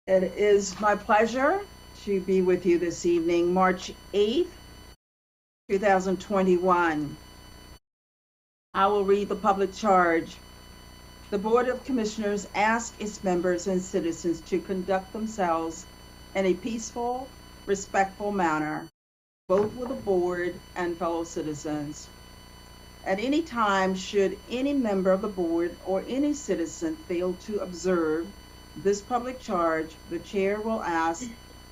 It is my pleasure to be with you this evening, March 8th, 2021. I will read the public charge. The Board of Commissioners asks its members and citizens to conduct themselves in a peaceful, respectful manner, both with the board and fellow citizens. At any time, should any member of the board or any citizen fail to observe this public charge, the chair will ask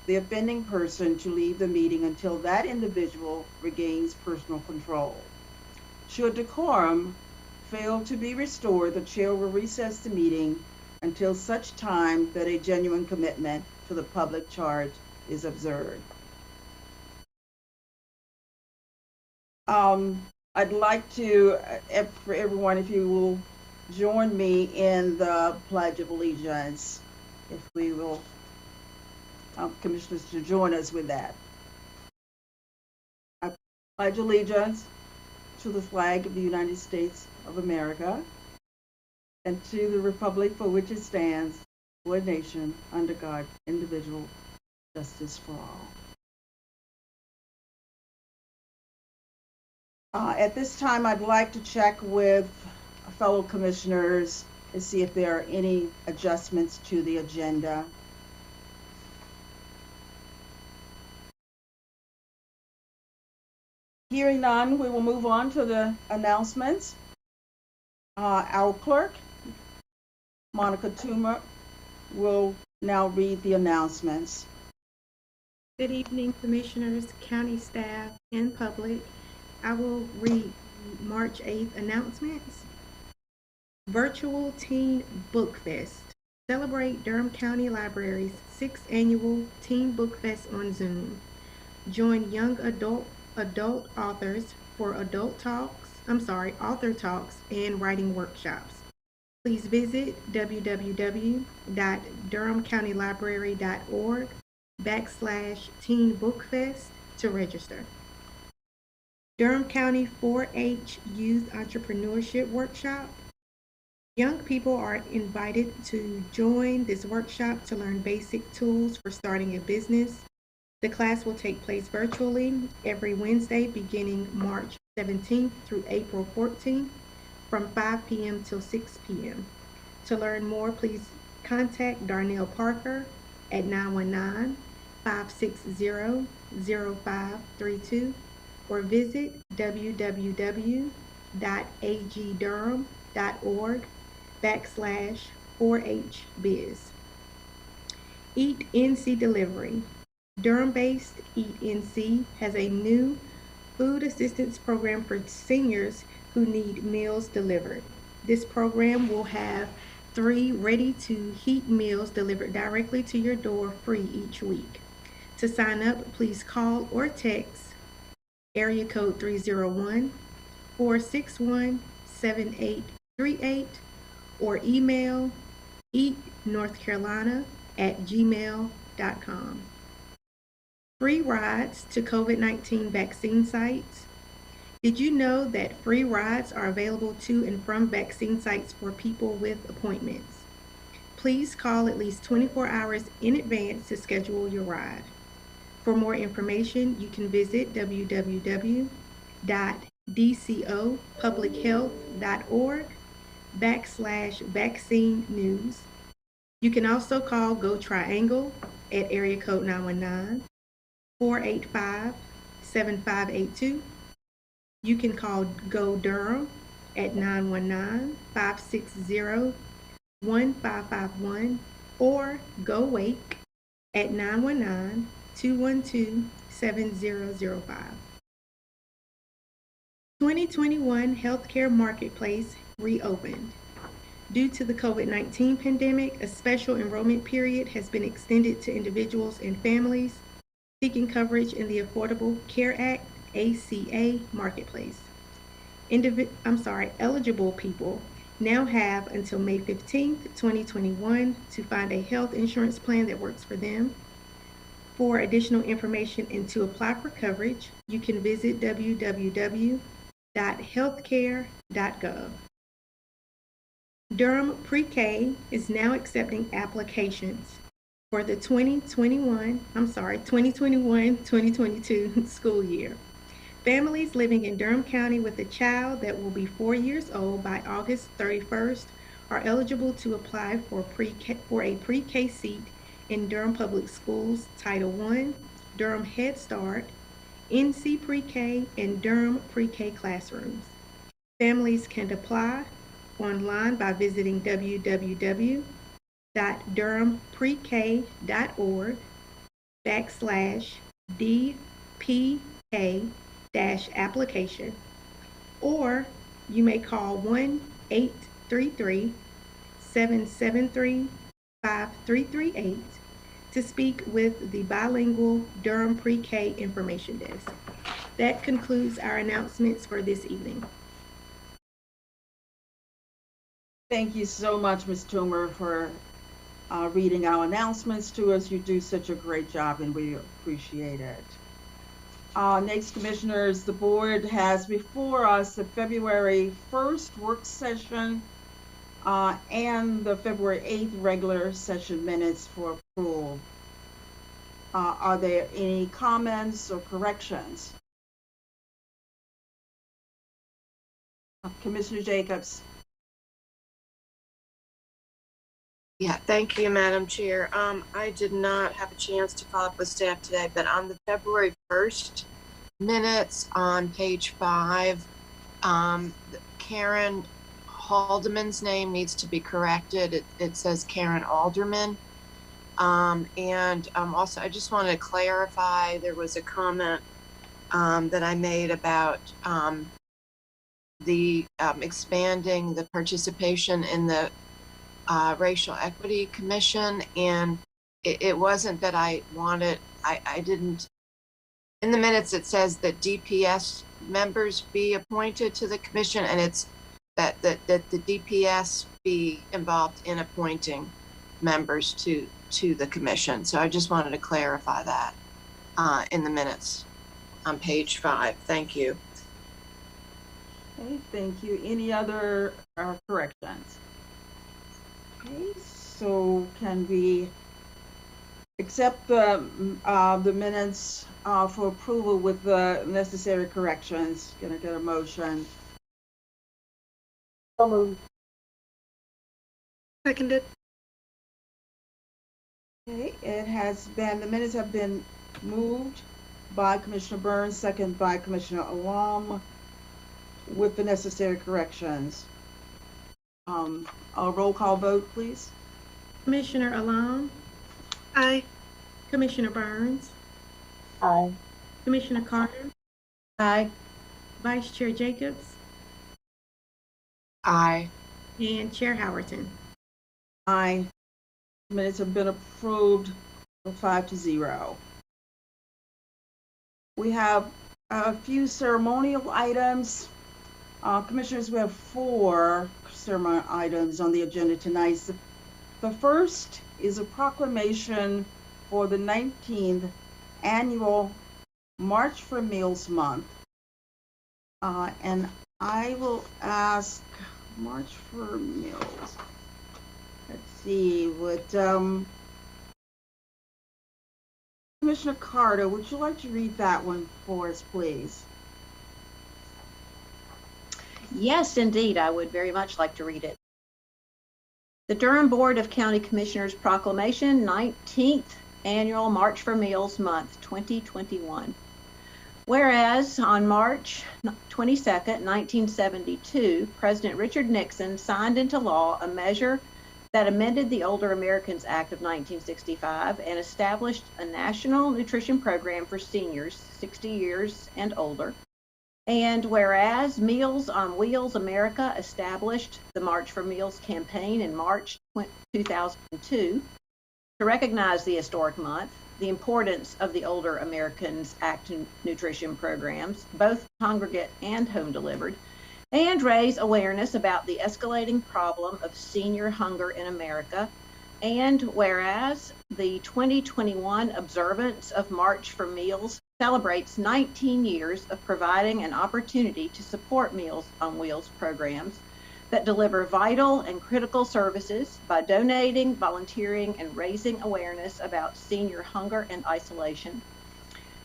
the offending person to leave the meeting until that individual regains personal control. Should decorum fail to be restored, the chair will recess the meeting until such time that a genuine commitment to the public charge is observed. I'd like to, for everyone, if you will join me in the Pledge of Allegiance, if we will, commissioners, to join us with that. I pledge allegiance to the flag of the United States of America and to the republic for which it stands, one nation, under God, indivisible, justice for all. At this time, I'd like to check with fellow commissioners to see if there are any adjustments to the agenda. Hearing none, we will move on to the announcements. Our clerk, Monica Toomer, will now read the announcements. Good evening, commissioners, county staff, and public. I will read March 8th announcements. Virtual Teen Book Fest. Celebrate Durham County Library's 6th annual Teen Book Fest on Zoom. Join young adult authors for author talks and writing workshops. Please visit www.durhamcountylibrary.org/Teen Book Fest to register. Durham County 4-H Youth Entrepreneurship Workshop. Young people are invited to join this workshop to learn basic tools for starting a business. The class will take place virtually every Wednesday beginning March 17th through April 14th from 5 p.m. till 6 p.m. To learn more, please contact Darnell Parker at 919-560-0532 or visit www.agdurham.org/4hbiz. Eat NC Delivery. Durham-based Eat NC has a new food assistance program for seniors who need meals delivered. This program will have 3 ready-to-heat meals delivered directly to your door free each week. To sign up, please call or text area code 301-461-7838 or email eatnorthcarolina@gmail.com. Free rides to COVID-19 vaccine sites. Did you know that free rides are available to and from vaccine sites for people with appointments? Please call at least 24 hours in advance to schedule your ride. For more information, you can visit www.dcopublichealth.org/vaccine news. You can also call Go Triangle at area code 919-485-7582. You can call Go Durham at 919-560-1551 or Go Wake at 919-212-7005. 2021 Healthcare Marketplace reopened. Due to the COVID-19 pandemic, a special enrollment period has been extended to individuals and families seeking coverage in the Affordable Care Act ACA Marketplace. Eligible people now have until May 15th, 2021 to find a health insurance plan that works for them. For additional information and to apply for coverage, you can visit www.healthcare.gov. Durham Pre-K is now accepting applications for the 2021-2022 school year. Families living in Durham County with a child that will be 4 years old by August 31st are eligible to apply for a pre-K seat in Durham Public Schools Title I, Durham Head Start, NC Pre-K, and Durham Pre-K classrooms. Families can apply online by visiting www.durhamprek.org/DPK-application, or you may call 1-833-773-5338 to speak with the bilingual Durham Pre-K Information Desk. That concludes our announcements for this evening. Thank you so much, Ms. Toomer, for reading our announcements to us. You do such a great job, and we appreciate it. Next, Commissioners, the board has before us the February 1st work session and the February 8th regular session minutes for approval. Are there any comments or corrections? Commissioner Jacobs. Yeah, thank you, Madam Chair. I did not have a chance to follow up with staff today, but on the February 1st minutes on page 5, Karen Haldeman's name needs to be corrected. It says Karen Alderman. Also, I just wanted to clarify, there was a comment that I made about expanding the participation in the Racial Equity Commission, and it wasn't that I didn't, in the minutes it says that DPS members be appointed to the commission, and it's that the DPS be involved in appointing members to the commission. So I just wanted to clarify that in the minutes on page 5. Thank you. Okay, thank you. Any other corrections? Okay, so can we accept the minutes for approval with the necessary corrections? Gonna get a motion. So moved. Seconded. Okay, the minutes have been moved by Commissioner Burns, second by Commissioner Alam, with the necessary corrections. A roll call vote, please. Commissioner Alam. Aye. Commissioner Burns. Aye. Commissioner Carter. Aye. Vice Chair Jacobs. Aye. And Chair Howerton. Aye. Minutes have been approved 5-0. We have a few ceremonial items. Commissioners, we have 4 ceremonial items on the agenda tonight. The first is a proclamation for the 19th annual March for Meals Month. And I will ask March for Meals. Let's see, Commissioner Carter, would you like to read that one for us, please? Yes, indeed, I would very much like to read it. The Durham Board of County Commissioners Proclamation, 19th Annual March for Meals Month, 2021. Whereas on March 22nd, 1972, President Richard Nixon signed into law a measure that amended the Older Americans Act of 1965 and established a national nutrition program for seniors 60 years and older. And whereas Meals on Wheels America established the March for Meals campaign in March 2002 to recognize the historic month, the importance of the Older Americans Act nutrition programs, both congregate and home delivered, and raise awareness about the escalating problem of senior hunger in America. And whereas the 2021 observance of March for Meals celebrates 19 years of providing an opportunity to support Meals on Wheels programs, that deliver vital and critical services by donating, volunteering, and raising awareness about senior hunger and isolation.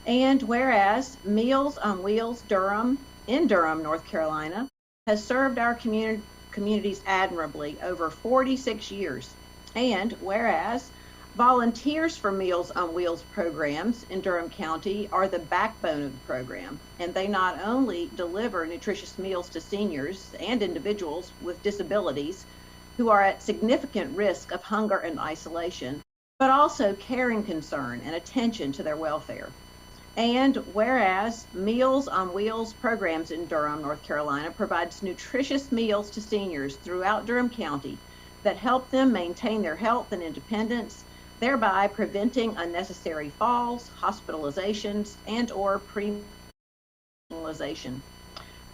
And whereas Meals on Wheels Durham in Durham, North Carolina, has served our communities admirably over 46 years. And whereas Volunteers for Meals on Wheels programs in Durham County are the backbone of the program, and they not only deliver nutritious meals to seniors and individuals with disabilities who are at significant risk of hunger and isolation, but also caring concern and attention to their welfare. And whereas Meals on Wheels programs in Durham, North Carolina provides nutritious meals to seniors throughout Durham County that help them maintain their health and independence, thereby preventing unnecessary falls, hospitalizations, and/or pre-hospitalization.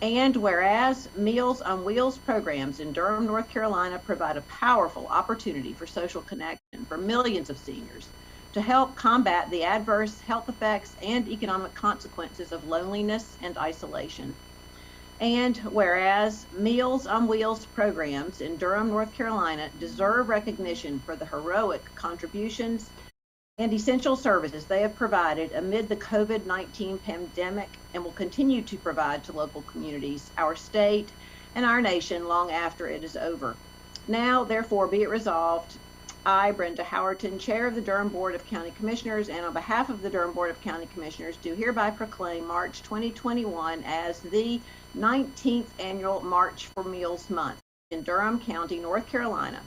And whereas Meals on Wheels programs in Durham, North Carolina provide a powerful opportunity for social connection for millions of seniors to help combat the adverse health effects and economic consequences of loneliness and isolation. And whereas Meals on Wheels programs in Durham, North Carolina deserve recognition for the heroic contributions and essential services they have provided amid the COVID-19 pandemic and will continue to provide to local communities, our state, and our nation long after it is over. Now, therefore, be it resolved, I, Brenda Howerton, Chair of the Durham Board of County Commissioners, and on behalf of the Durham Board of County Commissioners, do hereby proclaim March 2021 as the 19th Annual March for Meals Month in Durham County, North Carolina,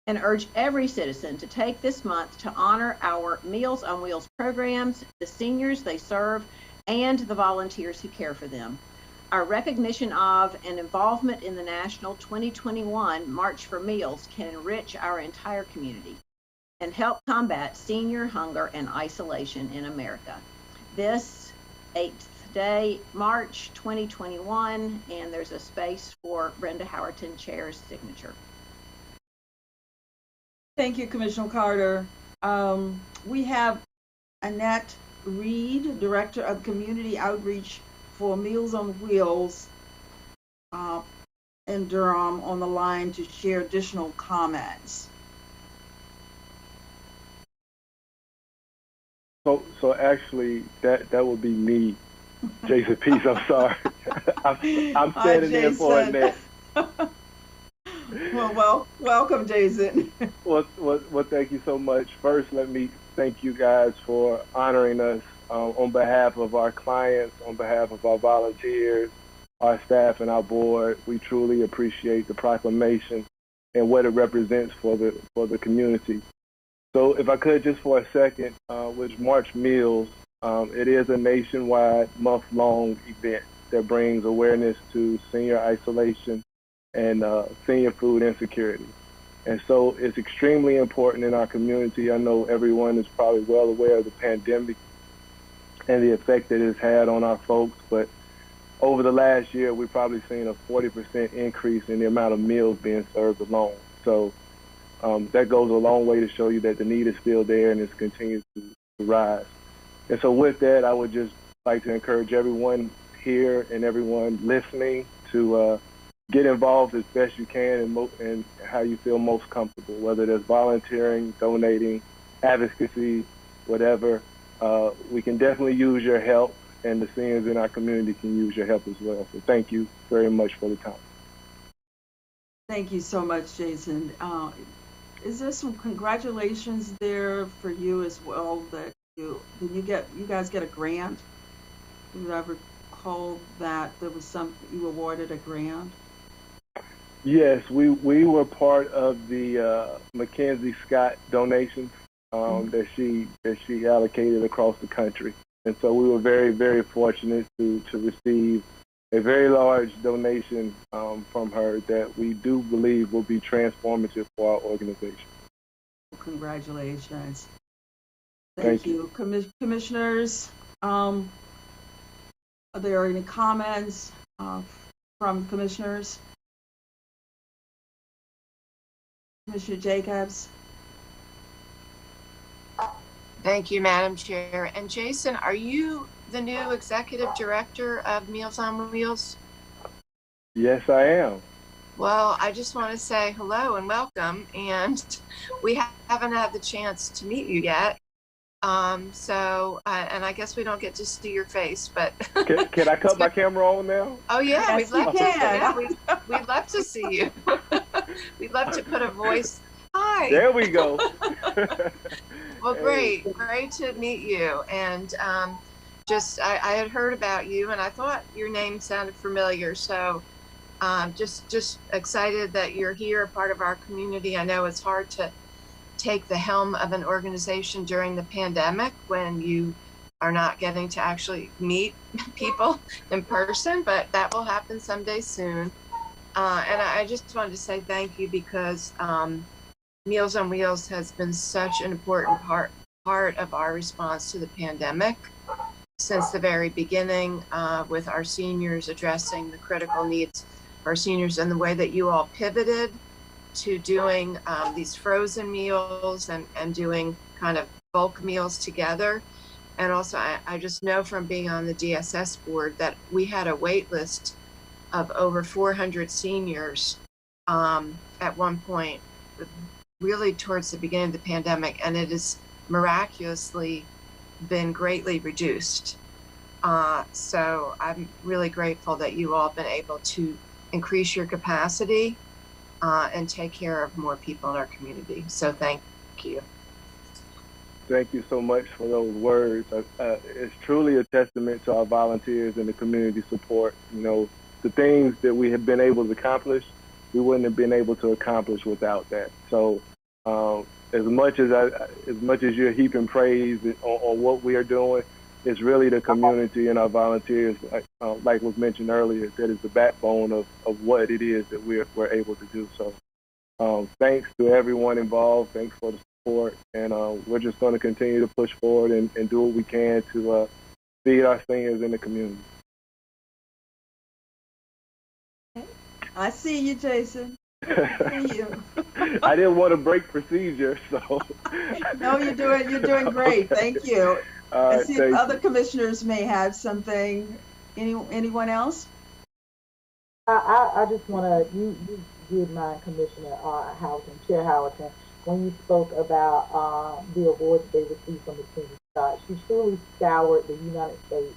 and urge every citizen to take this month to honor our Meals on Wheels programs, the seniors they serve, and the volunteers who care for them. Our recognition of and involvement in the National 2021 March for Meals can enrich our entire community and help combat senior hunger and isolation in America. This 8th day, March 2021, and there's a space for Brenda Howerton, Chair's signature. Thank you, Commissioner Carter. We have Annette Reed, Director of Community Outreach for Meals on Wheels in Durham, on the line to share additional comments. So actually, that would be me, Jason Peace. I'm sorry. I'm standing in for Annette. Well, welcome, Jason. Well, thank you so much. First, let me thank you guys for honoring us on behalf of our clients, on behalf of our volunteers, our staff, and our board. We truly appreciate the proclamation and what it represents for the community. So, if I could, just for a second, with March Meals, it is a nationwide, month-long event that brings awareness to senior isolation and senior food insecurity. And so it's extremely important in our community. I know everyone is probably well aware of the pandemic and the effect that it's had on our folks, but over the last year, we've probably seen a 40% increase in the amount of meals being served alone. So that goes a long way to show you that the need is still there and it's continued to rise. And so with that, I would just like to encourage everyone here and everyone listening to get involved as best you can and how you feel most comfortable, whether that's volunteering, donating, advocacy, whatever. We can definitely use your help, and the seniors in our community can use your help as well. So thank you very much for the time. Thank you so much, Jason. Is there some congratulations there for you as well? That you guys get a grant? Did I recall that there was you awarded a grant? Yes, we were part of the Mackenzie Scott donations that she allocated across the country, and so we were very, very fortunate to receive a very large donation from her that we do believe will be transformative for our organization. Congratulations. Thank you. Commissioners, are there any comments from commissioners? Commissioner Jacobs? Thank you, Madam Chair. And Jason, are you the new Executive Director of Meals on Wheels? Yes, I am. Well, I just want to say hello and welcome. And we haven't had the chance to meet you yet. And I guess we don't get to see your face, but Can I cut my camera on now? oh yeah, Yes, we'd love you to. can. Yeah, we'd love to see you. We'd love to put a voice. Hi. There we go. Well, Hey, great to meet you. And I had heard about you, and I thought your name sounded familiar. So just excited that you're here, part of our community. I know it's hard to take the helm of an organization during the pandemic when you are not getting to actually meet people in person, but that will happen someday soon. And I just wanted to say thank you because Meals on Wheels has been such an important part of our response to the pandemic since the very beginning, with our seniors, addressing the critical needs of our seniors, and the way that you all pivoted to doing these frozen meals and doing kind of bulk meals together. And also, I just know from being on the DSS board that we had a wait list of over 400 seniors at one point, really towards the beginning of the pandemic, and it has miraculously been greatly reduced. So I'm really grateful that you all have been able to increase your capacity and take care of more people in our community. So thank you. thank you so much for those words. It's truly a testament to our volunteers and the community support. You know, the things that we have been able to accomplish, we wouldn't have been able to accomplish without that. So as much as you're heaping praise on what we are doing, it's really the community and our volunteers, like was mentioned earlier, that is the backbone of what it is that we're able to do. So thanks to everyone involved. Thanks for the support. And we're just going to continue to push forward and do what we can to feed our seniors in the community. I see you, Jason. I see you. I didn't want to break procedure, so. No, you're doing great. Thank you. All I right, see thank other you. commissioners may have something. Anyone else? I just want to, you did mind Commissioner Houghton, Chair Houghton, when you spoke about the awards they received from the Mackenzie Scott. She truly scoured the United States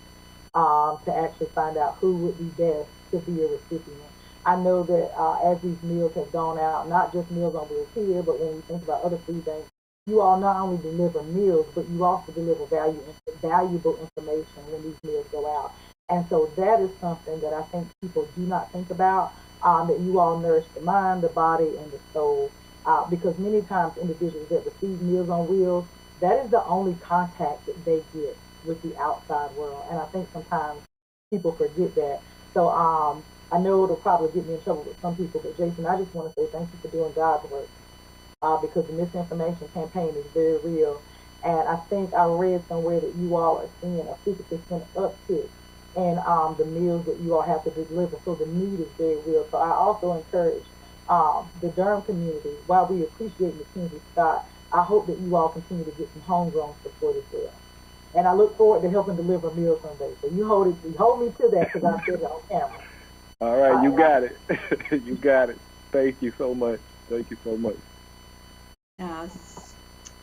to actually find out who would be best to be a recipient. I know that as these meals have gone out, not just Meals on Wheels here, but when we think about other food banks, you all not only deliver meals, but you also deliver valuable information when these meals go out. And so that is something that I think people do not think about, that you all nourish the mind, the body, and the soul. Because many times individuals that receive Meals on Wheels, that is the only contact that they get with the outside world. And I think sometimes people forget that. So I know it'll probably get me in trouble with some people, but Jason, I just want to say thank you for doing God's work, because the misinformation campaign is very real. And I think I read somewhere that you all are seeing a 50% uptick in the meals that you all have to deliver. So the need is very real. So I also encourage the Durham community, while we appreciate Mackenzie Scott, I hope that you all continue to get some homegrown support as well. And I look forward to helping deliver meals someday. So you hold me to that, because I said it on camera. All right, you got it. You got it. Thank you so much. Thank you so much.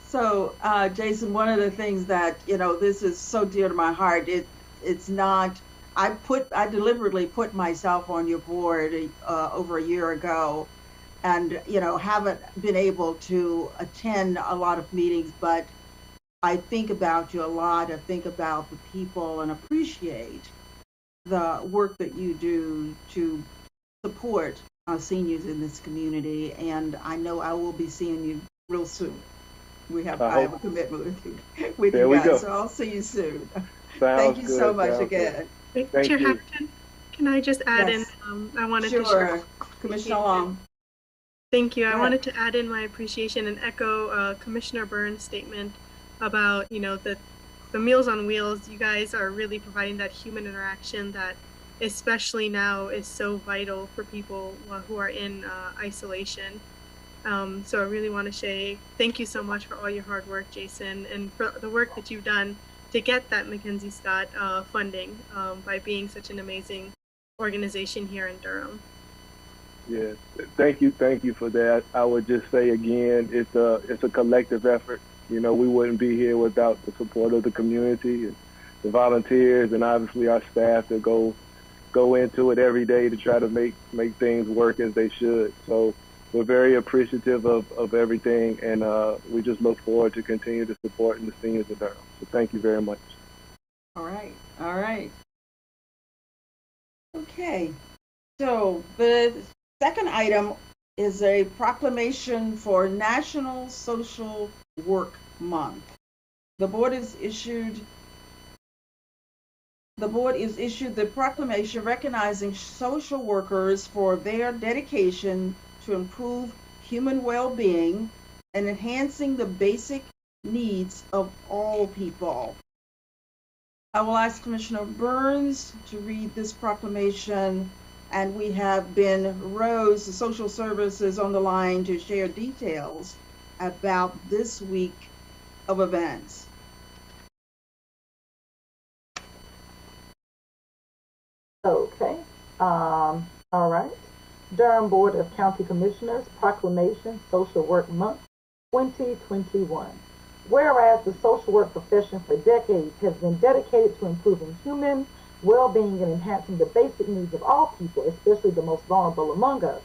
So, Jason, one of the things that, this is so dear to my heart. It's not. I deliberately put myself on your board over a year ago, and haven't been able to attend a lot of meetings, but I think about you a lot. I think about the people and appreciate the work that you do to support seniors in this community. And I know I will be seeing you real soon. I have a commitment with There you we guys, go. so I'll see you soon. Sounds Thank you good. so much Sounds again. good. Thank Chair you. Hampton, can I just add Yes. in, I wanted to Sure, share. Commissioner Long. Thank you. Go I ahead. wanted to add in my appreciation and echo Commissioner Burns' statement about, the Meals on Wheels. You guys are really providing that human interaction that, especially now, is so vital for people who are in isolation. So I really want to say thank you so much for all your hard work, Jason, and for the work that you've done to get that Mackenzie Scott funding by being such an amazing organization here in Durham. Yes. Thank you for that. I would just say again, it's a collective effort. You know, we wouldn't be here without the support of the community and the volunteers and obviously our staff that go into it every day to try to make things work as they should. So we're very appreciative of everything, and we just look forward to continue to supporting the seniors of Durham. So thank you very much. All right, all right. Okay, so the second item is a proclamation for National Social Work Month. The board is issued the proclamation recognizing social workers for their dedication to improve human well-being and enhancing the basic needs of all people. I will ask Commissioner Burns to read this proclamation, and we have Ben Rose, the social services, on the line to share details about this week of events. Okay, all right. Durham Board of County Commissioners Proclamation Social Work Month 2021. Whereas the social work profession for decades has been dedicated to improving human well-being and enhancing the basic needs of all people, especially the most vulnerable among us.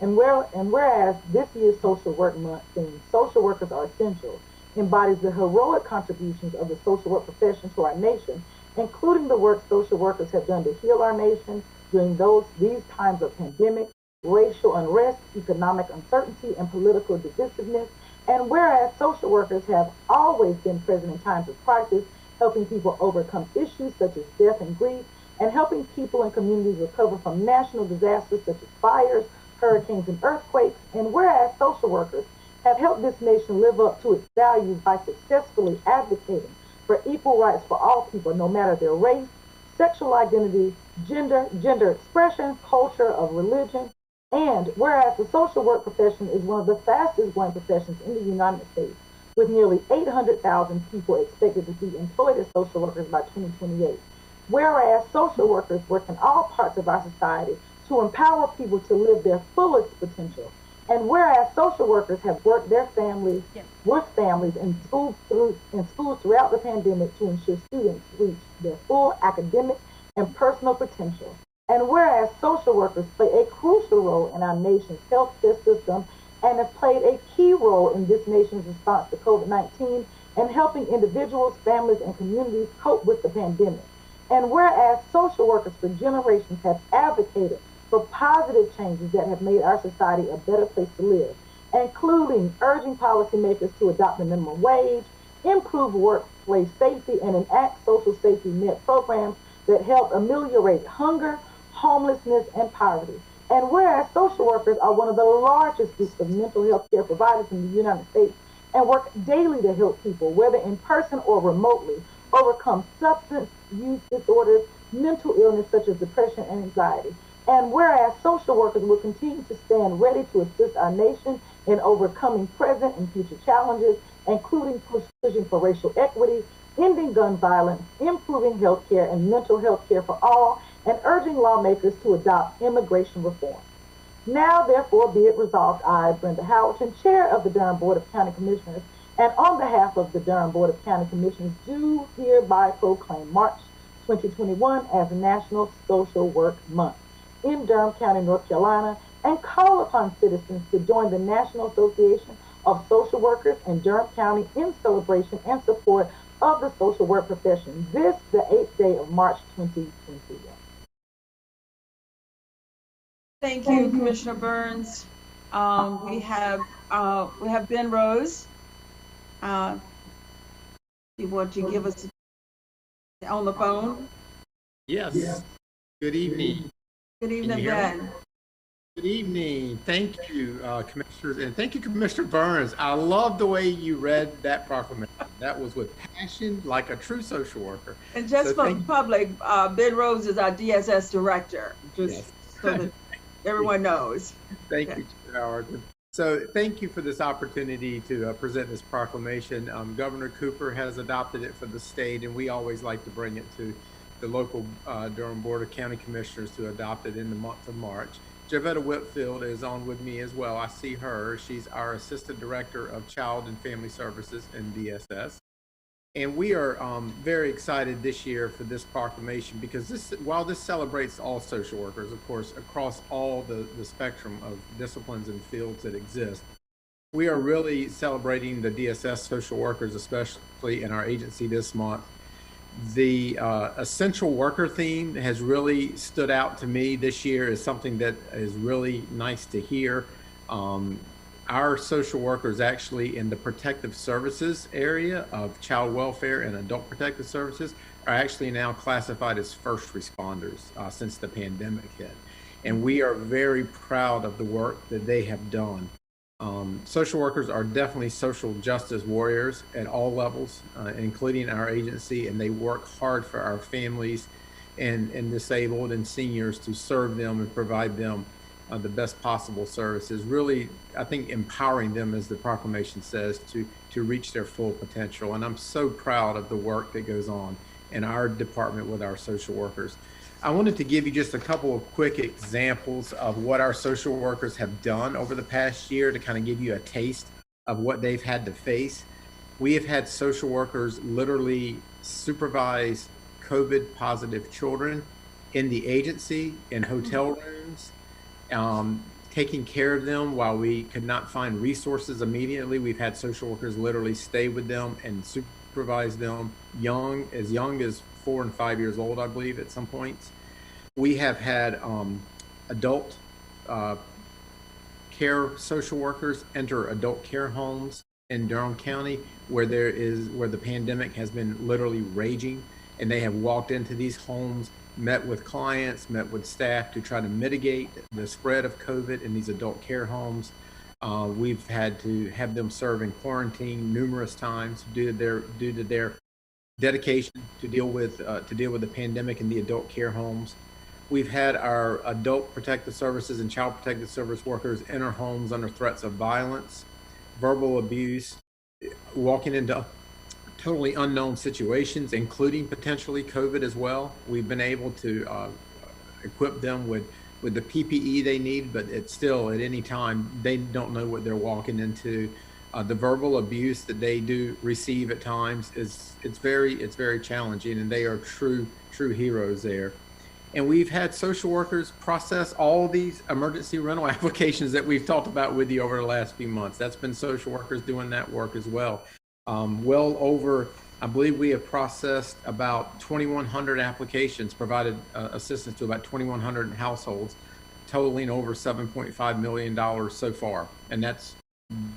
And whereas this year's Social Work Month theme, Social Workers Are Essential, embodies the heroic contributions of the social work profession to our nation, including the work social workers have done to heal our nation during these times of pandemic, racial unrest, economic uncertainty, and political divisiveness. And whereas social workers have always been present in times of crisis, helping people overcome issues such as death and grief, and helping people and communities recover from national disasters such as fires, hurricanes, and earthquakes. And whereas social workers have helped this nation live up to its values by successfully advocating for equal rights for all people, no matter their race, sexual identity, gender expression, culture, of religion. And whereas the social work profession is one of the fastest growing professions in the United States, with nearly 800,000 people expected to be employed as social workers by 2028. Whereas social workers work in all parts of our society to empower people to live their fullest potential. And whereas social workers have worked with families in schools throughout the pandemic to ensure students reach their full academic and personal potential. And whereas social workers play a crucial role in our nation's healthcare system and have played a key role in this nation's response to COVID-19 and helping individuals, families, and communities cope with the pandemic. And whereas social workers for generations have advocated for positive changes that have made our society a better place to live, including urging policymakers to adopt the minimum wage, improve workplace safety, and enact social safety net programs that help ameliorate hunger, homelessness, and poverty. And whereas social workers are one of the largest groups of mental health care providers in the United States and work daily to help people, whether in person or remotely, overcome substance use disorders, mental illness such as depression and anxiety. And whereas social workers will continue to stand ready to assist our nation in overcoming present and future challenges, including pushing for racial equity, ending gun violence, improving health care and mental health care for all, and urging lawmakers to adopt immigration reform. Now, therefore, be it resolved, I, Brenda Howerton, Chair of the Durham Board of County Commissioners, and on behalf of the Durham Board of County Commissioners, do hereby proclaim March 2021 as National Social Work Month in Durham County, North Carolina, and call upon citizens to join the National Association of Social Workers in Durham County in celebration and support of the social work profession. This, the 8th day of March 2021. Thank you, Commissioner Burns. We have Ben Rose. You want to give us on the phone? Yes. Good evening. Good evening, Ben. Good evening. Thank you, Commissioners, and thank you, Commissioner Burns. I love the way you read that proclamation. That was with passion, like a true social worker. And just for the public, Ben Rose is our DSS director, just so that everyone knows. Thank you, Chair Howard. So thank you for this opportunity to present this proclamation. Governor Cooper has adopted it for the state, and we always like to bring it to the local Durham Board of County Commissioners to adopt it in the month of March. Javetta Whitfield is on with me as well. I see her. She's our Assistant Director of Child and Family Services in DSS. And we are very excited this year for this proclamation because while this celebrates all social workers, of course, across all the spectrum of disciplines and fields that exist, we are really celebrating the DSS social workers, especially in our agency this month. The essential worker theme has really stood out to me this year as something that is really nice to hear. Our social workers actually in the protective services area of child welfare and adult protective services are actually now classified as first responders since the pandemic hit. And we are very proud of the work that they have done. Social workers are definitely social justice warriors at all levels, including our agency, and they work hard for our families and disabled and seniors to serve them and provide them the best possible services, really, I think, empowering them, as the proclamation says, to reach their full potential. And I'm so proud of the work that goes on in our department with our social workers. I wanted to give you just a couple of quick examples of what our social workers have done over the past year to kind of give you a taste of what they've had to face. We have had social workers literally supervise COVID positive children in the agency, in hotel rooms, taking care of them while we could not find resources immediately. We've had social workers literally stay with them and supervise them as young as 4 and 5 years old, I believe, at some points. We have had adult care social workers enter adult care homes in Durham County where the pandemic has been literally raging, and they have walked into these homes, met with clients, met with staff to try to mitigate the spread of COVID in these adult care homes. We've had to have them serve in quarantine numerous times due to their dedication to deal with the pandemic in the adult care homes. We've had our adult protective services and child protective service workers enter homes under threats of violence, verbal abuse, walking into totally unknown situations, including potentially COVID as well. We've been able to equip them with the PPE they need, but it's still, at any time, they don't know what they're walking into. The verbal abuse that they do receive at times it's very challenging, and they are true heroes there. And we've had social workers process all these emergency rental applications that we've talked about with you over the last few months. That's been social workers doing that work as well. Well over, I believe we have processed about 2,100 applications, provided assistance to about 2,100 households, totaling over $7.5 million so far. And that's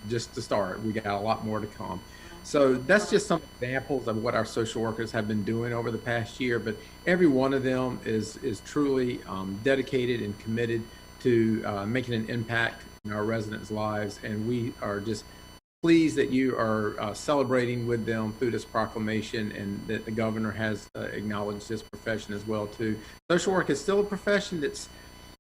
just the start. We got a lot more to come. So that's just some examples of what our social workers have been doing over the past year, but every one of them is truly dedicated and committed to making an impact in our residents' lives. And we are just pleased that you are celebrating with them through this proclamation, and that the governor has acknowledged this profession as well too. Social work is still a profession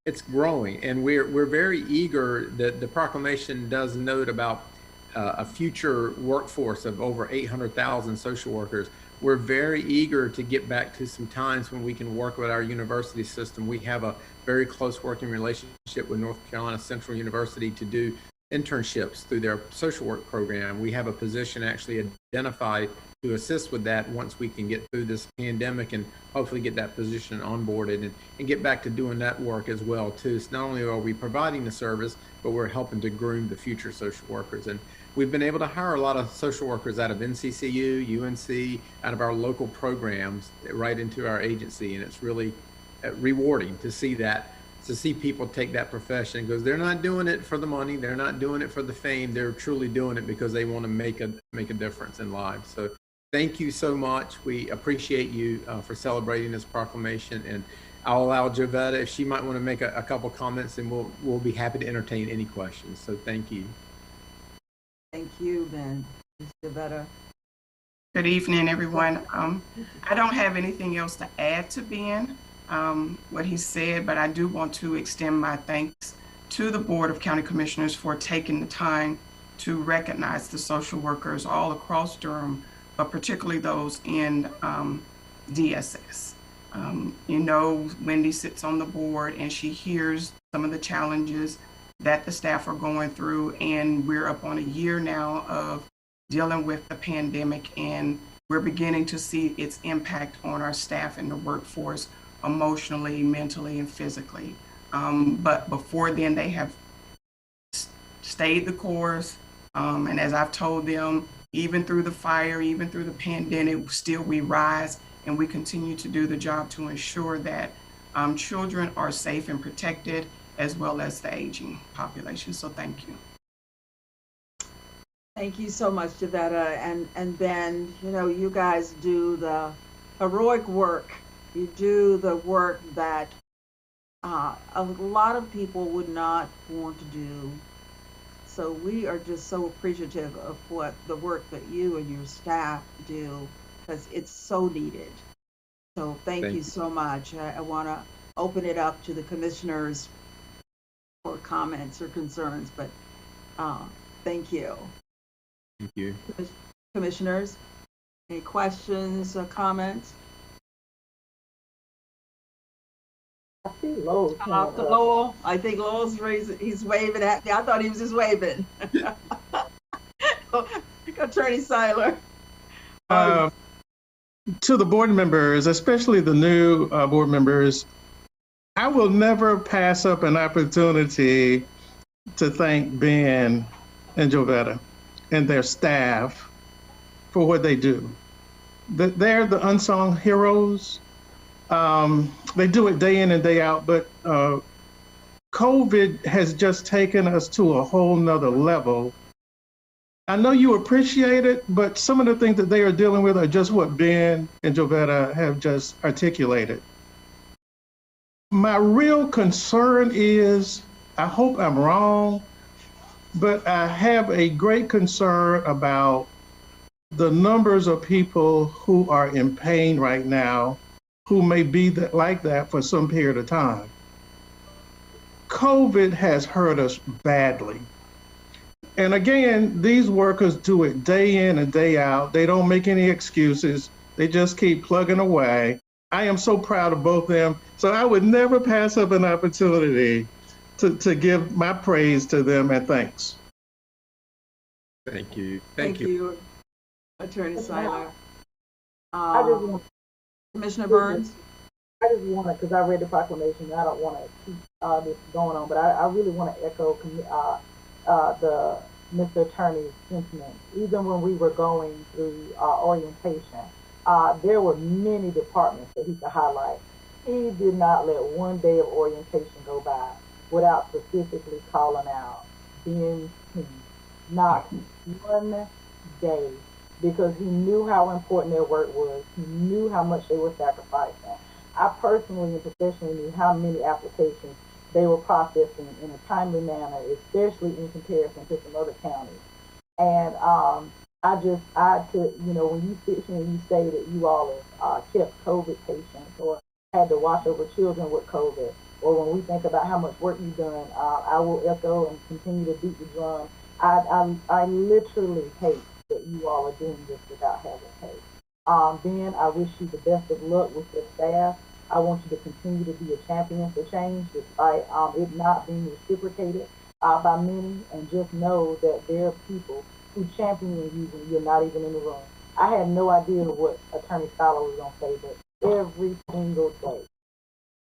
it's growing, and we're very eager. That the proclamation does note about a future workforce of over 800,000 social workers. We're very eager to get back to some times when we can work with our university system. We have a very close working relationship with North Carolina Central University to do internships through their social work program. We have a position actually identified to assist with that once we can get through this pandemic, and hopefully get that position onboarded and get back to doing that work as well too. So not only are we providing the service, but we're helping to groom the future social workers. And we've been able to hire a lot of social workers out of NCCU, UNC, out of our local programs right into our agency. And it's really rewarding to see that, to see people take that profession, because they're not doing it for the money, they're not doing it for the fame, they're truly doing it because they want to make a difference in lives. So thank you so much. We appreciate you for celebrating this proclamation, and I'll allow Javetta, if she might want to make a couple comments, and we'll be happy to entertain any questions. So thank you. Thank you, Ben. Ms. Javetta. Good evening, everyone. I don't have anything else to add to Ben, what he said, but I do want to extend my thanks to the Board of County Commissioners for taking the time to recognize the social workers all across Durham, but particularly those in DSS. You know, Wendy sits on the board and she hears some of the challenges that the staff are going through. And we're up on a year now of dealing with the pandemic, and we're beginning to see its impact on our staff and the workforce emotionally, mentally, and physically. But before then, they have stayed the course. And as I've told them, even through the fire, even through the pandemic, still we rise and we continue to do the job to ensure that children are safe and protected, as well as the aging population. So thank you. Thank you so much, Javetta. And Ben, you know, you guys do the heroic work. You do the work that a lot of people would not want to do. So we are just so appreciative of what the work that you and your staff do, because it's so needed. So thank you so much. I want to open it up to the commissioners for comments or concerns, but thank you. Thank you. Commissioners, any questions or comments? I see Lowell's hand up. Lowell, I think Lowell's raising, he's waving at me. I thought he was just waving. Attorney Seiler. To the board members, especially the new board members, I will never pass up an opportunity to thank Ben and Jovetta and their staff for what they do. They're the unsung heroes. They do it day in and day out, but COVID has just taken us to a whole nother level. I know you appreciate it, but some of the things that they are dealing with are just what Ben and Jovetta have just articulated. My real concern is, I hope I'm wrong, but I have a great concern about the numbers of people who are in pain right now, who may be like that for some period of time. COVID has hurt us badly. And again, these workers do it day in and day out. They don't make any excuses. They just keep plugging away. I am so proud of both of them. So I would never pass up an opportunity to give my praise to them and thanks. Thank you. Thank you, Attorney Seiler. I just want, Commissioner Burns? I just want to, because I read the proclamation, I don't want to keep this going on, but I really want to echo the Mr. Attorney's sentiment. Even when we were going through orientation, there were many departments that he could highlight. He did not let one day of orientation go by without specifically calling out Ben's team. Not one day, because he knew how important their work was. He knew how much they were sacrificing. I personally and professionally knew how many applications they were processing in a timely manner, especially in comparison to some other counties. And when you sit here and you say that you all have kept COVID patients or had to watch over children with COVID, or when we think about how much work you've done, I will echo and continue to beat the drum. I literally hate that you all are doing this without having pay. Ben, I wish you the best of luck with your staff. I want you to continue to be a champion for change, despite it not being reciprocated by many. And just know that there are people who champion you when you're not even in the room. I had no idea what Attorney Seiler was going to say, but every single day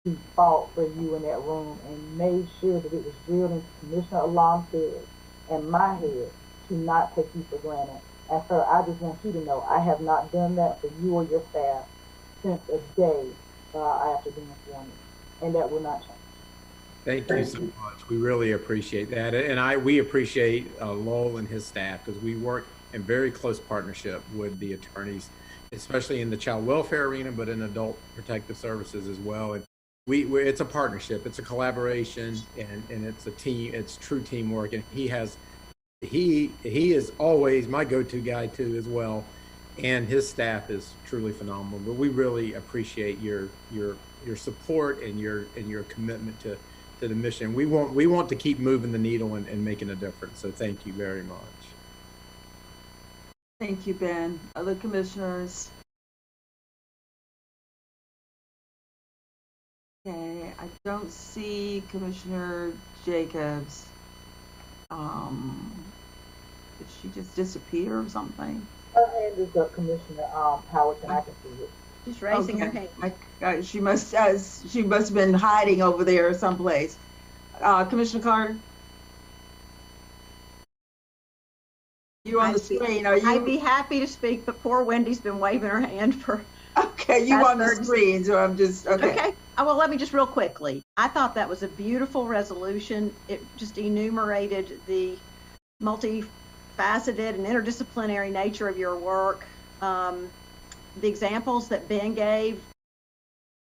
he fought for you in that room and made sure that it was drilled into Commissioner Alam's head and my head to not take you for granted. And sir, I just want you to know I have not done that for you or your staff since a day after being sworn in, and that will not change. Thank you so much. We really appreciate that. And we appreciate Lowell and his staff, because we work in very close partnership with the attorneys, especially in the child welfare arena, but in adult protective services as well. And it's a partnership, it's a collaboration, and it's a team, it's true teamwork. And he is always my go-to guy too as well. And his staff is truly phenomenal. But we really appreciate your support and your commitment to the mission. We want to keep moving the needle and making a difference. So thank you very much. Thank you, Ben. Other commissioners? Okay, I don't see Commissioner Jacobs. Did she just disappear or something? Her hand is up, Commissioner, Howard, and I can see it. She's raising her Okay. hand. She must have been hiding over there someplace. Commissioner Carter? You on the screen, are I'd be you? happy to speak, but poor Wendy's been waving her hand for. Okay, you past on the 30 screen, so I'm just, okay. Okay. Well, let me just real quickly. I thought that was a beautiful resolution. It just enumerated the multifaceted and interdisciplinary nature of your work. The examples that Ben gave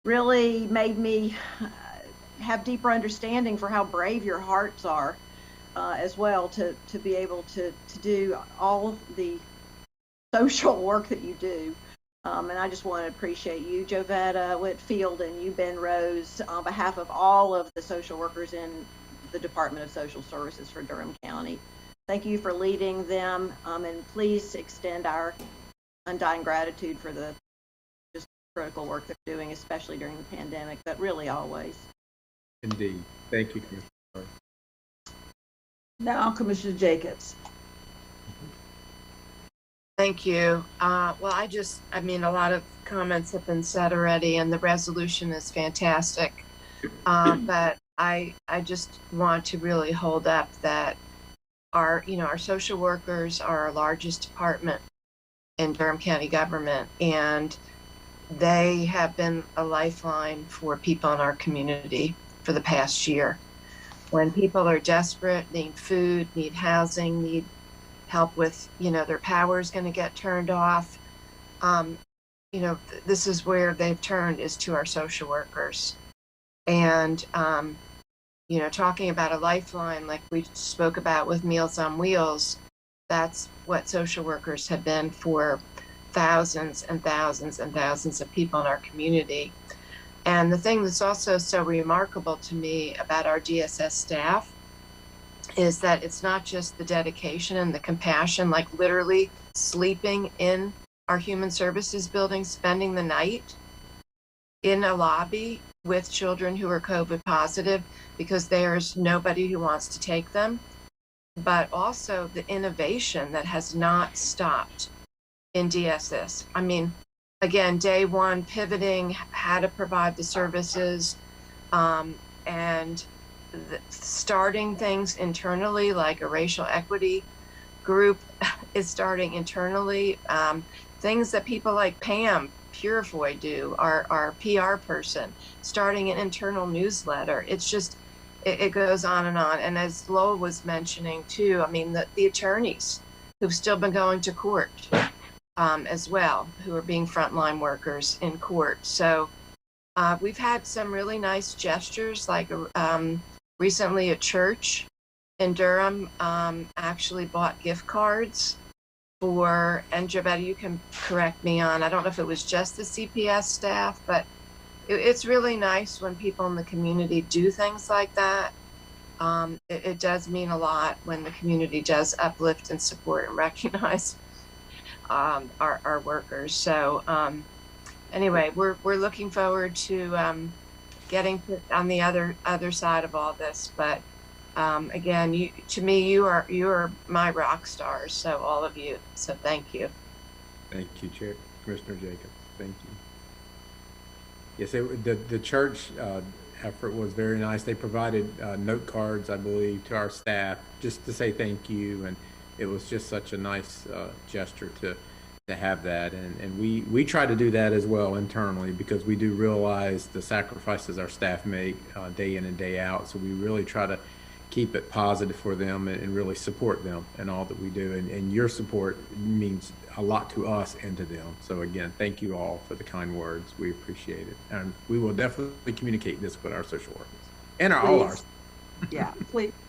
really made me have deeper understanding for how brave your hearts are as well to be able to do all the social work that you do. And I just want to appreciate you, Jovetta Whitfield, and you, Ben Rose, on behalf of all of the social workers in the Department of Social Services for Durham County. Thank you for leading them, and please extend our undying gratitude for the just critical work they're doing, especially during the pandemic, but really always. Indeed. Thank you, Commissioner. Now, Commissioner Jacobs. Thank you. Well, I mean, a lot of comments have been said already, and the resolution is fantastic. But I just want to really hold up that our social workers are our largest department in Durham County government, and they have been a lifeline for people in our community for the past year. When people are desperate, need food, need housing, need help with, their power is going to get turned off. This is where they've turned, is to our social workers. And, talking about a lifeline like we spoke about with Meals on Wheels, that's what social workers have been for thousands and thousands and thousands of people in our community. And the thing that's also so remarkable to me about our DSS staff is that it's not just the dedication and the compassion, like literally sleeping in our human services building, spending the night in a lobby with children who are COVID positive because there's nobody who wants to take them, but also the innovation that has not stopped in DSS. I mean, again, day one, pivoting how to provide the services, and starting things internally, like a racial equity group is starting internally. Things that people like Pam Purifoy do, our PR person, starting an internal newsletter. It's just, it goes on. And as Lowell was mentioning too, I mean, the attorneys who've still been going to court as well, who are being frontline workers in court. So we've had some really nice gestures, like recently a church in Durham actually bought gift cards for, and Jovetta, you can correct me on, I don't know if it was just the CPS staff, but it's really nice when people in the community do things like that. It does mean a lot when the community does uplift and support and recognize our workers. So anyway, we're looking forward to getting on the other side of all this. But again, you are my rock stars. So all of you. So thank you. Thank you, Chair Commissioner Jacobs. Thank you. Yes, the church effort was very nice. They provided note cards, I believe, to our staff just to say thank you, and it was just such a nice gesture to have that. And we try to do that as well internally, because we do realize the sacrifices our staff make day in and day out. So we really try to keep it positive for them and really support them in all that we do. And your support means a lot to us and to them. So again, thank you all for the kind words. We appreciate it. And we will definitely communicate this with our social workers and all ours. Yeah,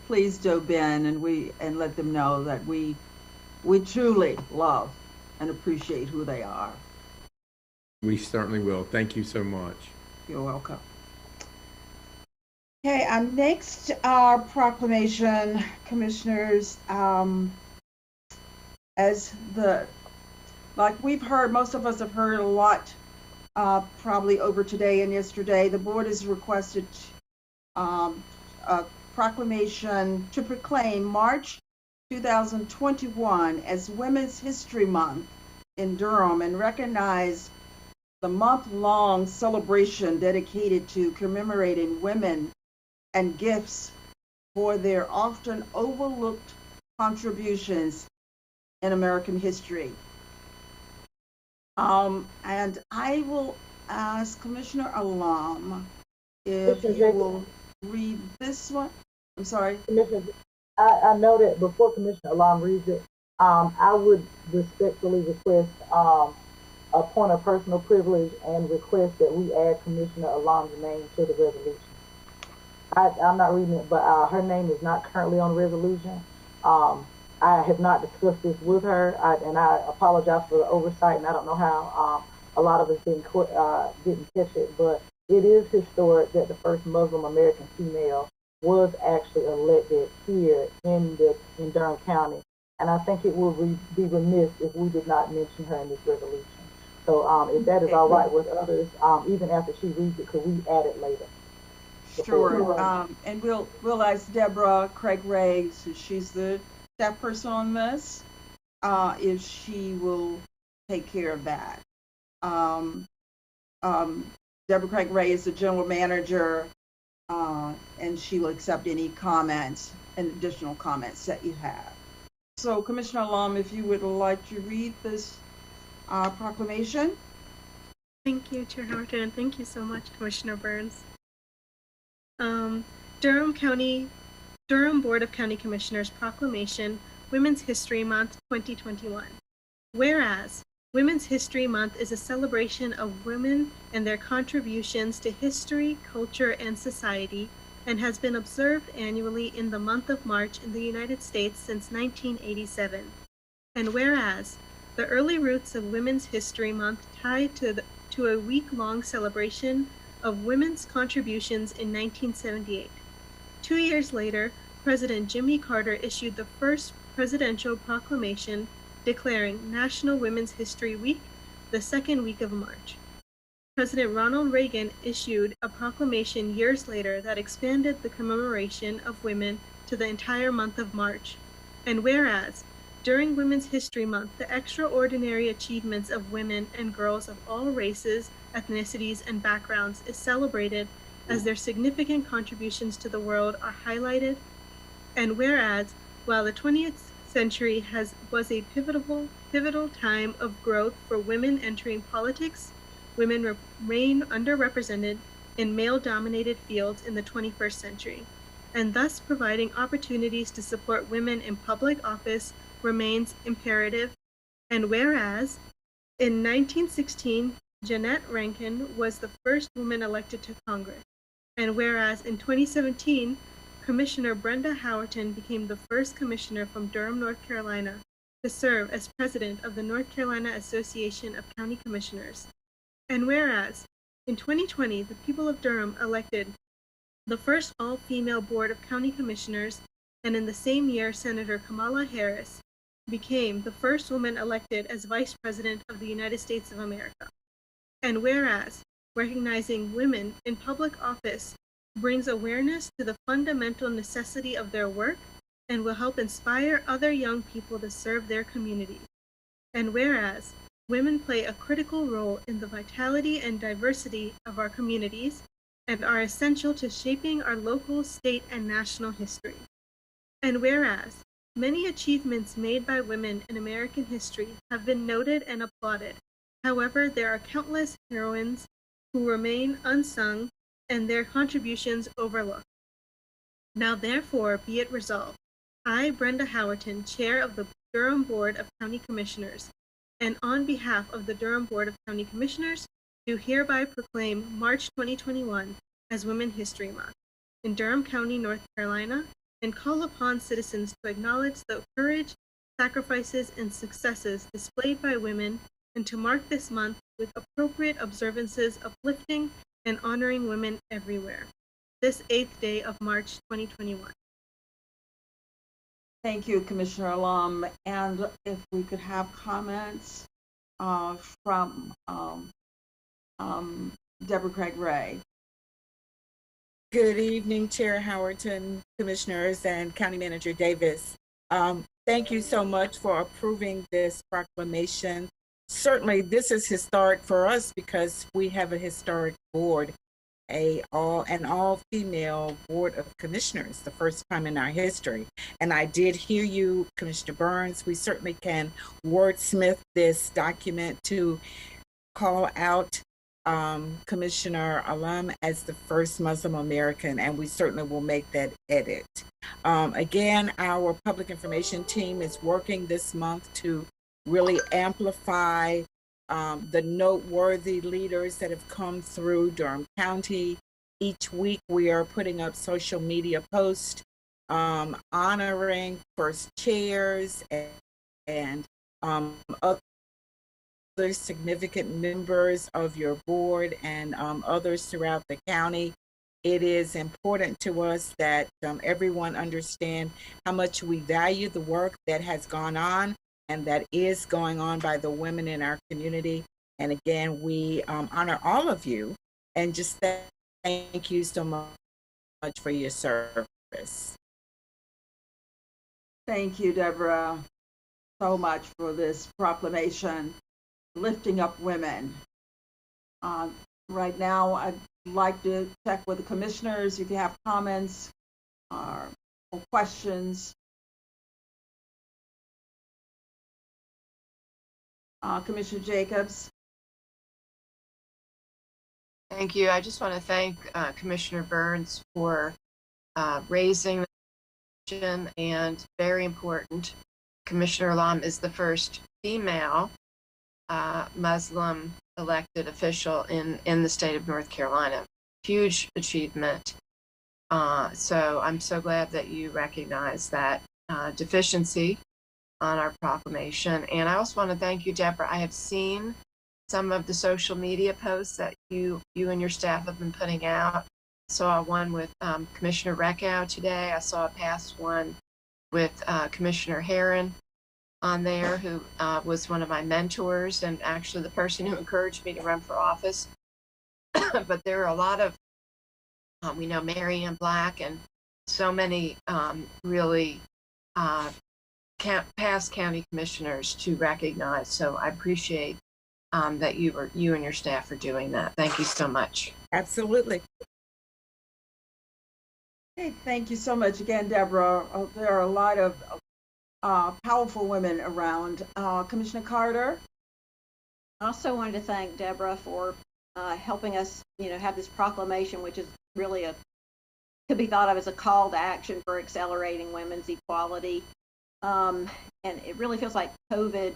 please do, Ben, and let them know that we truly love and appreciate who they are. We certainly will. Thank you so much. You're welcome. Okay, next, our proclamation, commissioners, like we've heard, most of us have heard a lot probably over today and yesterday, the board has requested a proclamation to proclaim March 2021 as Women's History Month in Durham and recognize the month-long celebration dedicated to commemorating women and gifts for their often overlooked contributions in American history. And I will ask Commissioner Alam if Commissioner you Jacob, will read this one. I'm sorry. Commissioner, I know that before Commissioner Alam reads it, I would respectfully request a point of personal privilege and request that we add Commissioner Alam's name to the resolution. I'm not reading it, but her name is not currently on the resolution. I have not discussed this with her, and I apologize for the oversight, and I don't know how a lot of us didn't catch it, but it is historic that the first Muslim American female was actually elected here in Durham County, and I think it would be remiss if we did not mention her in this resolution. So if that is all right with others, even after she reads it, could we add it later? Sure. And we'll ask Deborah Craig Ray, so she's the staff person on this, if she will take care of that. Deborah Craig Ray is the general manager, and she will accept any comments and additional comments that you have. So, Commissioner Alam, if you would like to read this proclamation. Thank you, Chair Howerton, and thank you so much, Commissioner Burns. Durham Board of County Commissioners Proclamation, Women's History Month 2021. Whereas, Women's History Month is a celebration of women and their contributions to history, culture, and society, and has been observed annually in the month of March in the United States since 1987. And whereas, the early roots of Women's History Month tied to a week-long celebration of women's contributions in 1978. 2 years later, President Jimmy Carter issued the first presidential proclamation declaring National Women's History Week the second week of March. President Ronald Reagan issued a proclamation years later that expanded the commemoration of women to the entire month of March. And whereas, during Women's History Month, the extraordinary achievements of women and girls of all races, ethnicities, and backgrounds is celebrated as their significant contributions to the world are highlighted. And whereas, while the 20th century was a pivotal time of growth for women entering politics, women remain underrepresented in male-dominated fields in the 21st century, and thus providing opportunities to support women in public office remains imperative. And whereas, in 1916, Jeannette Rankin was the first woman elected to Congress, and whereas in 2017, Commissioner Brenda Howerton became the first commissioner from Durham, North Carolina, to serve as president of the North Carolina Association of County Commissioners. And whereas, in 2020, the people of Durham elected the first all-female board of county commissioners, and in the same year, Senator Kamala Harris became the first woman elected as Vice President of the United States of America. And whereas, recognizing women in public office brings awareness to the fundamental necessity of their work and will help inspire other young people to serve their communities. And whereas, women play a critical role in the vitality and diversity of our communities and are essential to shaping our local, state, and national history. And whereas, many achievements made by women in American history have been noted and applauded. However, there are countless heroines who remain unsung and their contributions overlooked. Now therefore be it resolved, I, Brenda Howerton, Chair of the Durham Board of County Commissioners, and on behalf of the Durham Board of County Commissioners, do hereby proclaim March 2021 as Women's History Month in Durham County, North Carolina, and call upon citizens to acknowledge the courage, sacrifices, and successes displayed by women, and to mark this month with appropriate observances uplifting and honoring women everywhere. This 8th day of March 2021. Thank you, Commissioner Alam. And if we could have comments from Deborah Craig Ray. Good evening, Chair Howerton, Commissioners, and County Manager Davis. Thank you so much for approving this proclamation. Certainly, this is historic for us because we have a historic board, an all-female board of commissioners, the first time in our history. And I did hear you, Commissioner Burns. We certainly can wordsmith this document to call out Commissioner Alam as the first Muslim American, and we certainly will make that edit. Again, our public information team is working this month to really amplify the noteworthy leaders that have come through Durham County. Each week we are putting up social media posts honoring first chairs and other significant members of your board and others throughout the county. It is important to us that everyone understand how much we value the work that has gone on and that is going on by the women in our community. And again, we honor all of you and just thank you so much for your service. Thank you, Deborah, so much for this proclamation, lifting up women. Right now, I'd like to check with the commissioners if you have comments or questions. Commissioner Jacobs. Thank you. I just want to thank Commissioner Burns for raising the question, and very important, Commissioner Alam is the first female Muslim elected official in the state of North Carolina. Huge achievement. So I'm so glad that you recognize that deficiency on our proclamation. And I also want to thank you, Deborah. I have seen some of the social media posts that you and your staff have been putting out. I saw one with Commissioner Reckow today. I saw a past one with Commissioner Herron on there, who was one of my mentors and actually the person who encouraged me to run for office. But there are a lot of, we know Mary Ann Black and so many really past county commissioners to recognize. So I appreciate that you and your staff are doing that. Thank you so much. Absolutely. Hey, thank you so much again, Deborah. There are a lot of powerful women around. Commissioner Carter. I also wanted to thank Deborah for helping us, have this proclamation, which is really could be thought of as a call to action for accelerating women's equality. And it really feels like COVID,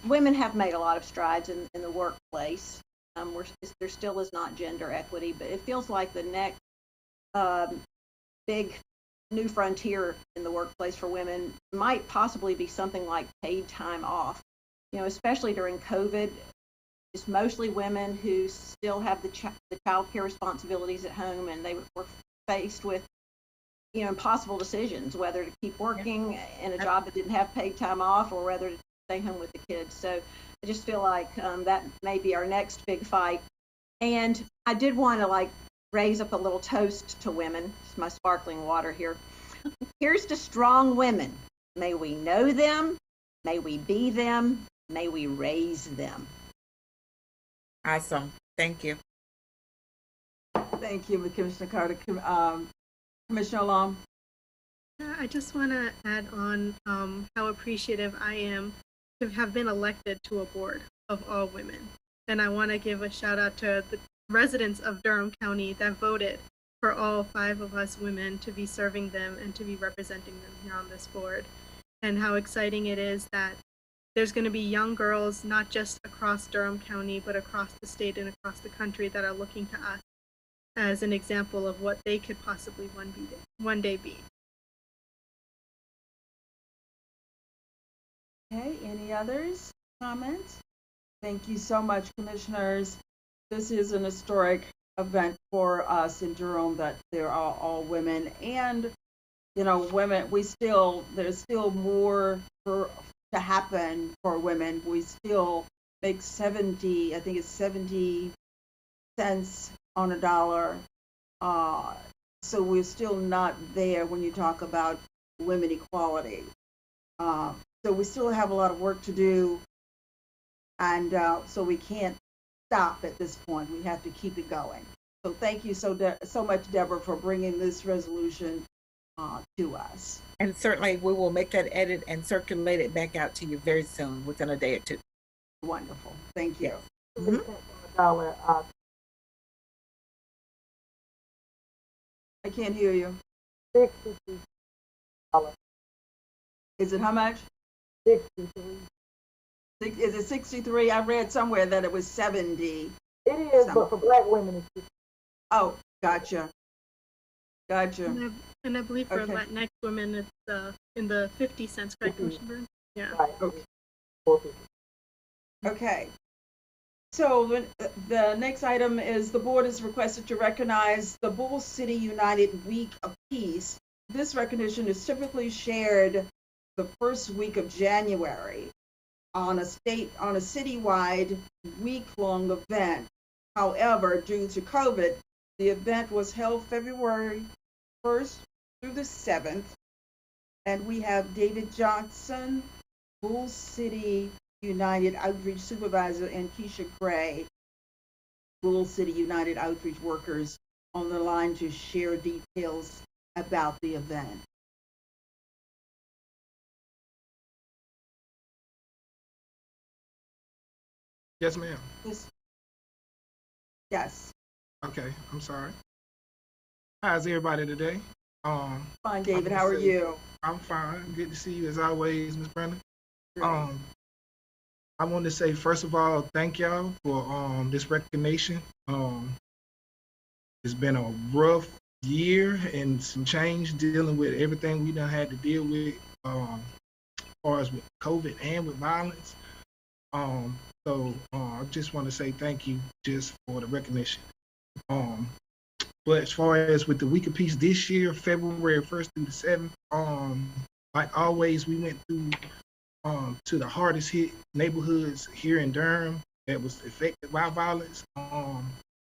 women have made a lot of strides in the workplace. There still is not gender equity, but it feels like the next big new frontier in the workplace for women might possibly be something like paid time off. Especially during COVID, it's mostly women who still have the child care responsibilities at home, and they were faced with impossible decisions whether to keep working in a job that didn't have paid time off or whether to stay home with the kids. So I just feel like that may be our next big fight. And I did want to raise up a little toast to women. It's my sparkling water here. Here's to strong women. May we know them, may we be them, may we raise them. Awesome. Thank you. Thank you, Commissioner Carter. Commissioner Alam. I just want to add on how appreciative I am to have been elected to a board of all women. And I want to give a shout out to the residents of Durham County that voted for all 5 of us women to be serving them and to be representing them here on this board. And how exciting it is that there's going to be young girls, not just across Durham County, but across the state and across the country that are looking to us as an example of what they could possibly one day be. Okay, any others? Comments? Thank you so much, commissioners. This is an historic event for us in Durham that there are all women, and women, there's still more to happen for women. We still makes 70, I think it's 70 cents on a dollar. So we're still not there when you talk about women equality. So we still have a lot of work to do, and so we can't stop at this point. We have to keep it going. So thank you so much, Deborah, for bringing this resolution to us. And certainly we will make that edit and circulate it back out to you very soon, within a day or two. Wonderful. Thank you. Dollar, I can't hear you. $63. Is it how much? 63. Is it 63? I read somewhere that it was 70. It is, but for black women, it's 60. Oh, gotcha. Gotcha. And I believe for Okay. Latinx women, it's in the 50 cents, correct, Commissioner Byrne? Yeah. Right. Okay. 450. Okay. So the next item is the board is requested to recognize the Bull City United Week of Peace. This recognition is typically shared the first week of January on a citywide week-long event. However, due to COVID, the event was held February 1st through the 7th, and we have David Johnson, Bull City United Outreach Supervisor, and Keisha Gray, Bull City United Outreach Workers, on the line to share details about the event. Yes, ma'am. Yes. Okay, I'm sorry. How's everybody today? Fine, David. How are you? I'm fine. Good to see you as always, Ms. Brenda. I want to say first of all, thank y'all for this recognition. It's been a rough year and some change dealing with everything we done had to deal with, as far as with COVID and with violence. So I just want to say thank you just for the recognition. But as far as with the Week of Peace this year, February 1st through the 7th, like always, we went through to the hardest hit neighborhoods here in Durham that was affected by violence.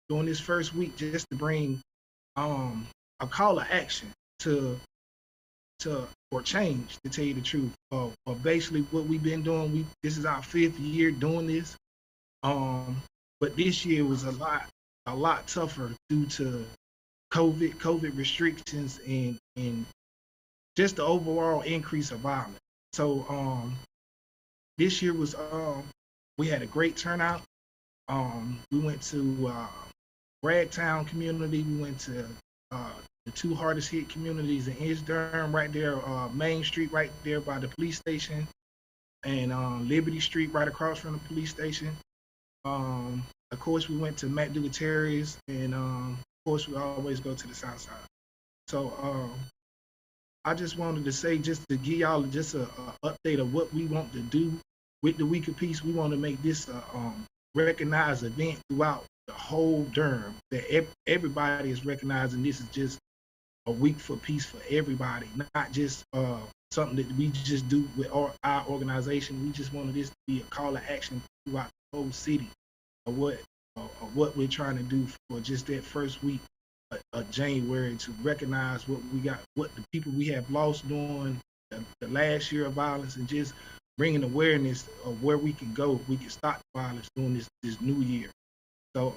During this first week, just to bring a call to action for change, to tell you the truth. Basically what we've been doing, this is our 5th year doing this. But this year was a lot tougher due to COVID restrictions and just the overall increase of violence. So this year was we had a great turnout. We went to Ragtown community. We went to the 2 hardest hit communities in East Durham, right there, Main Street, right there by the police station, and Liberty Street, right across from the police station. Of course, we went to McDougal Terrace, and of course, we always go to the South Side. So I just wanted to say, just to give y'all just a update of what we want to do with the Week of Peace. We want to make this a recognized event throughout the whole Durham, that everybody is recognizing this is just a week for peace for everybody, not just something that we just do with our organization. We just wanted this to be a call to action throughout the whole city of what we're trying to do for just that first week of January, to recognize what we got, what the people we have lost during the last year of violence, and just bringing awareness of where we can go, we can stop violence during this new year. So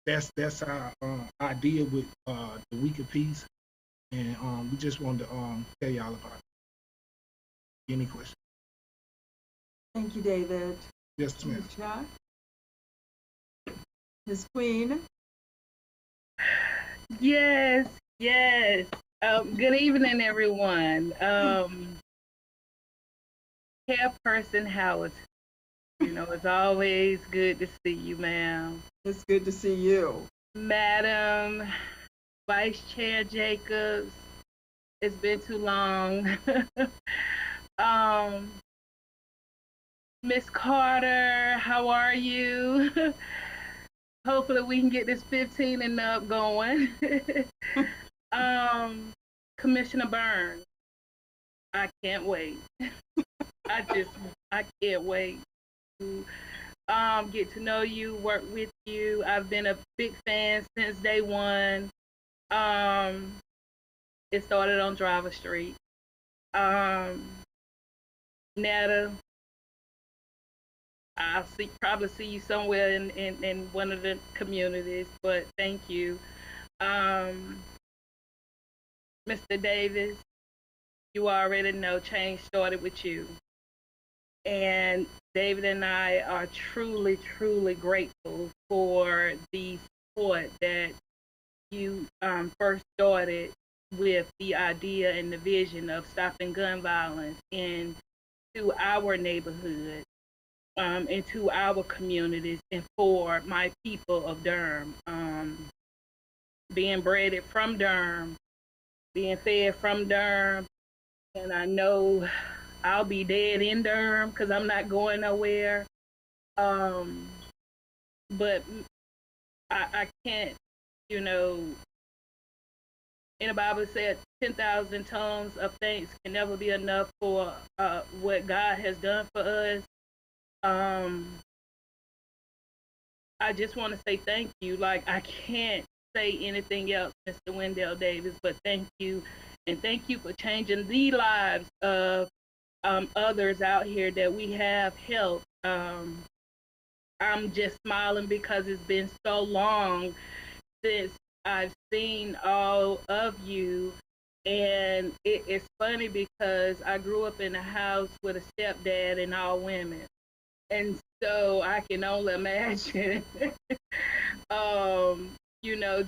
that's our idea with the Week of Peace, and we just wanted to tell y'all about it. Any questions? Thank you, David. Yes, ma'am. Ms. Queen. Yes. Good evening, everyone. Chairperson Howard, it's always good to see you, ma'am. It's good to see you. Madam Vice Chair Jacobs, it's been too long. Miss Carter, how are you? Hopefully we can get this 15 and up going. Commissioner Byrne, I can't wait. I can't wait to get to know you, work with you. I've been a big fan since day one. It started on Driver Street. Netta, probably see you somewhere in one of the communities, but thank you. Mr. Davis, you already know change started with you. And David and I are truly, truly grateful for the support that you first started with the idea and the vision of stopping gun violence into our neighborhood, into our communities, and for my people of Durham. Being bred from Durham, being fed from Durham, and I know I'll be dead in Durham because I'm not going nowhere. But I can't, in the Bible it said 10,000 tons of thanks can never be enough for what God has done for us. I just want to say thank you. Like, I can't say anything else, Mr. Wendell Davis, but thank you. And thank you for changing the lives of others out here that we have helped. I'm just smiling because it's been so long since I've seen all of you. And it's funny because I grew up in a house with a stepdad and all women. And so I can only imagine,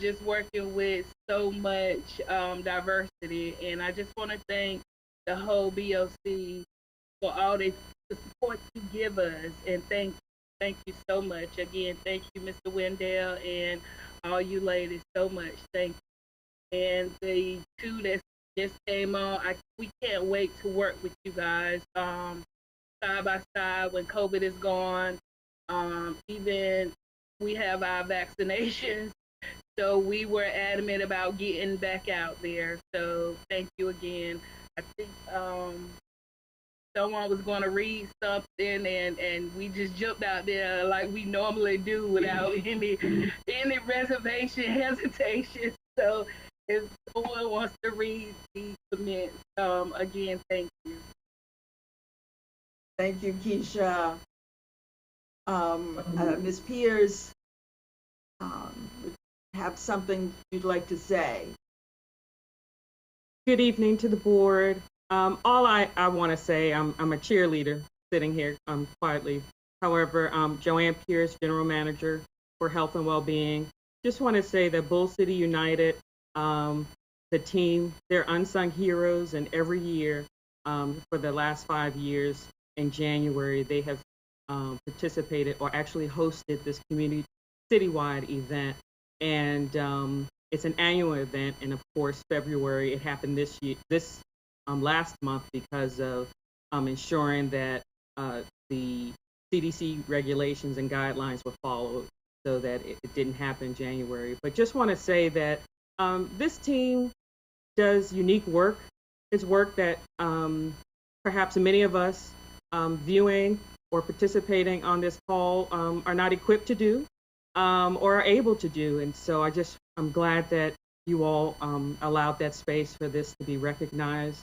just working with so much diversity. And I just want to thank the whole BOC for all the support you give us. And thank you so much. Again, thank you, Mr. Wendell, and all you ladies so much. Thank you. And the two that just came on, we can't wait to work with you guys side by side when COVID is gone. Even we have our vaccinations, so we were adamant about getting back out there. So thank you again. I think someone was going to read something, and we just jumped out there like we normally do without any reservation, hesitation. So if someone wants to read the comments, again, thank you. Thank you, Keisha. Ms. Pierce, have something you'd like to say? Good evening to the board. All I want to say, I'm a cheerleader sitting here quietly. However, Joanne Pierce, General Manager for Health and Wellbeing. Just want to say that Bull City United, the team, they're unsung heroes, and every year for the last 5 years in January, they have participated or actually hosted this community citywide event. And it's an annual event, and of course, February, it happened this last month because of ensuring that the CDC regulations and guidelines were followed so that it didn't happen in January. But just want to say that this team does unique work. It's work that perhaps many of us viewing or participating on this call are not equipped to do or are able to do. And so I'm glad that you all allowed that space for this to be recognized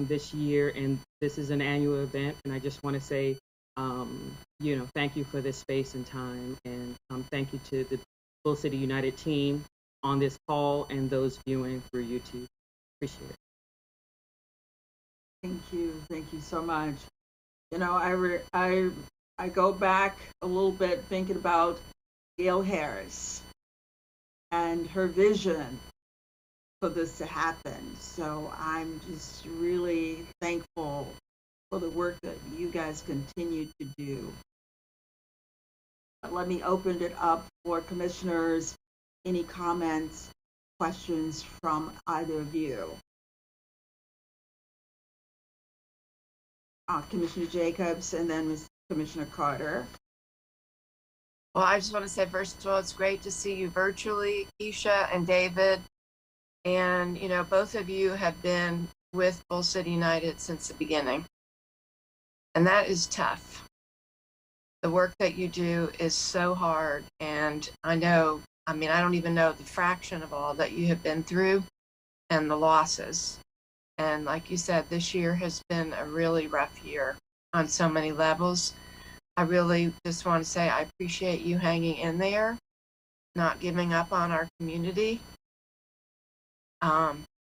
this year. And this is an annual event. And I just want to say, thank you for this space and time. And thank you to the Bull City United team on this call and those viewing through YouTube. Appreciate it. Thank you so much. I go back a little bit thinking about Gail Harris and her vision for this to happen. So I'm just really thankful for the work that you guys continue to do. But let me open it up for commissioners. Any comments, questions from either of you? Commissioner Jacobs and then Commissioner Carter. Well, I just want to say, first of all, it's great to see you virtually, Keisha and David. And, both of you have been with Bull City United since the beginning. And that is tough. The work that you do is so hard, and I mean, I don't even know the fraction of all that you have been through and the losses. And like you said, this year has been a really rough year on so many levels. I really just want to say I appreciate you hanging in there, not giving up on our community.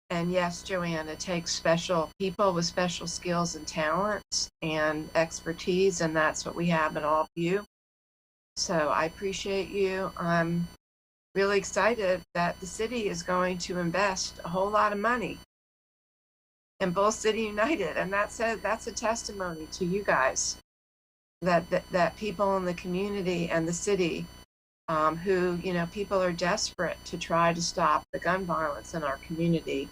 And yes, Joanne, it takes special people with special skills and talents and expertise, and that's what we have in all of you. So I appreciate you. I'm really excited that the city is going to invest a whole lot of money in Bull City United, and that's a testimony to you guys that people in the community and the city who, people are desperate to try to stop the gun violence in our community.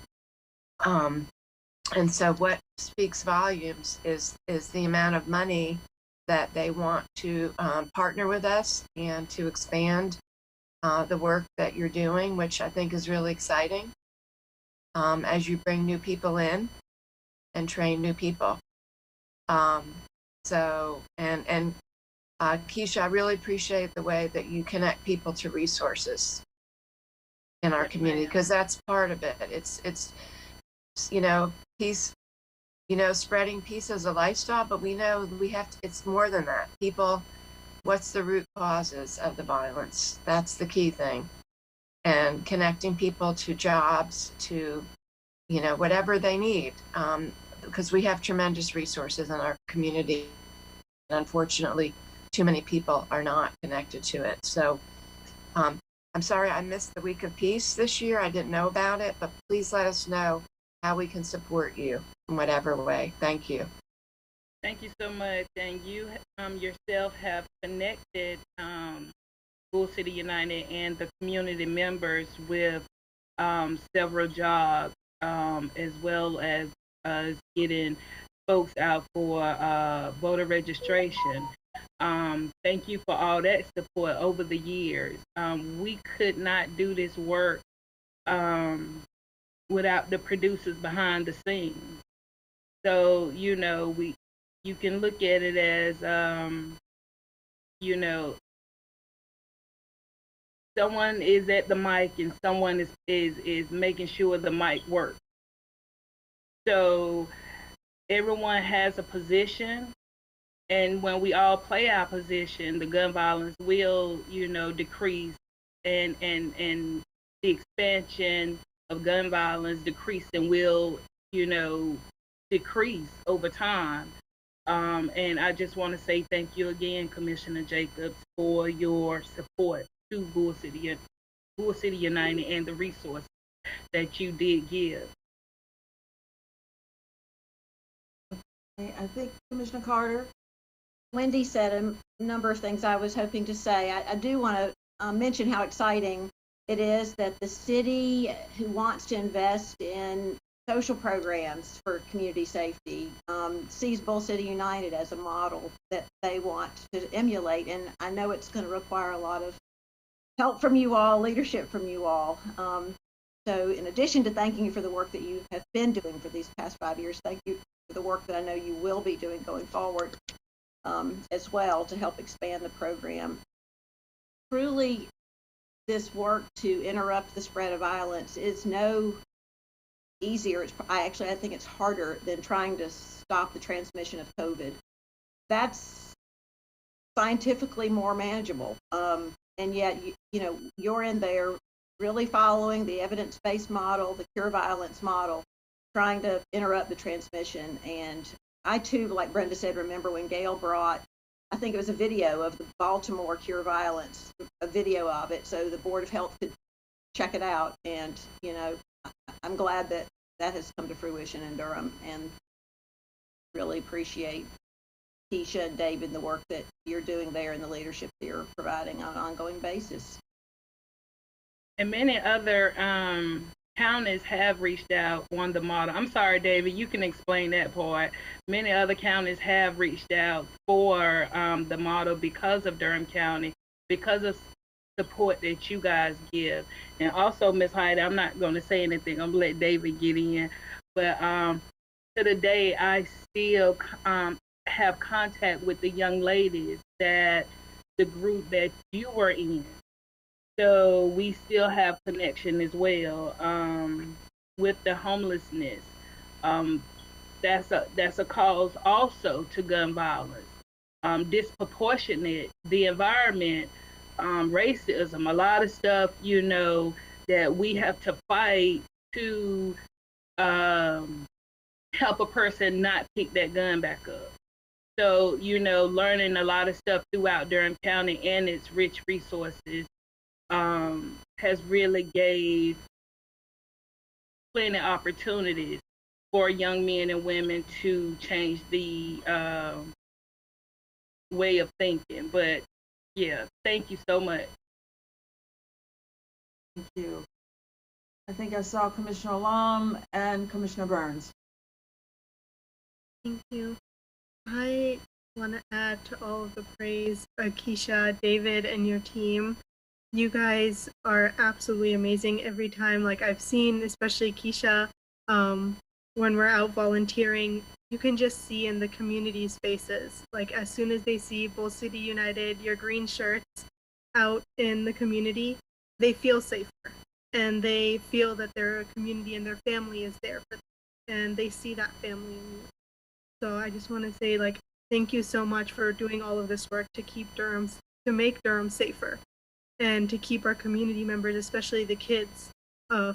And so what speaks volumes is the amount of money that they want to partner with us and to expand the work that you're doing, which I think is really exciting as you bring new people in and train new people. Keisha, I really appreciate the way that you connect people to resources in our community, because that's part of it. It's peace, spreading peace as a lifestyle, but we know it's more than that. People, what's the root causes of the violence? That's the key thing. And connecting people to jobs, to, whatever they need. Because we have tremendous resources in our community. And unfortunately, too many people are not connected to it. So I'm sorry I missed the Week of Peace this year. I didn't know about it, but please let us know how we can support you in whatever way. Thank you. Thank you so much. And you yourself have connected Bull City United and the community members with several jobs, as well as getting folks out for voter registration. Thank you for all that support over the years. We could not do this work without the producers behind the scenes. So, you can look at it as, someone is at the mic and someone is making sure the mic works. So everyone has a position, and when we all play our position, the gun violence will, decrease, and the expansion of gun violence decrease and will, decrease over time. And I just want to say thank you again, Commissioner Jacobs, for your support to Bull City United and the resources that you did give. I think Commissioner Carter. Wendy said a number of things I was hoping to say. I do want to mention how exciting it is that the city who wants to invest in social programs for community safety sees Bull City United as a model that they want to emulate. And I know it's going to require a lot of help from you all, leadership from you all. So in addition to thanking you for the work that you have been doing for these past 5 years, thank you for the work that I know you will be doing going forward as well to help expand the program. Truly, this work to interrupt the spread of violence is no easier. I think it's harder than trying to stop the transmission of COVID. That's scientifically more manageable. And yet, you're in there really following the evidence-based model, the cure violence model, trying to interrupt the transmission. And I too, like Brenda said, remember when Gail brought, I think it was a video of the Baltimore cure violence, a video of it, so the Board of Health could check it out. And, I'm glad that that has come to fruition in Durham, and really appreciate Keisha and David, the work that you're doing there and the leadership that you're providing on an ongoing basis. And many other counties have reached out on the model. I'm sorry, David, you can explain that part. Many other counties have reached out for the model because of Durham County, because of support that you guys give. And also, Ms. Hyde, I'm not going to say anything. I'm going to let David get in. But to the day, I still have contact with the young ladies that the group that you were in. So we still have connection as well with the homelessness. Um, that's a cause also to gun violence. Disproportionate, the environment, racism, a lot of stuff, that we have to fight to help a person not pick that gun back up. So, learning a lot of stuff throughout Durham County and its rich resources has really gave plenty of opportunities for young men and women to change the way of thinking. But yeah, thank you so much. Thank you. I think I saw Commissioner Lum and Commissioner Burns. Thank you. I want to add to all of the praise, Keisha, David, and your team. You guys are absolutely amazing every time. Like I've seen, especially Keisha, when we're out volunteering, you can just see in the community's faces. Like as soon as they see Bull City United, your green shirts out in the community, they feel safer. And they feel that their community and their family is there for them. And they see that family in you. So I just want to say, like, thank you so much for doing all of this work to make Durham safer, and to keep our community members, especially the kids,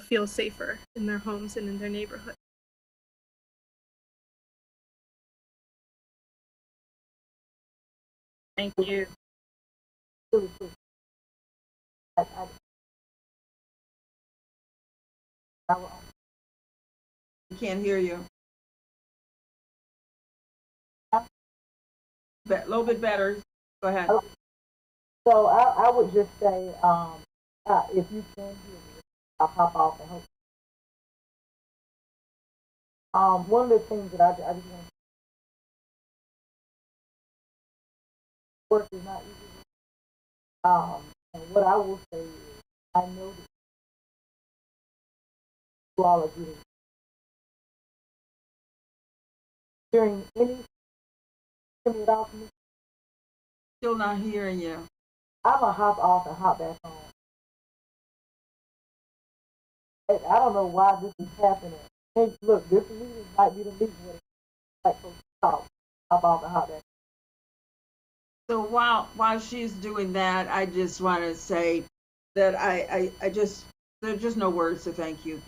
feel safer in their homes and in their neighborhood. Thank you. We can't hear you. A little bit better. Go ahead. So I would just say, if you can hear me, I'll pop off and help. One of the things that I just want to work is not easy. And what I will say is, I know that you all are getting during any it off me. Still not hearing you. I'm gonna hop off and hop back on. I don't know why this is happening. Hey, look, this meeting might be the meeting where like folks talk. Hop off and hop back. So while she's doing that, I just want to say that there's just no words to thank you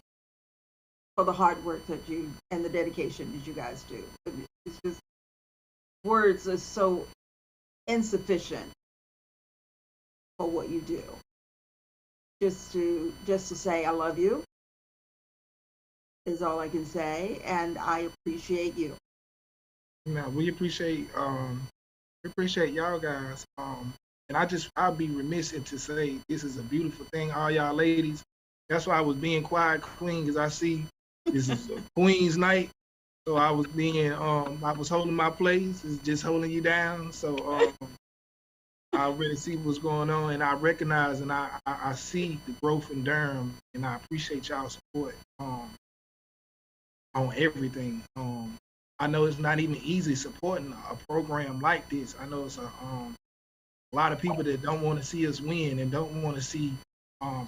for the hard work that you and the dedication that you guys do. It's just words are so insufficient for what you do. Just to say I love you is all I can say, and I appreciate you. Now we appreciate y'all guys. And I'll be remiss to say this is a beautiful thing, all y'all ladies. That's why I was being quiet, queen, because I see this is a queen's night. So I was holding my place, it's just holding you down. So I really see what's going on, and I recognize and I see the growth in Durham, and I appreciate y'all support on everything. I know it's not even easy supporting a program like this. I know it's a lot of people that don't want to see us win and don't want to see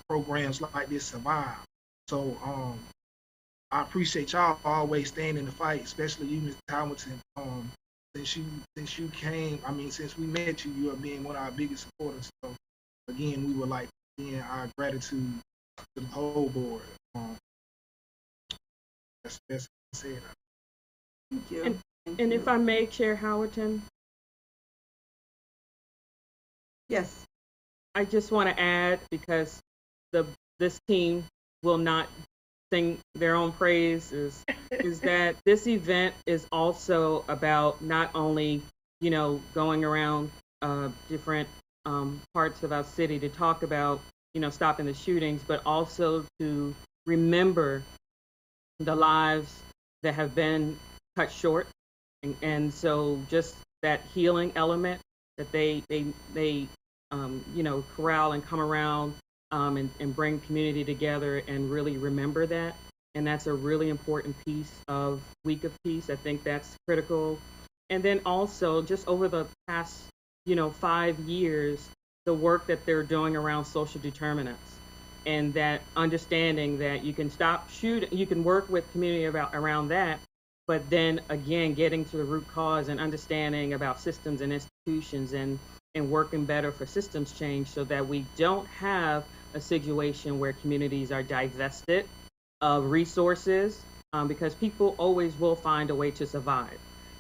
programs like this survive. So I appreciate y'all always staying in the fight, especially you, Ms. Hamilton. Since you came, since we met you, you are being one of our biggest supporters. So again, we would like our gratitude to the whole board. That's it. Thank you. And if I may, Chair Howerton. Yes. I just want to add, because this team will not sing their own praise, is that this event is also about not only, going around different parts of our city to talk about, stopping the shootings, but also to remember the lives that have been cut short. And so just that healing element that they corral and come around and bring community together and really remember that. And that's a really important piece of Week of Peace. I think that's critical And then also just over the past, 5 years, the work that they're doing around social determinants and that understanding that you can stop shooting, you can work with community around that, but then again, getting to the root cause and understanding about systems and institutions and working better for systems change so that we don't have a situation where communities are divested of resources, because people always will find a way to survive.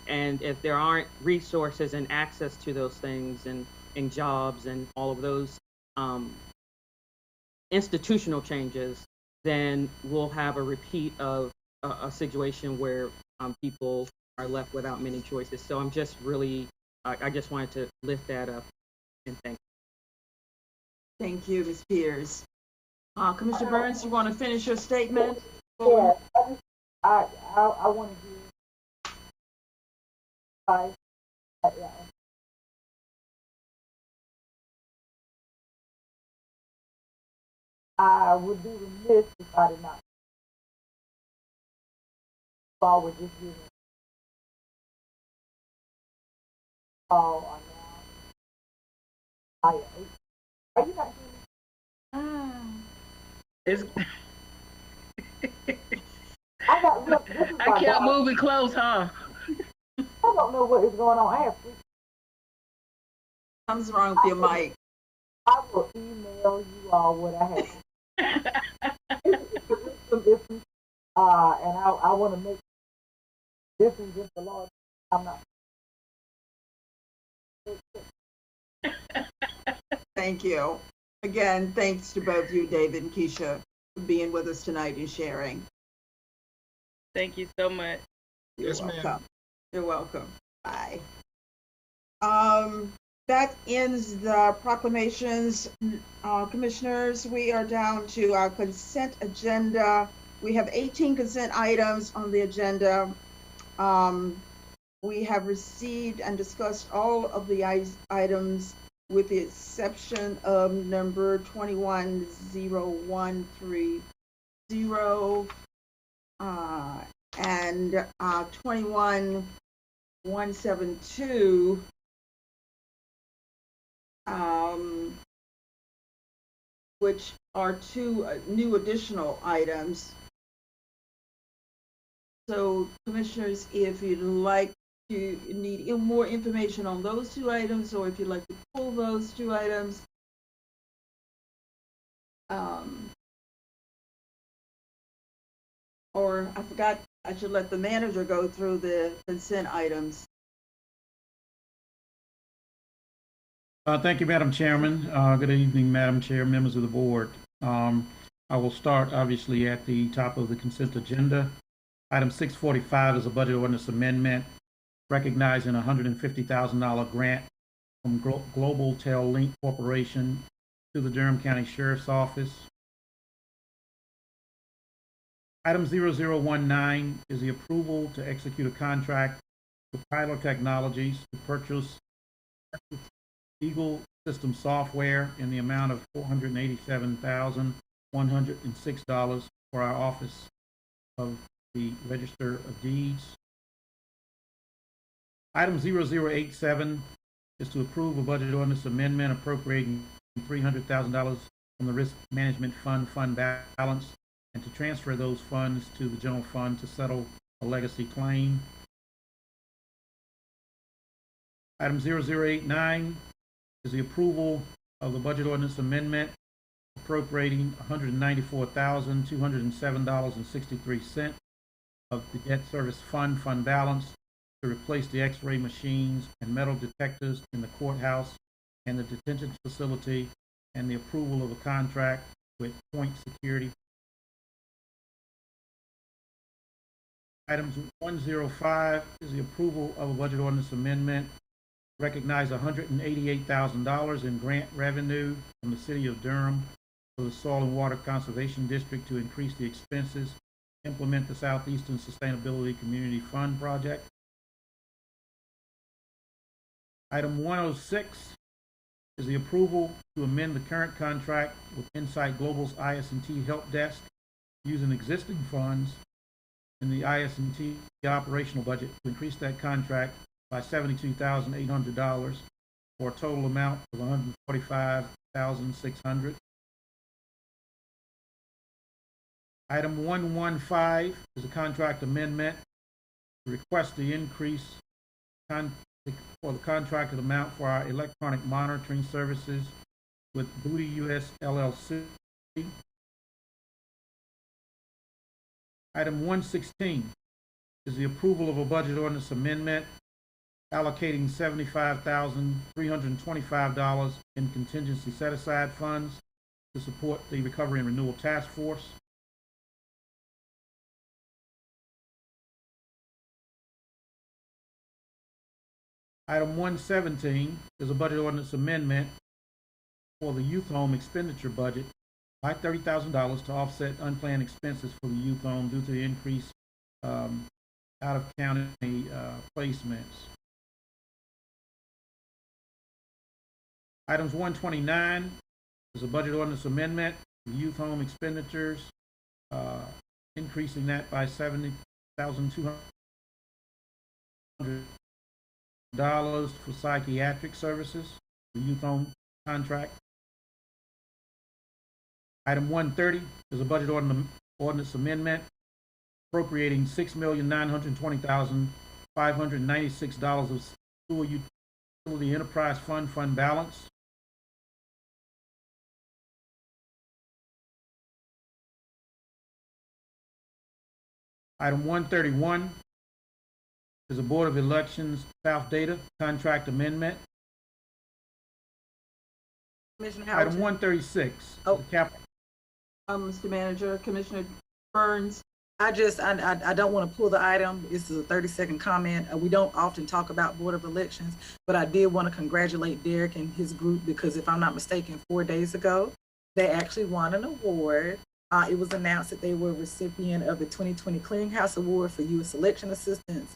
And if there aren't resources and access to those things and jobs and all of those institutional changes, then we'll have a repeat of a situation where people are left without many choices. So I'm just really, I just wanted to lift that up and thank you. Thank you, Ms. Pierce. Commissioner Burns, you want to finish your statement? Yeah, I want to give advice. Yeah. I would be remiss if I did not. I would just give a call on now. Are you not hearing me? It's, I got look. This is I my kept dog. moving close, huh? I don't know what is going on. I have. Something's wrong with your mic. I will email you all what I have. And I want to make this is just the Lord. I'm not. Thank you. Again, thanks to both you, David and Keisha, for being with us tonight and sharing. Thank you so much. Yes, ma'am. You're welcome. Bye. That ends the proclamations. Commissioners, we are down to our consent agenda. We have 18 consent items on the agenda. We have received and discussed all of the items with the exception of number 210130 and 21172, which are two new additional items. So, commissioners, if you'd like to need more information on those two items, or if you'd like to pull those two items, or I forgot, I should let the manager go through the consent items. Thank you, Madam Chairman. Good evening, Madam Chair, members of the board. I will start obviously at the top of the consent agenda. Item 645 is a budget ordinance amendment recognizing a $150,000 grant from Global Tel Link Corporation to the Durham County Sheriff's Office. Item 0019 is the approval to execute a contract with Tyler Technologies to purchase Eagle System software in the amount of $487,106 for our Office of the Register of Deeds. Item 0087 is to approve a budget ordinance amendment appropriating $300,000 from the Risk Management Fund balance and to transfer those funds to the general fund to settle a legacy claim. Item 0089 is the approval of the budget ordinance amendment appropriating $194,207.63 of the debt service fund balance to replace the x-ray machines and metal detectors in the courthouse and the detention facility, and the approval of a contract with Point Security. Item 105 is the approval of a budget ordinance amendment. Recognize $188,000 in grant revenue from the City of Durham for the Soil and Water Conservation District to increase the expenses, implement the Southeastern Sustainability Community Fund project. Item 106 is the approval to amend the current contract with Insight Global's IS&T Help Desk using existing funds in the IS&T operational budget to increase that contract by $72,800 for a total amount of $145,600. Item 115 is a contract amendment to request the increase for the contracted amount for our electronic monitoring services with Booty US LLC. Item 116 is the approval of a budget ordinance amendment allocating $75,325 in contingency set-aside funds to support the Recovery and Renewal Task Force. Item 117 is a budget ordinance amendment for the youth home expenditure budget by $30,000 to offset unplanned expenses for the youth home due to the increase out-of-county placements. Items 129 is a budget ordinance amendment for youth home expenditures, increasing that by $70,200 for psychiatric services, the youth home contract. Item 130 is a budget ordinance amendment appropriating $6,920,596 of sewer utility enterprise fund balance. Item 131 is a Board of Elections South Data contract amendment. Commissioner Item Howerton. 136. Oh. Mr. Manager, Commissioner Burns. I don't want to pull the item. This is a 30-second comment. We don't often talk about Board of Elections, but I did want to congratulate Derek and his group because if I'm not mistaken, 4 days ago, they actually won an award. It was announced that they were a recipient of the 2020 Clearinghouse Award for U.S. election assistance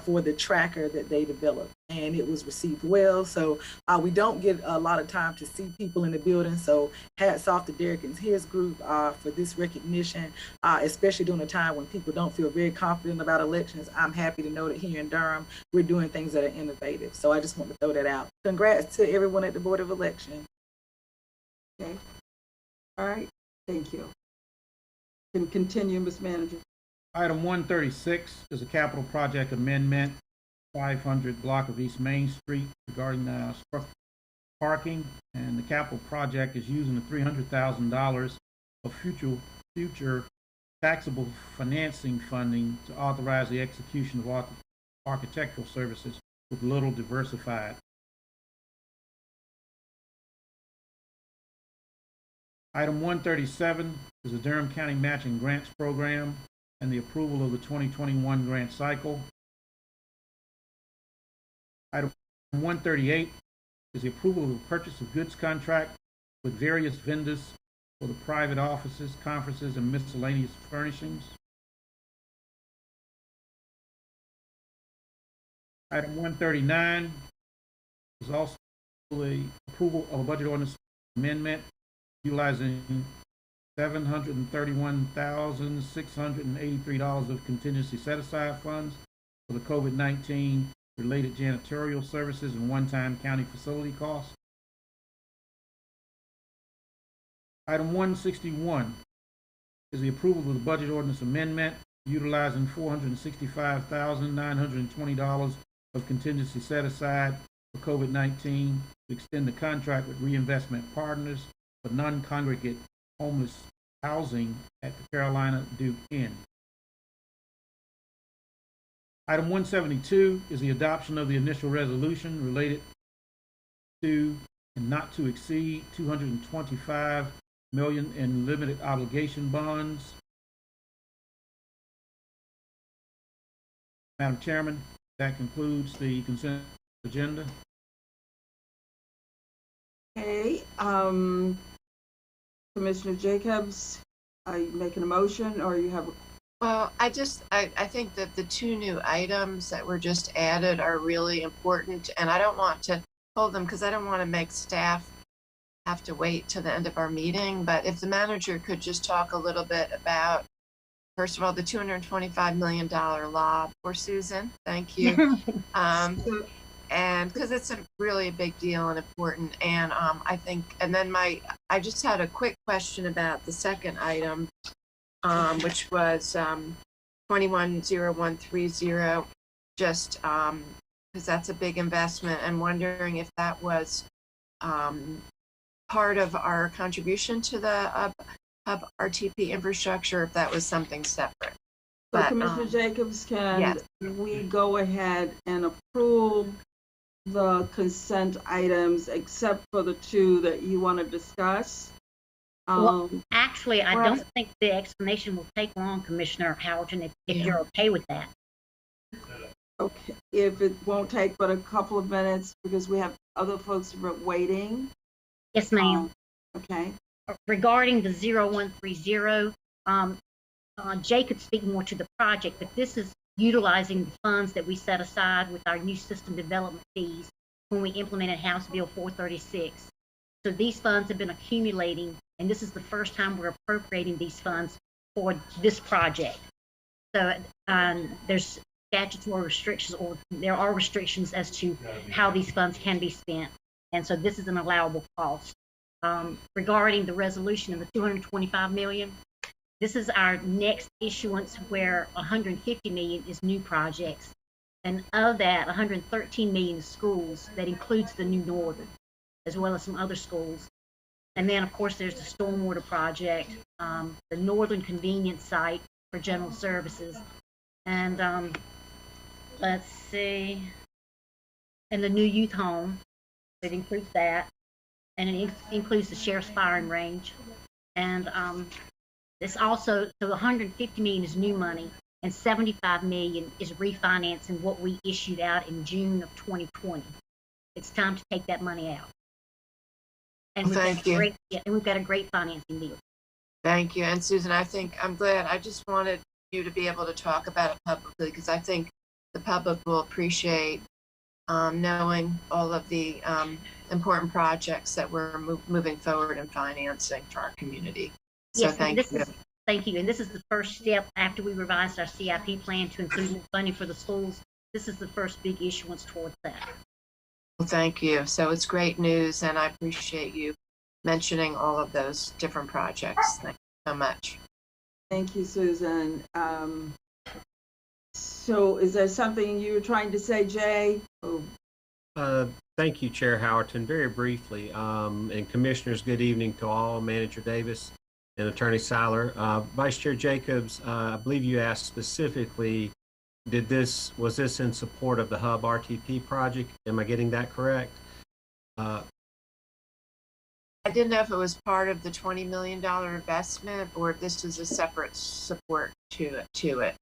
for the tracker that they developed, and it was received well. So we don't get a lot of time to see people in the building. So hats off to Derek and his group for this recognition, especially during a time when people don't feel very confident about elections. I'm happy to know that here in Durham, we're doing things that are innovative. So I just want to throw that out. Congrats to everyone at the Board of Elections. Okay. All right. Thank you. Can continue, Ms. Manager. Item 136 is a capital project amendment, 500 block of East Main Street regarding parking, and the capital project is using the $300,000 of future taxable financing funding to authorize the execution of architectural services with Little Diversified. Item 137 is the Durham County Matching Grants Program and the approval of the 2021 grant cycle. Item 138 is the approval of the purchase of goods contract with various vendors for the private offices, conferences, and miscellaneous furnishings. Item 139 is also the approval of a budget ordinance amendment utilizing $731,683 of contingency set-aside funds for the COVID-19 related janitorial services and one-time county facility costs. Item 161 is the approval of the budget ordinance amendment utilizing $465,920 of contingency set-aside for COVID-19 to extend the contract with Reinvestment Partners for non-congregate homeless housing at the Carolina Duke Inn. Item 172 is the adoption of the initial resolution related to and not to exceed $225 million in limited obligation bonds. Madam Chairman, that concludes the consent agenda. Okay, Commissioner Jacobs, are you making a motion or you have a? Well, I think that the two new items that were just added are really important, and I don't want to hold them because I don't want to make staff have to wait till the end of our meeting. But if the manager could just talk a little bit about first of all, the $225 million lob for Susan. Thank you. And because it's really a big deal and important. And I think, and then I just had a quick question about the second item, which was 210130, just because that's a big investment, and wondering if that was part of our contribution to the hub RTP infrastructure, if that was something separate. So But, Commissioner Jacobs, can yes. we go ahead and approve the consent items except for the two that you want to discuss? Well, actually, I perhaps- don't think the explanation will take long, Commissioner Howerton, if you're okay with that. Okay, if it won't take but a couple of minutes because we have other folks waiting. Yes, ma'am. Okay. Regarding the 0130, Jay could speak more to the project, but this is utilizing the funds that we set aside with our new system development fees when we implemented House Bill 436. So these funds have been accumulating, and this is the first time we're appropriating these funds for this project. So there's statutory restrictions, or there are restrictions as to how these funds can be spent. And so this is an allowable cost. Regarding the resolution of the $225 million, this is our next issuance where $150 million is new projects. And of that, $113 million is schools. That includes the New Northern, as well as some other schools. And then, of course, there's the stormwater project, the Northern Convenience Site for general services. And let's see, and the new youth home, it includes that. And it includes the sheriff's firing range. And this also, so $150 million is new money, and $75 million is refinancing what we issued out in June of 2020. It's time to take that money out. And Thank you. And we've got a great financing deal. Thank you. And Susan, I'm glad. I just wanted you to be able to talk about it publicly, because I think the public will appreciate knowing all of the important projects that we're moving forward and financing for our community. So Yes, thank you. Thank you. And this is the first step after we revised our CIP plan to include more funding for the schools. This is the first big issuance towards that. Well, thank you. So it's great news, and I appreciate you mentioning all of those different projects. Thank you so much. Thank you, Susan. So is there something you were trying to say, Jay? Thank you, Chair Howerton. Very briefly, and Commissioners, good evening to all. Manager Davis and Attorney Seiler. Vice Chair Jacobs, I believe you asked specifically, was this in support of the Hub RTP project? Am I getting that correct? I didn't know if it was part of the $20 million investment or if this was a separate support to it.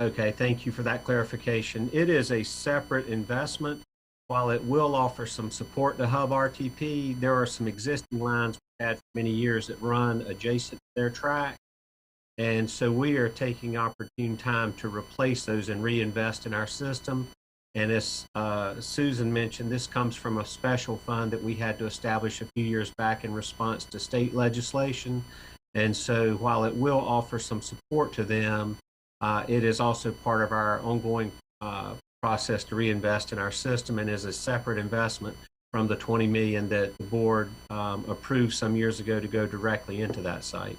Okay, thank you for that clarification. It is a separate investment. While it will offer some support to Hub RTP, there are some existing lines we've had for many years that run adjacent to their track. And so we are taking opportune time to replace those and reinvest in our system. And as Susan mentioned, this comes from a special fund that we had to establish a few years back in response to state legislation. And so while it will offer some support to them, it is also part of our ongoing process to reinvest in our system, and is a separate investment from the $20 million that the board approved some years ago to go directly into that site.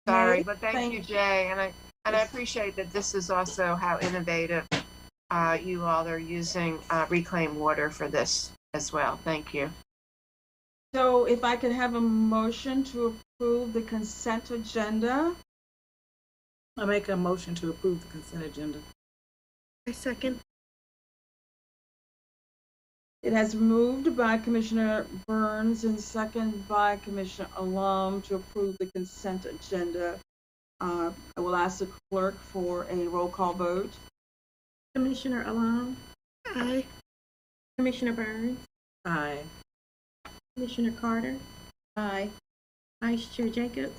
Sorry, but thank you, Jay, and I appreciate that this is also how innovative you all are using reclaimed water for this as well. Thank you. So if I could have a motion to approve the consent agenda. I make a motion to approve the consent agenda. I second. It has moved by Commissioner Burns and second by Commissioner Alum to approve the consent agenda. I will ask the clerk for a roll call vote. Commissioner Alum? Aye. Commissioner Burns? Aye. Commissioner Carter? Aye. Vice Chair Jacobs?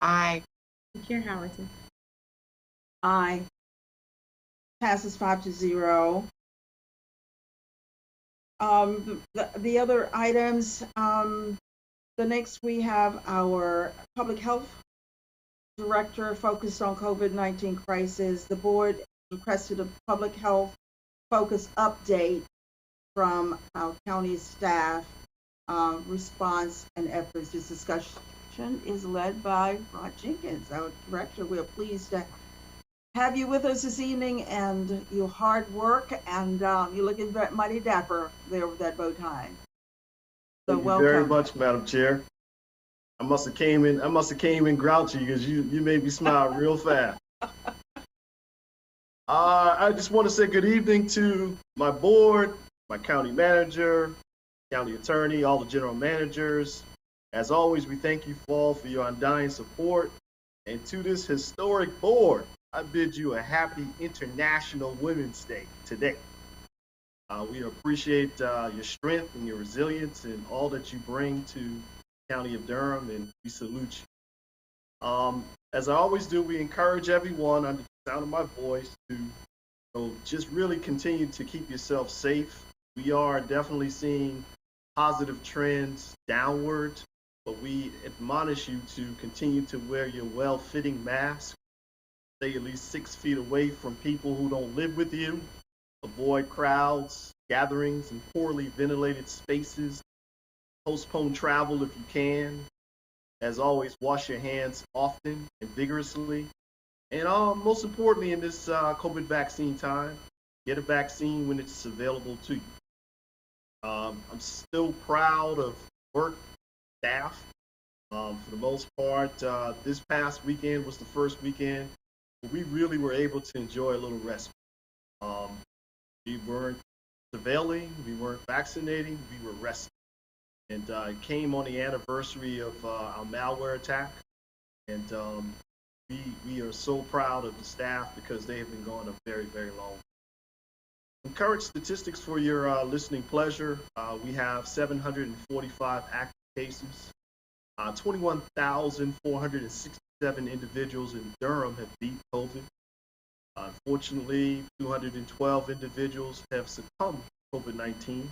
Aye. Chair Howerton? Aye. Passes 5-0. The other items, the next we have our public health director focused on COVID-19 crisis. The board requested a public health focus update from our county staff, response and efforts. This discussion is led by Rod Jenkins, our director. We are pleased to have you with us this evening and your hard work, and you're looking mighty dapper there with that bow tie. So Thank you welcome. very much, Madam Chair. I must have came in grouchy because you made me smile real fast. I just want to say good evening to my board, my county manager, county attorney, all the general managers. As always, we thank you all for your undying support. And to this historic board, I bid you a happy International Women's Day today. We appreciate your strength and your resilience and all that you bring to the County of Durham, and we salute you. As I always do, we encourage everyone under the sound of my voice to just really continue to keep yourself safe. We are definitely seeing positive trends downward, but we admonish you to continue to wear your well-fitting mask. Stay at least 6 feet away from people who don't live with you. Avoid crowds, gatherings, and poorly ventilated spaces. Postpone travel if you can. As always, wash your hands often and vigorously. And most importantly, in this COVID vaccine time, get a vaccine when it's available to you. I'm still proud of work staff. For the most part, this past weekend was the first weekend where we really were able to enjoy a little rest. We weren't surveilling, we weren't vaccinating, we were resting. And it came on the anniversary of our malware attack. And we are so proud of the staff because they have been going a very, very long way. Some current statistics for your listening pleasure. We have 745 active cases. 21,467 individuals in Durham have beat COVID. Unfortunately, 212 individuals have succumbed to COVID-19.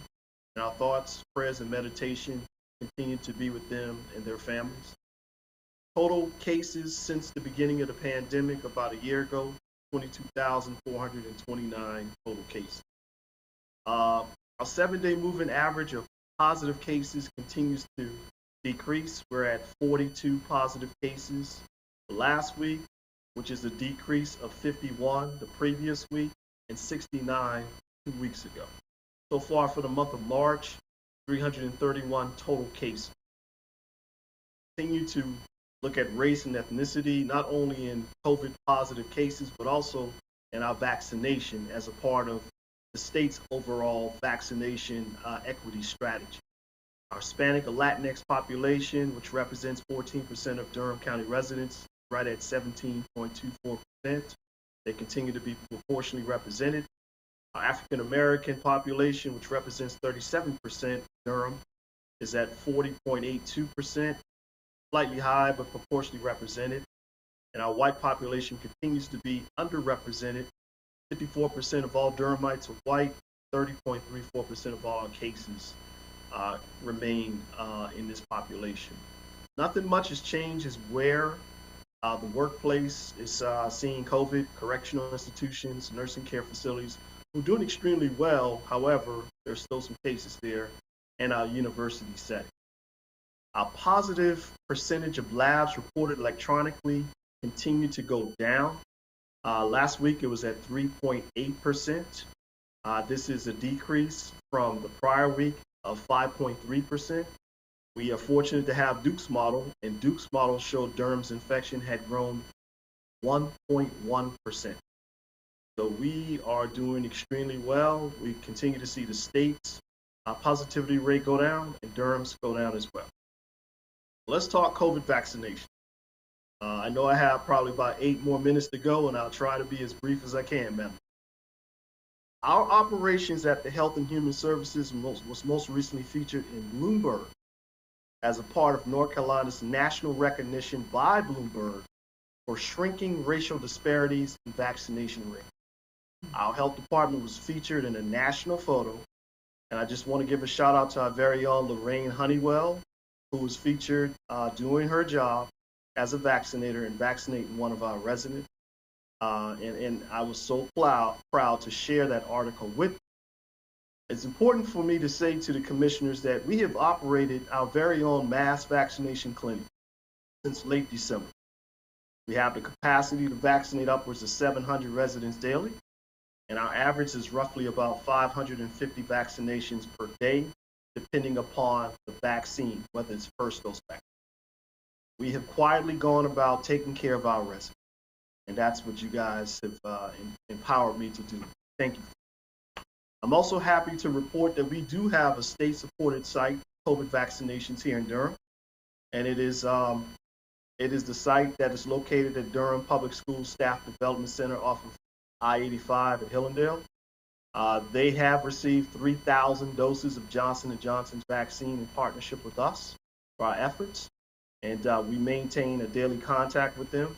And our thoughts, prayers, and meditation continue to be with them and their families. Total cases since the beginning of the pandemic about a year ago, 22,429 total cases. Our 7-day moving average of positive cases continues to decrease. We're at 42 positive cases last week, which is a decrease of 51 the previous week and 69 2 weeks ago. So far for the month of March, 331 total cases. Continue to look at race and ethnicity, not only in COVID positive cases, but also in our vaccination as a part of the state's overall vaccination equity strategy. Our Hispanic or Latinx population, which represents 14% of Durham County residents, right at 17.24%. They continue to be proportionally represented. Our African American population, which represents 37% of Durham, is at 40.82%, slightly high but proportionally represented. And our white population continues to be underrepresented. 54% of all Durhamites are white, 30.34% of all cases remain in this population. Nothing much has changed as where the workplace is seeing COVID, correctional institutions, nursing care facilities. We're doing extremely well. However, there's still some cases there in our university setting. Our positive percentage of labs reported electronically continue to go down. Last week, it was at 3.8%. This is a decrease from the prior week of 5.3%. We are fortunate to have Duke's model, and Duke's model showed Durham's infection had grown 1.1%. So we are doing extremely well. We continue to see the state's positivity rate go down and Durham's go down as well. Let's talk COVID vaccination. I know I have probably about 8 more minutes to go, and I'll try to be as brief as I can, ma'am. Our operations at the Health and Human Services was most recently featured in Bloomberg as a part of North Carolina's national recognition by Bloomberg for shrinking racial disparities in vaccination rate. Our health department was featured in a national photo And I just want to give a shout out to our very own Lorraine Honeywell, who was featured doing her job as a vaccinator and vaccinating one of our residents. And I was so proud to share that article with you. It's important for me to say to the commissioners that we have operated our very own mass vaccination clinic since late December. We have the capacity to vaccinate upwards of 700 residents daily, and our average is roughly about 550 vaccinations per day, depending upon the vaccine, whether it's first dose vaccine. We have quietly gone about taking care of our residents, and that's what you guys have empowered me to do. Thank you. I'm also happy to report that we do have a state-supported site, COVID vaccinations here in Durham, and it is the site that is located at Durham Public Schools Staff Development Center off of I-85 at Hillendale. They have received 3,000 doses of Johnson & Johnson's vaccine in partnership with us for our efforts, and we maintain a daily contact with them.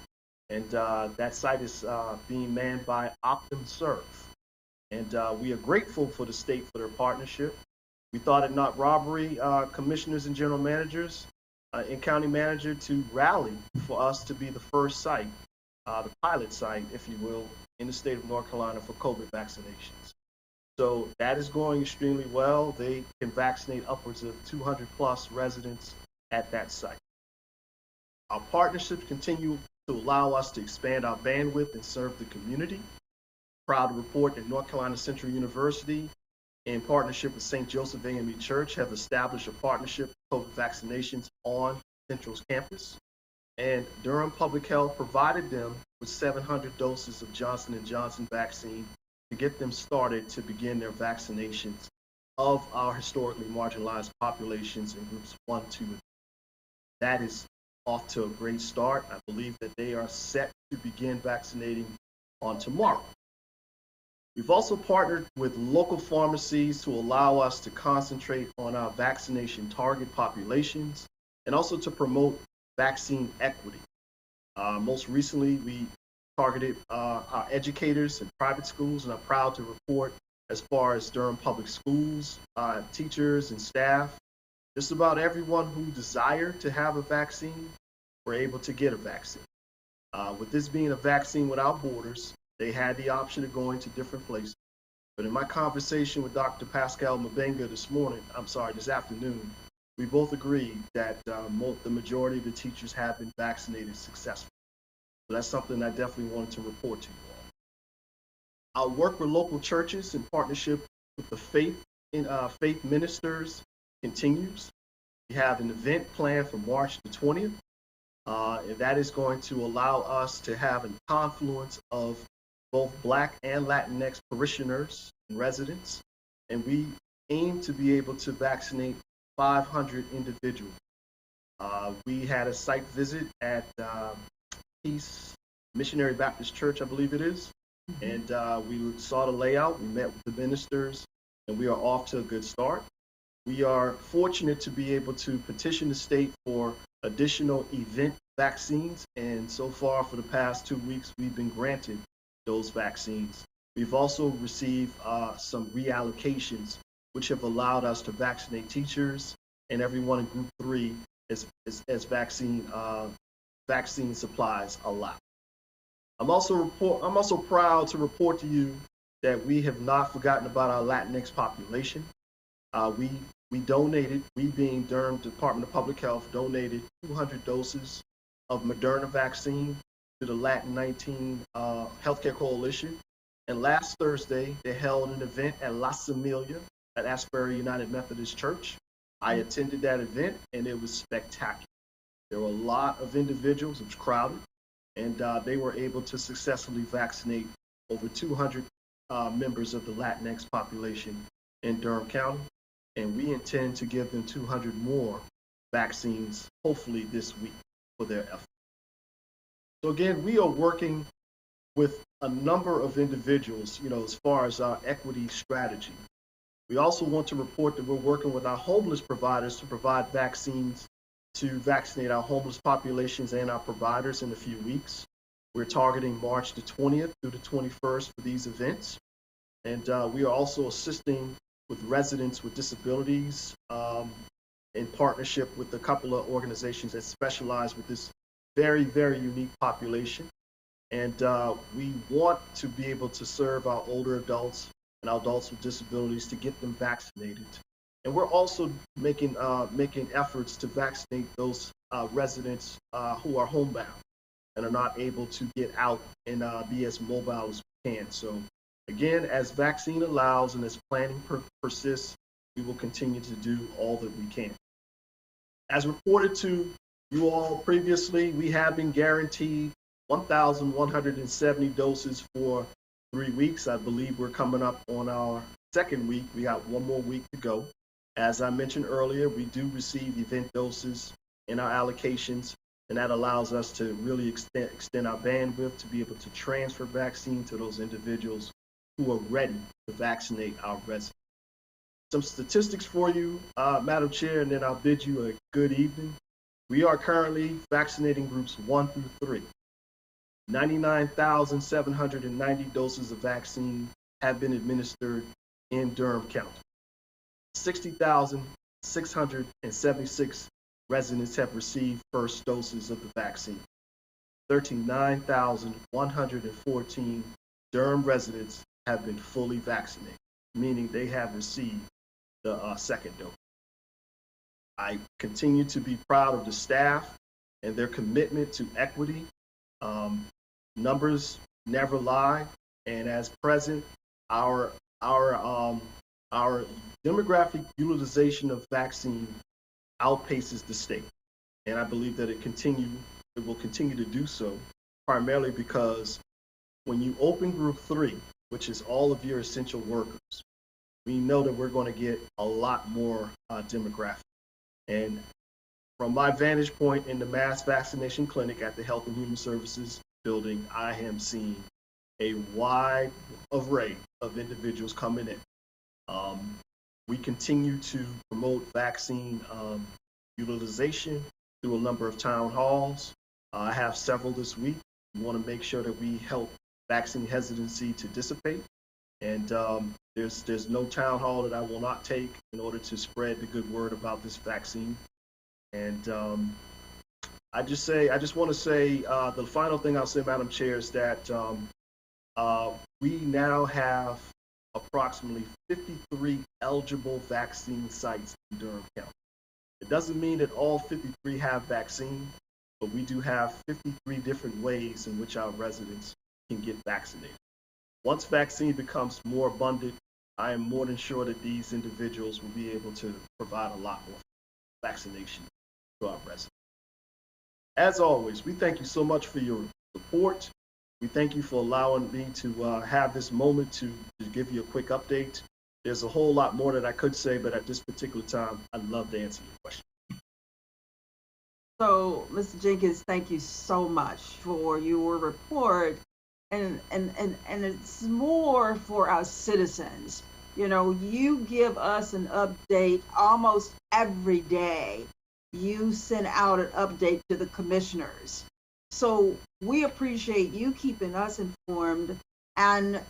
And that site is being manned by OptumServe. And we are grateful for the state for their partnership. We thought it not robbery, commissioners and general managers and county manager, to rally for us to be the first site, the pilot site, if you will, in the state of North Carolina for COVID vaccinations. So that is going extremely well. They can vaccinate upwards of 200 plus residents at that site. Our partnerships continue to allow us to expand our bandwidth and serve the community. Proud to report that North Carolina Central University, in partnership with St. Joseph AME Church, have established a partnership for COVID vaccinations on Central's campus. And Durham Public Health provided them with 700 doses of Johnson & Johnson vaccine to get them started to begin their vaccinations of our historically marginalized populations in groups 1, 2, and 3. That is off to a great start. I believe that they are set to begin vaccinating on tomorrow. We've also partnered with local pharmacies to allow us to concentrate on our vaccination target populations and also to promote vaccine equity. Most recently, we targeted our educators in private schools, and I'm proud to report, as far as Durham Public Schools, teachers and staff, just about everyone who desired to have a vaccine were able to get a vaccine. With this being a vaccine without borders, they had the option of going to different places. But in my conversation with Dr. Pascal Mabenga this afternoon, we both agreed that the majority of the teachers have been vaccinated successfully. So that's something I definitely wanted to report to you all. Our work with local churches in partnership with the faith ministers continues. We have an event planned for March the 20th, and that is going to allow us to have a confluence of both Black and Latinx parishioners and residents, and we aim to be able to vaccinate 500 individuals. We had a site visit at Peace Missionary Baptist Church, I believe it is, and we saw the layout, we met with the ministers, and we are off to a good start. We are fortunate to be able to petition the state for additional event vaccines, and so far for the past 2 weeks, we've been granted those vaccines. We've also received some reallocations, which have allowed us to vaccinate teachers and everyone in Group 3 as vaccine supplies allow. I'm also proud to report to you that we have not forgotten about our Latinx population. We donated, we being Durham Department of Public Health, donated 200 doses of Moderna vaccine to the Latin 19 Healthcare Coalition. And last Thursday, they held an event at La Samilia at Asbury United Methodist Church. I attended that event, and it was spectacular. There were a lot of individuals, it was crowded, and they were able to successfully vaccinate over 200 members of the Latinx population in Durham County. And we intend to give them 200 more vaccines, hopefully this week, for their effort. So again, we are working with a number of individuals, as far as our equity strategy. We also want to report that we're working with our homeless providers to provide vaccines to vaccinate our homeless populations and our providers in a few weeks. We're targeting March the 20th through the 21st for these events. And we are also assisting with residents with disabilities in partnership with a couple of organizations that specialize with this very, very unique population. And we want to be able to serve our older adults and our adults with disabilities to get them vaccinated. And we're also making efforts to vaccinate those residents who are homebound and are not able to get out and be as mobile as we can. So again, as vaccine allows and as planning persists, we will continue to do all that we can. As reported to you all previously, we have been guaranteed 1,170 doses for 3 weeks. I believe we're coming up on our second week. We got one more week to go. As I mentioned earlier, we do receive event doses in our allocations, and that allows us to really extend our bandwidth to be able to transfer vaccine to those individuals who are ready to vaccinate our residents. Some statistics for you, Madam Chair, and then I'll bid you a good evening. We are currently vaccinating groups 1 through 3. 99,790 doses of vaccine have been administered in Durham County. 60,676 residents have received first doses of the vaccine. 39,114 Durham residents have been fully vaccinated, meaning they have received the second dose. I continue to be proud of the staff and their commitment to equity. Numbers never lie, and as present, our demographic utilization of vaccine outpaces the state, and I believe that it will continue to do so, primarily because when you open Group 3, which is all of your essential workers, we know that we're going to get a lot more demographic. And from my vantage point in the mass vaccination clinic at the Health and Human Services building, I am seeing a wide array of individuals coming in. We continue to promote vaccine utilization through a number of town halls. I have several this week. We want to make sure that we help vaccine hesitancy to dissipate. And there's no town hall that I will not take in order to spread the good word about this vaccine. And I just want to say the final thing I'll say, Madam Chair, is that we now have approximately 53 eligible vaccine sites in Durham County. It doesn't mean that all 53 have vaccine, but we do have 53 different ways in which our residents can get vaccinated. Once vaccine becomes more abundant, I am more than sure that these individuals will be able to provide a lot more vaccination to our residents. As always, we thank you so much for your support. We thank you for allowing me to have this moment to give you a quick update. There's a whole lot more that I could say, but at this particular time, I'd love to answer your question. So, Mr. Jenkins, thank you so much for your report. And it's more for our citizens. You know, you give us an update almost every day. You send out an update to the commissioners. So we appreciate you keeping us informed, and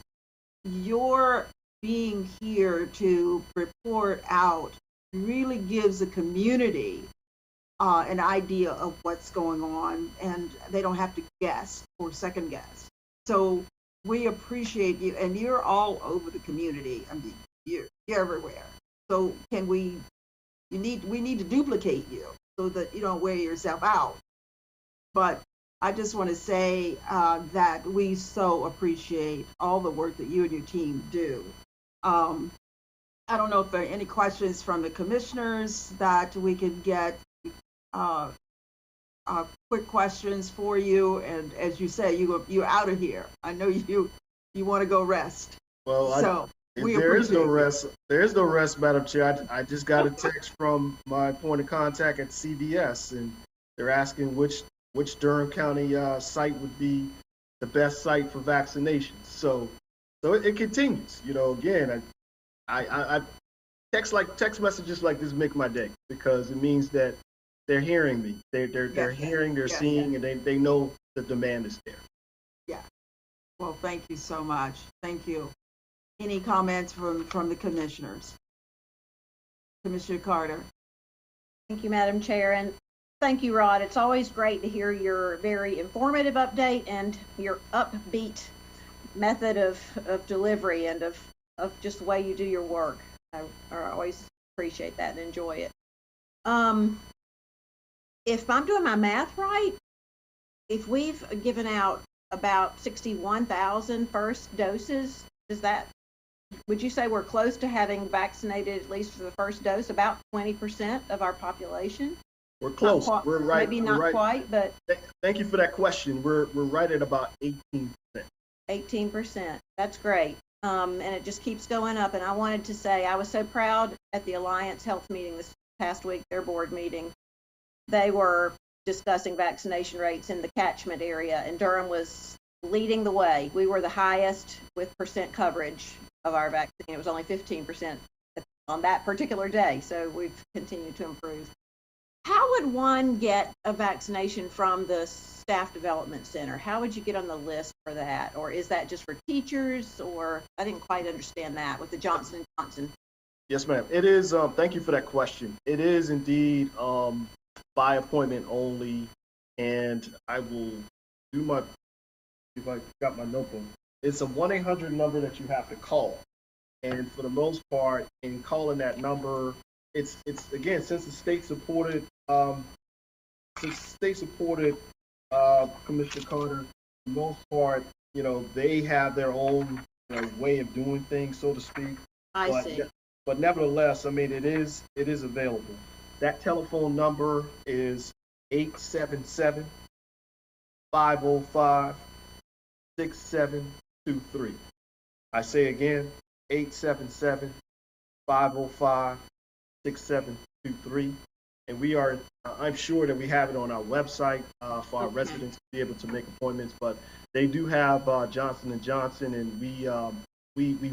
your being here to report out really gives the community an idea of what's going on, and they don't have to guess or second guess. So we appreciate you, and you're all over the community. I mean, you're everywhere. So we need to duplicate you so that you don't wear yourself out. But I just want to say that we so appreciate all the work that you and your team do. I don't know if there are any questions from the commissioners that we can get quick questions for you. And as you say, you're out of here. I know you want to go rest. Well, so there is no rest. There is no rest, Madam Chair. I just got a text from my point of contact at CVS, and they're asking which Durham County site would be the best site for vaccinations. So it continues. You know, again, I text messages like this make my day, because it means that they're hearing me. They're hearing, they're seeing, and they know the demand is there. Yeah. Well, thank you so much. Thank you. Any comments from the commissioners? Commissioner Carter. Thank you, Madam Chair, and thank you, Rod. It's always great to hear your very informative update and your upbeat method of delivery and of just the way you do your work. I always appreciate that and enjoy it. If I'm doing my math right, if we've given out about 61,000 first doses, would you say we're close to having vaccinated, at least for the first dose, about 20% of our population? We're close. We're right. Maybe not quite, but. Thank you for that question. We're right at about 18%. 18%. That's great. And it just keeps going up. And I wanted to say I was so proud at the Alliance Health meeting this past week, their board meeting. They were discussing vaccination rates in the catchment area, and Durham was leading the way. We were the highest with percent coverage of our vaccine. It was only 15% on that particular day, so we've continued to improve. How would one get a vaccination from the Staff Development Center? How would you get on the list for that? Or is that just for teachers? Or I didn't quite understand that with the Johnson & Johnson. Yes, ma'am. It is. Thank you for that question. It is indeed by appointment only, and I will do my, if I got my notebook. It's a 1-800 number that you have to call, and for the most part, in calling that number, it's again, since the state supported, Commissioner Carter, for the most part, they have their own way of doing things, so to speak. I see. But nevertheless, I mean, it is available. That telephone number is 877-505-6723. I say again, 877-505-6723. And we are, I'm sure that we have it on our website for our residents to be able to make appointments, but they do have Johnson & Johnson, and we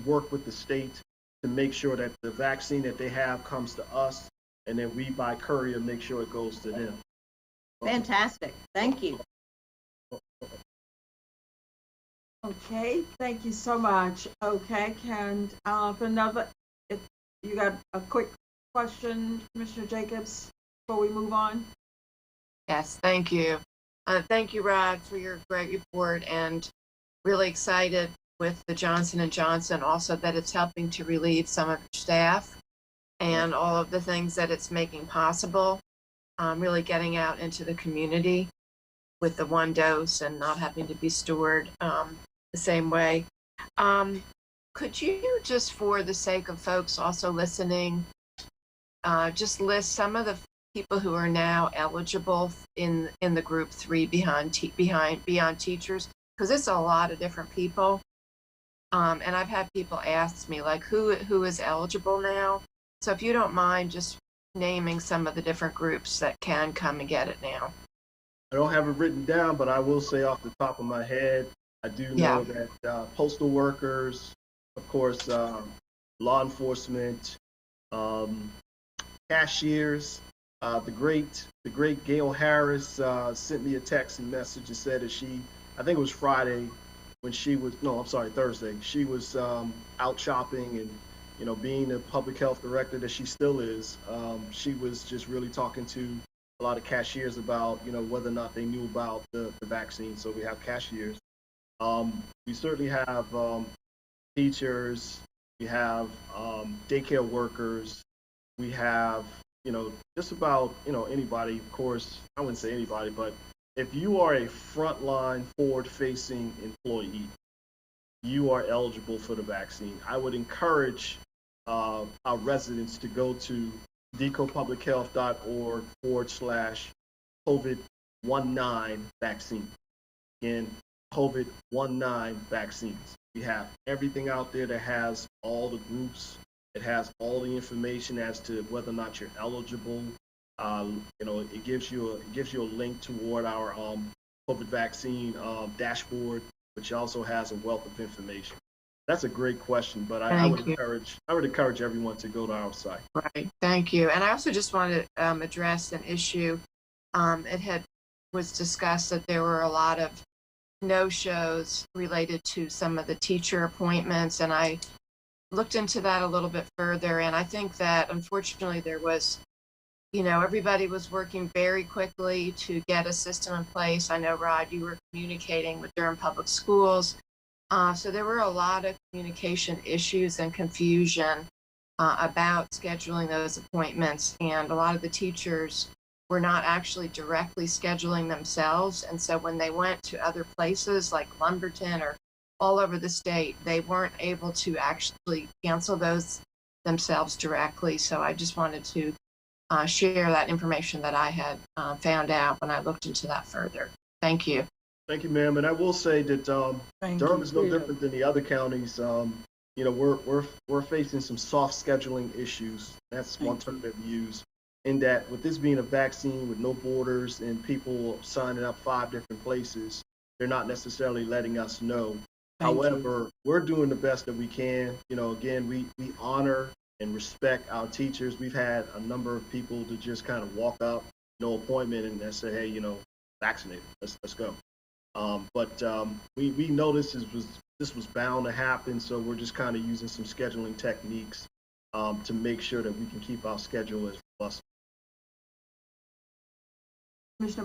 work with the state to make sure that the vaccine that they have comes to us, and then we by courier make sure it goes to them. Fantastic. Thank you. Okay, thank you so much. Okay, if you got a quick question, Commissioner Jacobs, before we move on? Yes, thank you. Thank you, Rod, for your great report, and really excited with the Johnson & Johnson, also that it's helping to relieve some of your staff and all of the things that it's making possible, really getting out into the community with the one dose and not having to be stored the same way. Could you, just for the sake of folks also listening, just list some of the people who are now eligible in the group 3 beyond teachers? Because it's a lot of different people. And I've had people ask me, like, who is eligible now? So if you don't mind just naming some of the different groups that can come and get it now. I don't have it written down, but I will say off the top of my head, I do know that postal workers, of course, law enforcement, cashiers, the great Gail Harris sent me a text and message and said that I think it was Friday, Thursday. She was out shopping, and being the public health director that she still is, she was just really talking to a lot of cashiers about whether or not they knew about the vaccine. So we have cashiers. We certainly have teachers. We have daycare workers. We have just about anybody. Of course, I wouldn't say anybody, but if you are a frontline, forward-facing employee, you are eligible for the vaccine. I would encourage our residents to go to decopublichealth.org/COVID-19 vaccine. Again, COVID-19 vaccines. We have everything out there that has all the groups. It has all the information as to whether or not you're eligible. It gives you a link toward our COVID vaccine dashboard, which also has a wealth of information. That's a great question, but I would encourage everyone to go to our site. Right. Thank you. And I also just want to address an issue. It was discussed that there were a lot of no-shows related to some of the teacher appointments, and I looked into that a little bit further, and I think that unfortunately there was, everybody was working very quickly to get a system in place. I know, Rod, you were communicating with Durham Public Schools. So there were a lot of communication issues and confusion about scheduling those appointments, and a lot of the teachers were not actually directly scheduling themselves. And so when they went to other places like Lumberton or all over the state, they weren't able to actually cancel those themselves directly. So I just wanted to share that information that I had found out when I looked into that further. Thank you. Thank you, ma'am. And I will say that Durham is no different than the other counties. We're facing some soft scheduling issues. That's one term that we use. In that, with this being a vaccine with no borders and people signing up 5 different places, they're not necessarily letting us know. However, we're doing the best that we can. Again, we honor and respect our teachers. We've had a number of people to just kind of walk up, no appointment, and they say, hey, vaccinated. Let's go. But we know this was bound to happen, so we're just kind of using some scheduling techniques to make sure that we can keep our schedule as robust.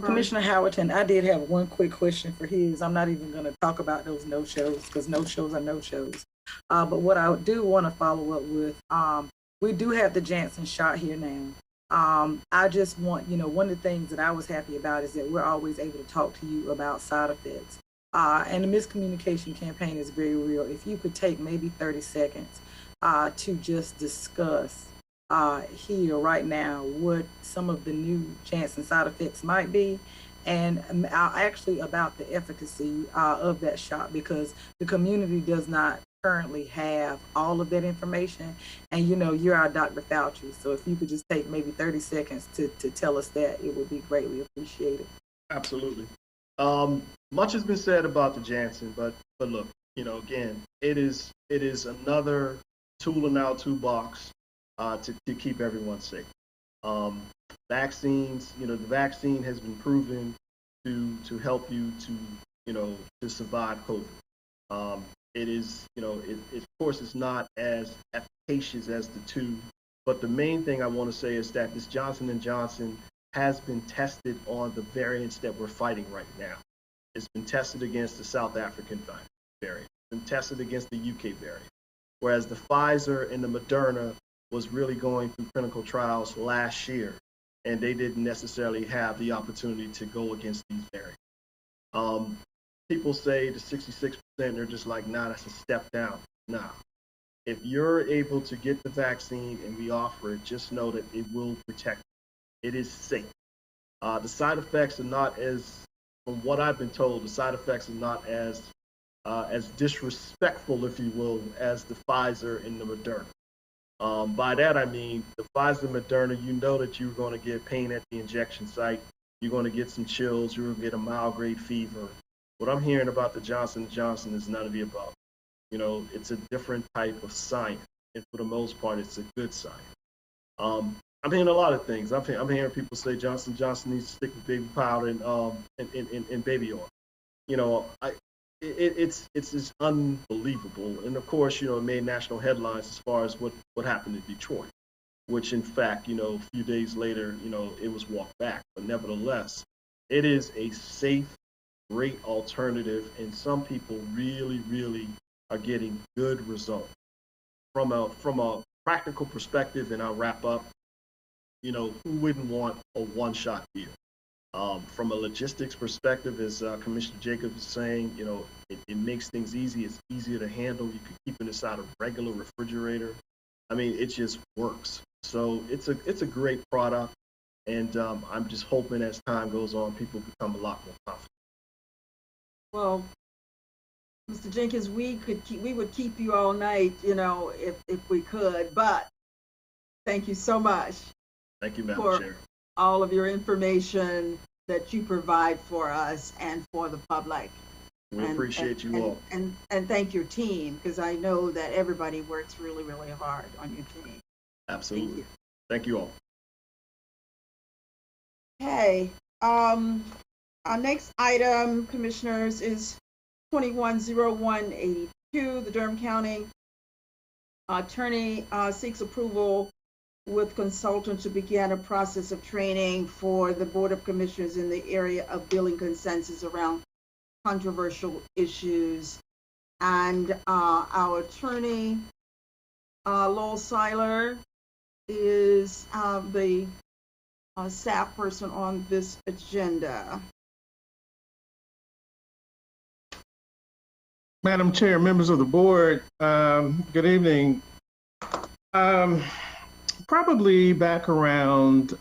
Commissioner Howerton, I did have one quick question for his. I'm not even going to talk about those no-shows because no-shows are no-shows. But what I do want to follow up with, we do have the Janssen shot here now. I just want, one of the things that I was happy about is that we're always able to talk to you about side effects. And the miscommunication campaign is very real. If you could take maybe 30 seconds to just discuss here right now what some of the new Janssen side effects might be, and actually about the efficacy of that shot, because the community does not currently have all of that information. And you're our Dr. Fauci, so if you could just take maybe 30 seconds to tell us that, it would be greatly appreciated. Absolutely. Much has been said about the Janssen, but look, again, it is another tool in our toolbox to keep everyone safe. Vaccines, the vaccine has been proven to help you to survive COVID. It is, of course, it's not as efficacious as the 2, but the main thing I want to say is that this Johnson & Johnson has been tested on the variants that we're fighting right now. It's been tested against the South African variant. It's been tested against the UK variant. Whereas the Pfizer and the Moderna was really going through clinical trials last year, and they didn't necessarily have the opportunity to go against these variants. People say the 66%, they're just like, nah, that's a step down. Nah. If you're able to get the vaccine and we offer it, just know that it will protect you. It is safe. The side effects are not as, from what I've been told, the side effects are not as disrespectful, if you will, as the Pfizer and the Moderna. By that I mean the Pfizer, Moderna, you know that you're going to get pain at the injection site, you're going to get some chills, you're going to get a mild grade fever. What I'm hearing about the Johnson & Johnson is none of the above. It's a different type of science, and for the most part, it's a good science. I'm hearing a lot of things. I'm hearing people say Johnson & Johnson needs to stick with baby powder and baby oil. It's just unbelievable. And of course, it made national headlines as far as what happened in Detroit, which in fact, a few days later, it was walked back. But nevertheless, it is a safe, great alternative, and some people really, really are getting good results. From a practical perspective, and I'll wrap up, who wouldn't want a one-shot deal? From a logistics perspective, as Commissioner Jacobs is saying, it makes things easy. It's easier to handle. You can keep it inside a regular refrigerator. I mean, it just works. So it's a great product, and I'm just hoping as time goes on, people become a lot more confident. Well, Mr. Jenkins, we would keep you all night, if we could, but thank you so much. Thank you, Madam Chair. All of your information that you provide for us and for the public. We appreciate you all. And thank your team, because I know that everybody works really, really hard on your team. Absolutely. Thank you all. Okay. Our next item, commissioners, is 210182, the Durham County Attorney seeks approval with consultant to begin a process of training for the Board of Commissioners in the area of building consensus around controversial issues. And our attorney, Lowell Seiler, is the staff person on this agenda. Madam Chair, members of the board, good evening. Probably back around,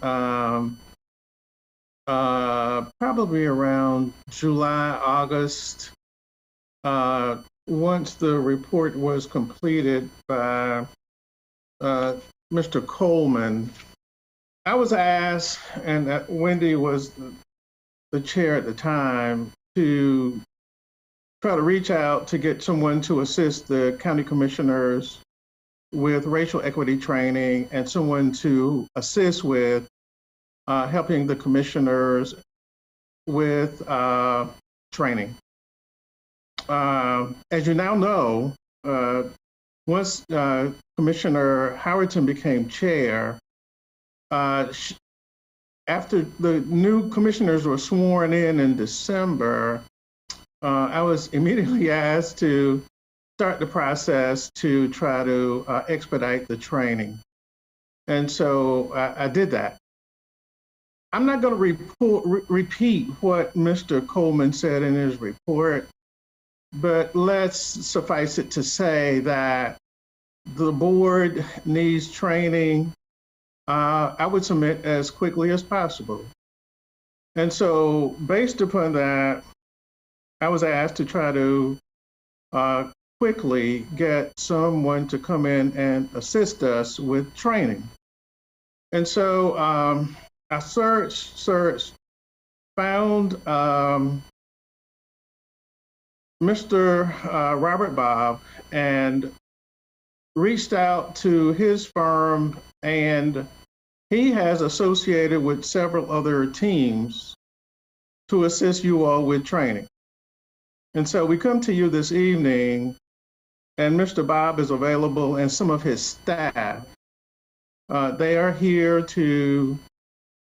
probably around July, August, once the report was completed by Mr. Coleman, I was asked, and Wendy was the chair at the time, to try to reach out to get someone to assist the county commissioners with racial equity training and someone to assist with helping the commissioners with training. As you now know, once Commissioner Howerton became chair, after the new commissioners were sworn in December, I was immediately asked to start the process to try to expedite the training. And so I did that. I'm not going to repeat what Mr. Coleman said in his report, but let's suffice it to say that the board needs training, I would submit, as quickly as possible. And so based upon that, I was asked to try to quickly get someone to come in and assist us with training. And so I searched, found Mr. Robert Bob and reached out to his firm, and he has associated with several other teams to assist you all with training. And so we come to you this evening, and Mr. Bob is available and some of his staff. They are here to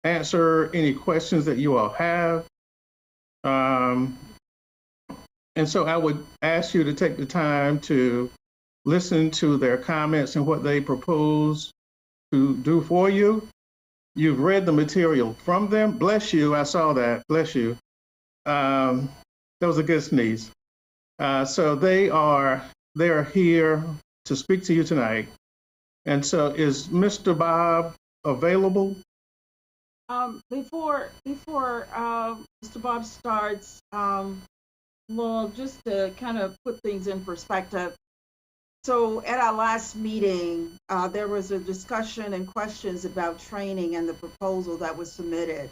answer any questions that you all have. And so I would ask you to take the time to listen to their comments and what they propose to do for you. You've read the material from them. Bless you, I saw that, bless you. That was a good sneeze. So they are here to speak to you tonight. And so is Mr. Bob available? Before Mr. Bob starts, well, just to kind of put things in perspective. So at our last meeting, there was a discussion and questions about training and the proposal that was submitted.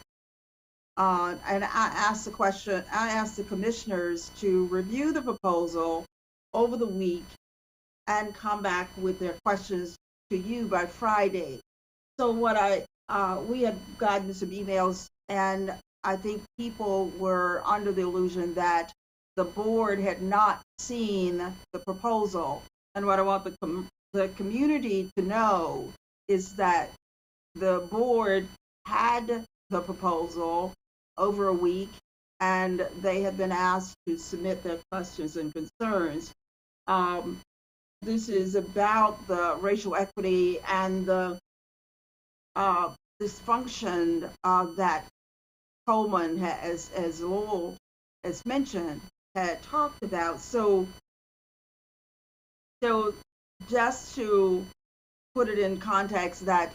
And I asked the commissioners to review the proposal over the week and come back with their questions to you by Friday. So we had gotten some emails, and I think people were under the illusion that the board had not seen the proposal. And what I want the community to know is that the board had the proposal over a week, and they had been asked to submit their questions and concerns. This is about the racial equity and the dysfunction that Coleman has, as Lowell has mentioned, had talked about. So just to put it in context that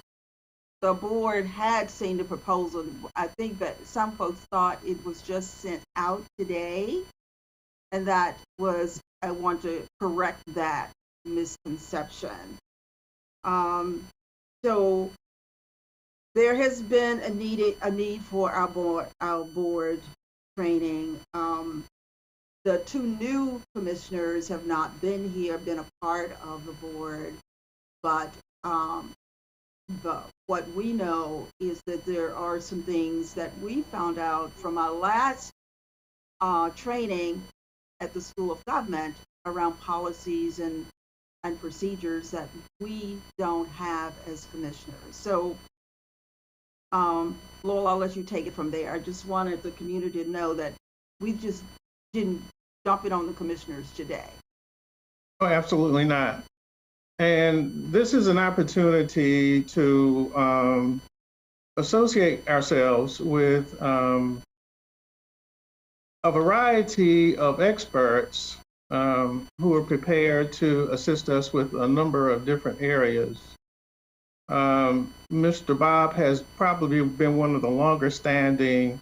the board had seen the proposal, I think that some folks thought it was just sent out today, and that was, I want to correct that misconception. So there has been a need for our board training. The two new commissioners have not been here, been a part of the board, but what we know is that there are some things that we found out from our last training at the School of Government around policies and and procedures that we don't have as commissioners. So, Lowell, I'll let you take it from there. I just wanted the community to know that we just didn't dump it on the commissioners today. Oh, absolutely not. And this is an opportunity to associate ourselves with a variety of experts who are prepared to assist us with a number of different areas. Mr. Bob has probably been one of the longer standing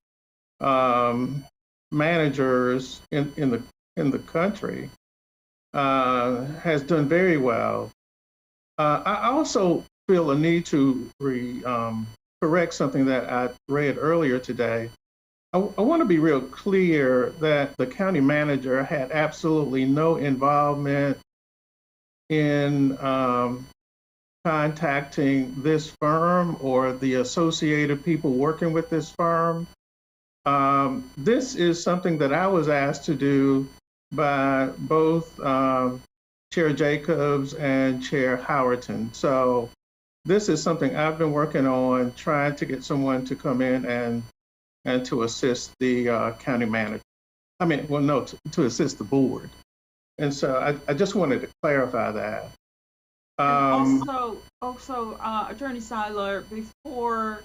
managers in the country, has done very well. I also feel a need to correct something that I read earlier today. I want to be real clear that the county manager had absolutely no involvement in contacting this firm or the associated people working with this firm. This is something that I was asked to do by both Chair Jacobs and Chair Howerton. So this is something I've been working on, trying to get someone to come in and to assist the county manager. I mean, well, no, to assist the board. And so I just wanted to clarify that. And also, Attorney Seiler, before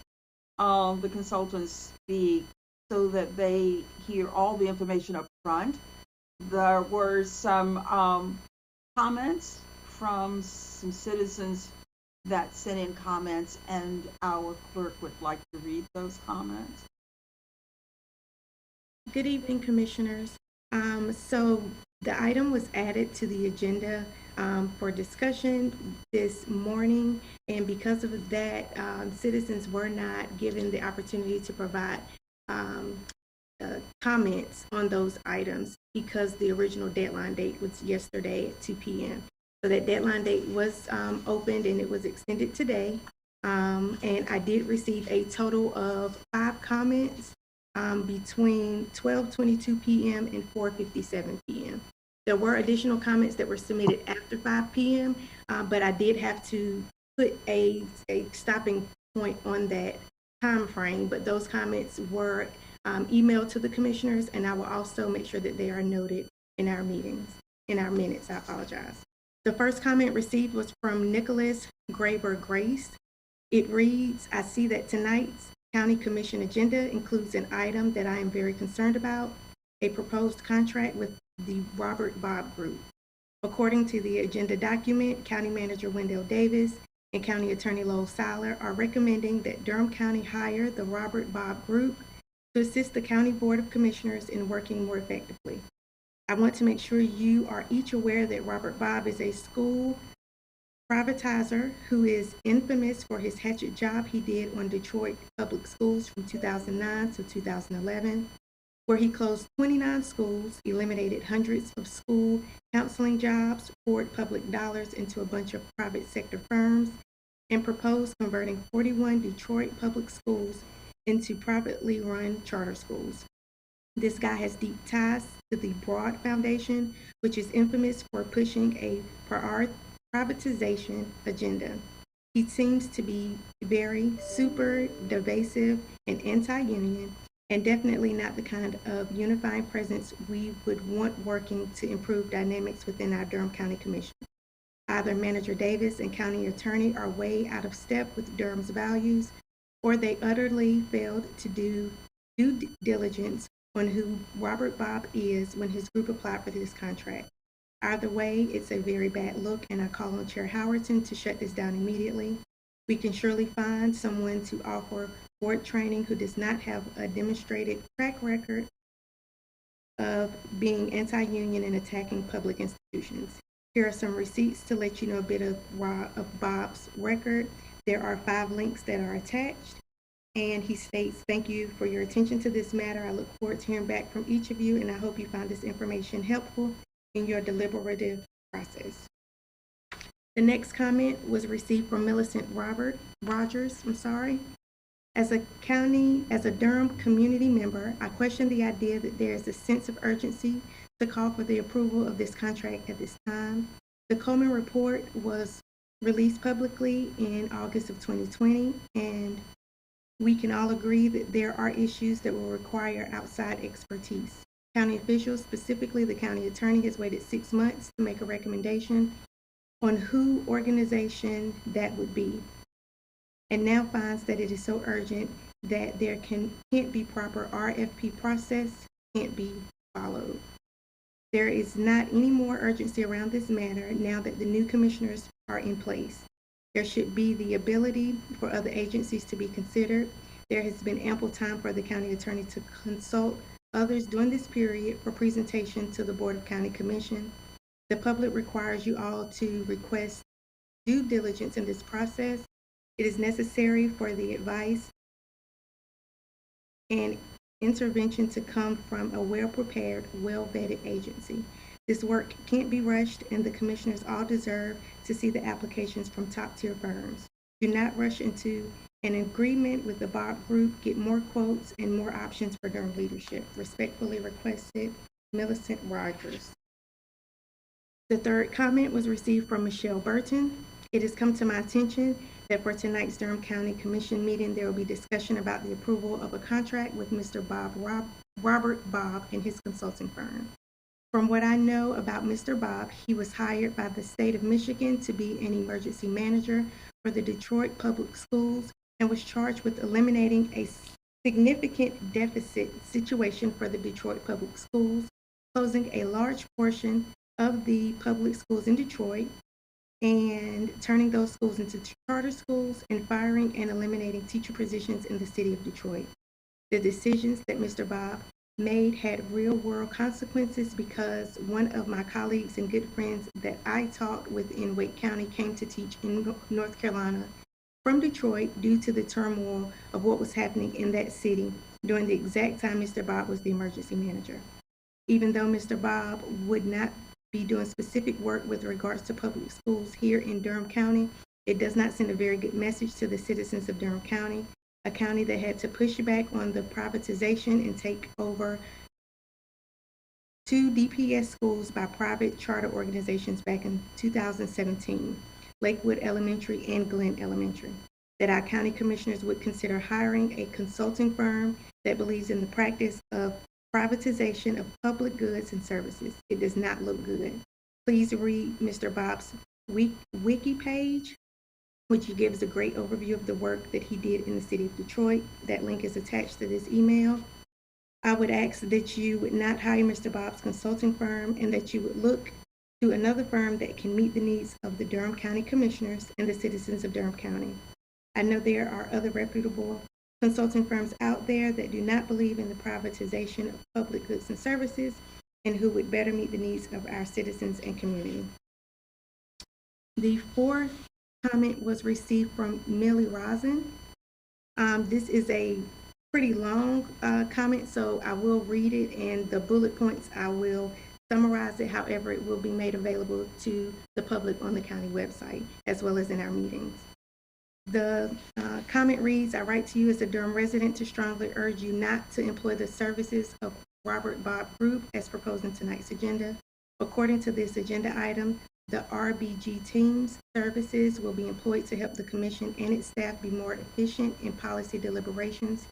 the consultants speak, so that they hear all the information up front, there were some comments from some citizens that sent in comments, and our clerk would like to read those comments. Good evening, commissioners. So the item was added to the agenda for discussion this morning, and because of that, citizens were not given the opportunity to provide comments on those items because the original deadline date was yesterday at 2 p.m. So that deadline date was opened and it was extended today. And I did receive a total of 5 comments between 12:22 p.m. and 4:57 p.m. There were additional comments that were submitted after 5 p.m., but I did have to put a stopping point on that time frame. But those comments were emailed to the commissioners, and I will also make sure that they are noted in our minutes. I apologize. The first comment received was from Nicholas Graber Grace. It reads, I see that tonight's County Commission agenda includes an item that I am very concerned about, a proposed contract with the Robert Bob Group. According to the agenda document, County Manager Wendell Davis and County Attorney Lowell Seiler are recommending that Durham County hire the Robert Bob Group to assist the County Board of Commissioners in working more effectively. I want to make sure you are each aware that Robert Bob is a school privatizer who is infamous for his hatchet job he did on Detroit public schools from 2009 to 2011, where he closed 29 schools, eliminated hundreds of school counseling jobs, poured public dollars into a bunch of private sector firms, and proposed converting 41 Detroit public schools into privately run charter schools. This guy has deep ties to the Broad Foundation, which is infamous for pushing a privatization agenda. He seems to be very super divisive and anti-union, and definitely not the kind of unifying presence we would want working to improve dynamics within our Durham County Commission. Either Manager Davis and County Attorney are way out of step with Durham's values, or they utterly failed to do due diligence on who Robert Bob is when his group applied for this contract. Either way, it's a very bad look, and I call on Chair Howerton to shut this down immediately. We can surely find someone to offer board training who does not have a demonstrated track record of being anti-union and attacking public institutions. Here are some receipts to let you know a bit of Bob's record. There are 5 links that are attached. And he states, thank you for your attention to this matter. I look forward to hearing back from each of you, and I hope you find this information helpful in your deliberative process. The next comment was received from Millicent Rogers. As a Durham community member, I question the idea that there is a sense of urgency to call for the approval of this contract at this time. The Coleman report was released publicly in August of 2020, and we can all agree that there are issues that will require outside expertise. County officials, specifically the county attorney, has waited 6 months to make a recommendation on who organization that would be, and now finds that it is so urgent that there can't be proper RFP process, can't be followed. There is not any more urgency around this matter now that the new commissioners are in place. There should be the ability for other agencies to be considered. There has been ample time for the county attorney to consult others during this period for presentation to the Board of County Commission. The public requires you all to request due diligence in this process. It is necessary for the advice and intervention to come from a well-prepared, well-vetted agency. This work can't be rushed, and the commissioners all deserve to see the applications from top-tier firms. Do not rush into an agreement with the BOCC group. Get more quotes and more options for Durham leadership. Respectfully requested, Millicent Rogers. The third comment was received from Michelle Burton. It has come to my attention that for tonight's Durham County Commission meeting, there will be discussion about the approval of a contract with Mr. Robert Bob and his consulting firm. From what I know about Mr. Bob, he was hired by the state of Michigan to be an emergency manager for the Detroit Public Schools and was charged with eliminating a significant deficit situation for the Detroit Public Schools, closing a large portion of the public schools in Detroit and turning those schools into charter schools, and firing and eliminating teacher positions in the city of Detroit. The decisions that Mr. Bob made had real-world consequences because one of my colleagues and good friends that I taught with in Wake County came to teach in North Carolina from Detroit due to the turmoil of what was happening in that city during the exact time Mr. Bob was the emergency manager. Even though Mr. Bob would not be doing specific work with regards to public schools here in Durham County, it does not send a very good message to the citizens of Durham County, a county that had to push back on the privatization and take over 2 DPS schools by private charter organizations back in 2017, Lakewood Elementary and Glenn Elementary, that our county commissioners would consider hiring a consulting firm that believes in the practice of privatization of public goods and services. It does not look good. Please read Mr. Bob's wiki page, which gives a great overview of the work that he did in the city of Detroit. That link is attached to this email. I would ask that you would not hire Mr. Bob's consulting firm and that you would look to another firm that can meet the needs of the Durham County Commissioners and the citizens of Durham County. I know there are other reputable consulting firms out there that do not believe in the privatization of public goods and services and who would better meet the needs of our citizens and community. The fourth comment was received from Millie Rosin. This is a pretty long comment, so I will read it, and the bullet points I will summarize it. However, it will be made available to the public on the county website as well as in our meetings. The comment reads, I write to you as a Durham resident to strongly urge you not to employ the services of Robert Bob Group as proposed in tonight's agenda. According to this agenda item, the RBG team's services will be employed to help the commission and its staff be more efficient in policy deliberations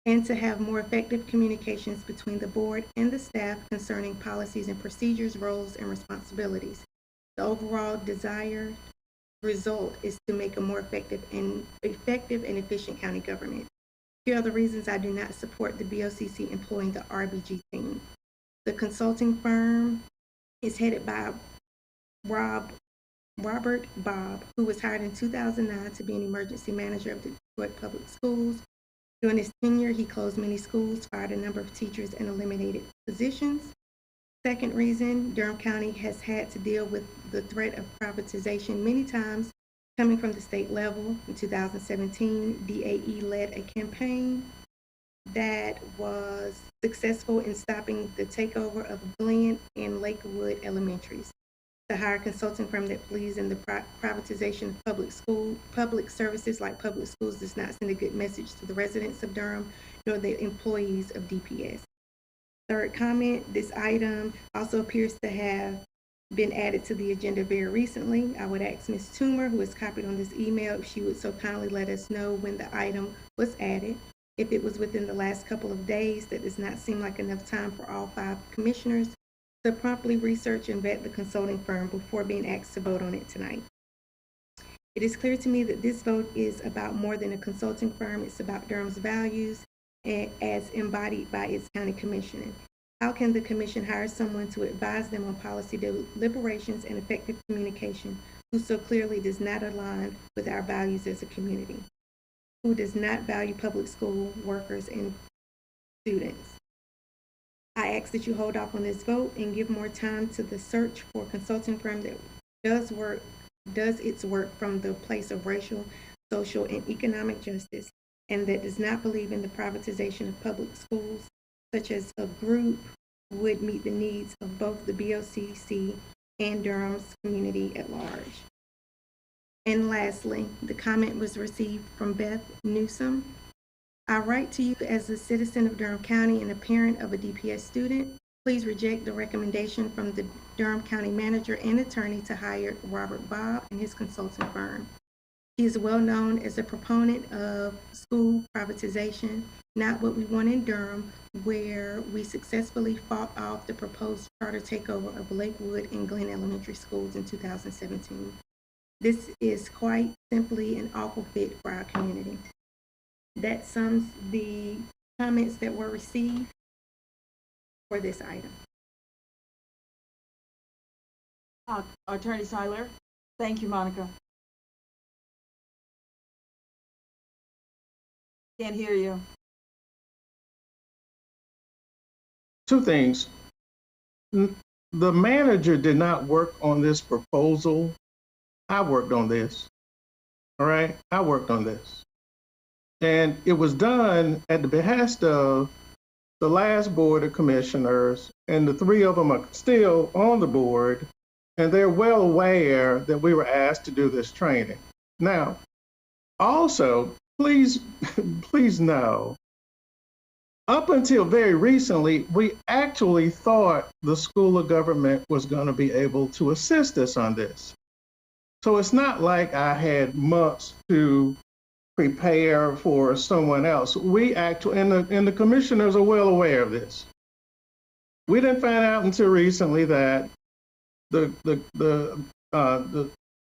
and to have more effective communications between the board and the staff concerning policies and procedures, roles, and responsibilities. The overall desired result is to make a more effective and efficient county government. Here are the reasons I do not support the BOCC employing the RBG team. The consulting firm is headed by Robert Bob, who was hired in 2009 to be an emergency manager of the Detroit Public Schools. During his tenure, he closed many schools, fired a number of teachers, and eliminated positions. Second reason, Durham County has had to deal with the threat of privatization many times coming from the state level. In 2017, DAE led a campaign that was successful in stopping the takeover of Glenn and Lakewood Elementaries. To hire a consulting firm that believes in the privatization of public services like public schools does not send a good message to the residents of Durham nor the employees of DPS. Third comment, this item also appears to have been added to the agenda very recently. I would ask Ms. Toomer, who is copied on this email, if she would so kindly let us know when the item was added. If it was within the last couple of days, that does not seem like enough time for all 5 commissioners to promptly research and vet the consulting firm before being asked to vote on it tonight. It is clear to me that this vote is about more than a consulting firm. It's about Durham's values as embodied by its county commissioner. How can the commission hire someone to advise them on policy deliberations and effective communication who so clearly does not align with our values as a community, who does not value public school workers and students? I ask that you hold off on this vote and give more time to the search for a consulting firm that does its work from the place of racial, social, and economic justice, and that does not believe in the privatization of public schools, such as a group would meet the needs of both the BOCC and Durham's community at large. And lastly, the comment was received from Beth Newsom. I write to you as a citizen of Durham County and a parent of a DPS student. Please reject the recommendation from the Durham County manager and attorney to hire Robert Bobb and his consulting firm. He is well known as a proponent of school privatization, not what we want in Durham, where we successfully fought off the proposed charter takeover of Lakewood and Glen Elementary Schools in 2017. This is quite simply an awful fit for our community. That sums the comments that were received for this item. Attorney Seiler. Thank you, Monica. Can't hear you. 2 things. The manager did not work on this proposal. I worked on this. All right, I worked on this. And it was done at the behest of the last board of commissioners, and the 3 of them are still on the board, and they're well aware that we were asked to do this training. Now, also, please know, up until very recently, we actually thought the School of Government was going to be able to assist us on this. So it's not like I had months to prepare for someone else. We actually, and the commissioners are well aware of this. We didn't find out until recently that the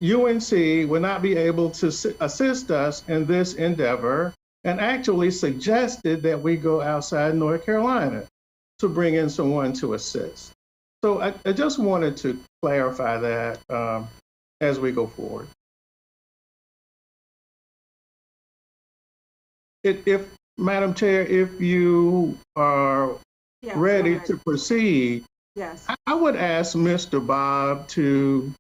UNC would not be able to assist us in this endeavor, and actually suggested that we go outside North Carolina to bring in someone to assist. So I just wanted to clarify that as we go forward. If Madam Chair, if you are ready to proceed, yes, I would ask Mr. Bobb to,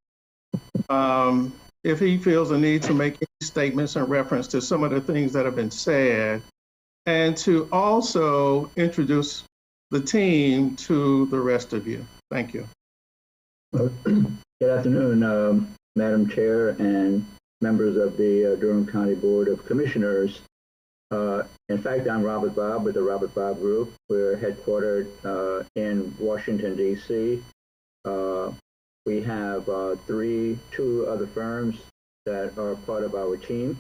if he feels a need to make any statements in reference to some of the things that have been said, and to also introduce the team to the rest of you. Thank you. Good afternoon, Madam Chair and members of the Durham County Board of Commissioners. In fact, I'm Robert Bobb with the Robert Bobb Group. We're headquartered in Washington, D.C. We have 2 other firms that are part of our team.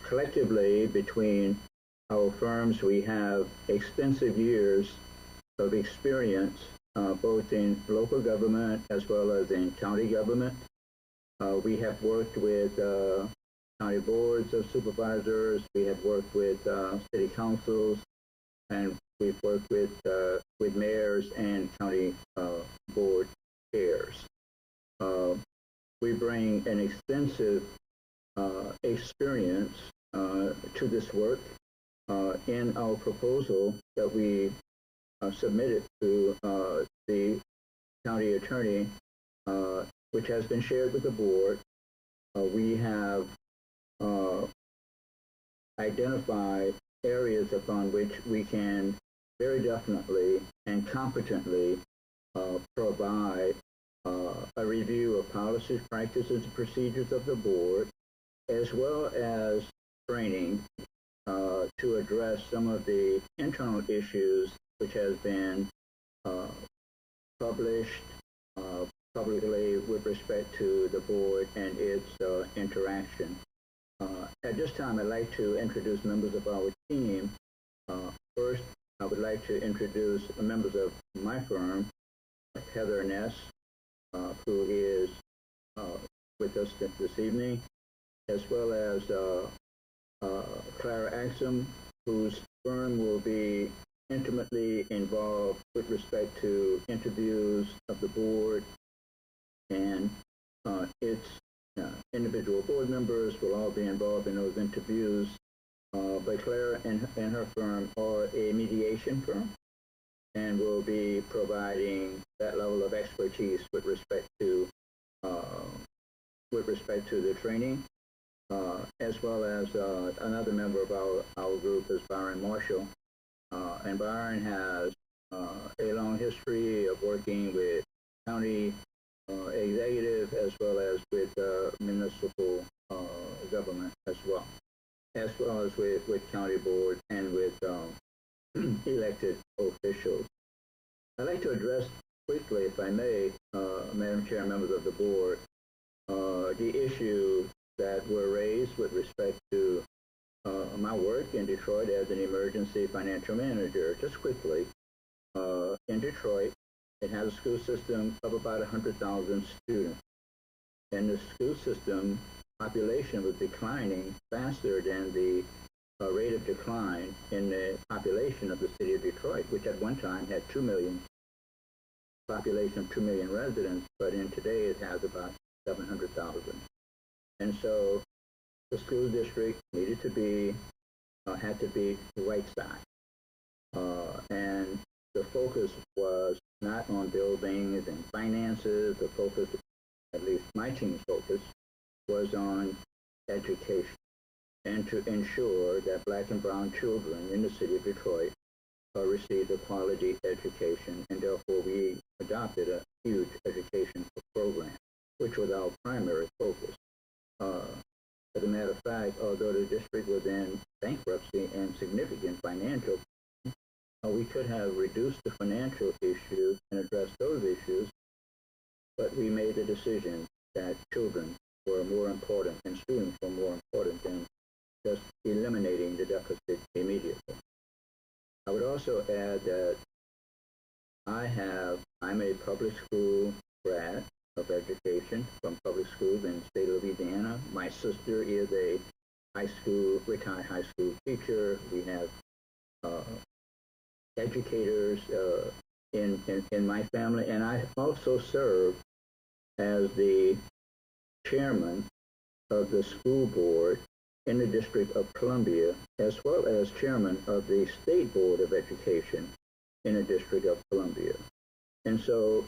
Collectively, between our firms, we have extensive years of experience, both in local government as well as in county government. We have worked with county boards of supervisors. We have worked with city councils, and we've worked with mayors and county board chairs. We bring an extensive experience to this work. In our proposal that we submitted to the county attorney, which has been shared with the board, we have identified areas upon which we can very definitely and competently provide a review of policies, practices, and procedures of the board, as well as training to address some of the internal issues which has been published publicly with respect to the board and its interaction. At this time, I'd like to introduce members of our team. First, I would like to introduce members of my firm, Heather Ness, who is with us this evening, as well as Clara Axum, whose firm will be intimately involved with respect to interviews of the board, and its individual board members will all be involved in those interviews. But Clara and her firm are a mediation firm and will be providing that level of expertise with respect to the training, as well as another member of our group is Byron Marshall. And Byron has a long history of working with county executive as well as with municipal government as well as with county board and with elected officials. I'd like to address quickly, if I may, Madam Chair, members of the board, the issues that were raised with respect to my work in Detroit as an emergency financial manager. Just quickly, in Detroit, it has a school system of about 100,000 students. And the school system population was declining faster than the rate of decline in the population of the city of Detroit, which at one time had 2 million, population of 2 million residents, but in today it has about 700,000. And so the school district needed to be, had to be right-sized. And the focus was not on buildings and finances. The focus, at least my team's focus, was on education and to ensure that Black and brown children in the city of Detroit received a quality education, and therefore we adopted a huge education program, which was our primary focus. As a matter of fact, although the district was in bankruptcy and significant financial, we could have reduced the financial issues and addressed those issues, but we made the decision that children were more important and students were more important than just eliminating the deficit immediately. I would also add that I'm a public school grad of education from public schools in the state of Louisiana. My sister is a retired high school teacher. We have educators in my family, and I also serve as the chairman of the school board in the District of Columbia, as well as chairman of the State Board of Education in the District of Columbia. And so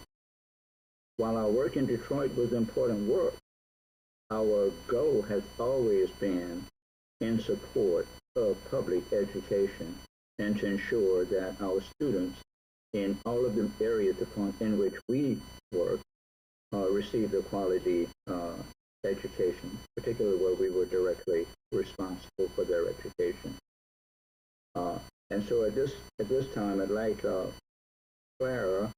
while our work in Detroit was important work, our goal has always been in support of public education and to ensure that our students in all of the areas in which we work receive a quality education, particularly where we were directly responsible for their education. And so at this time, I'd like Clara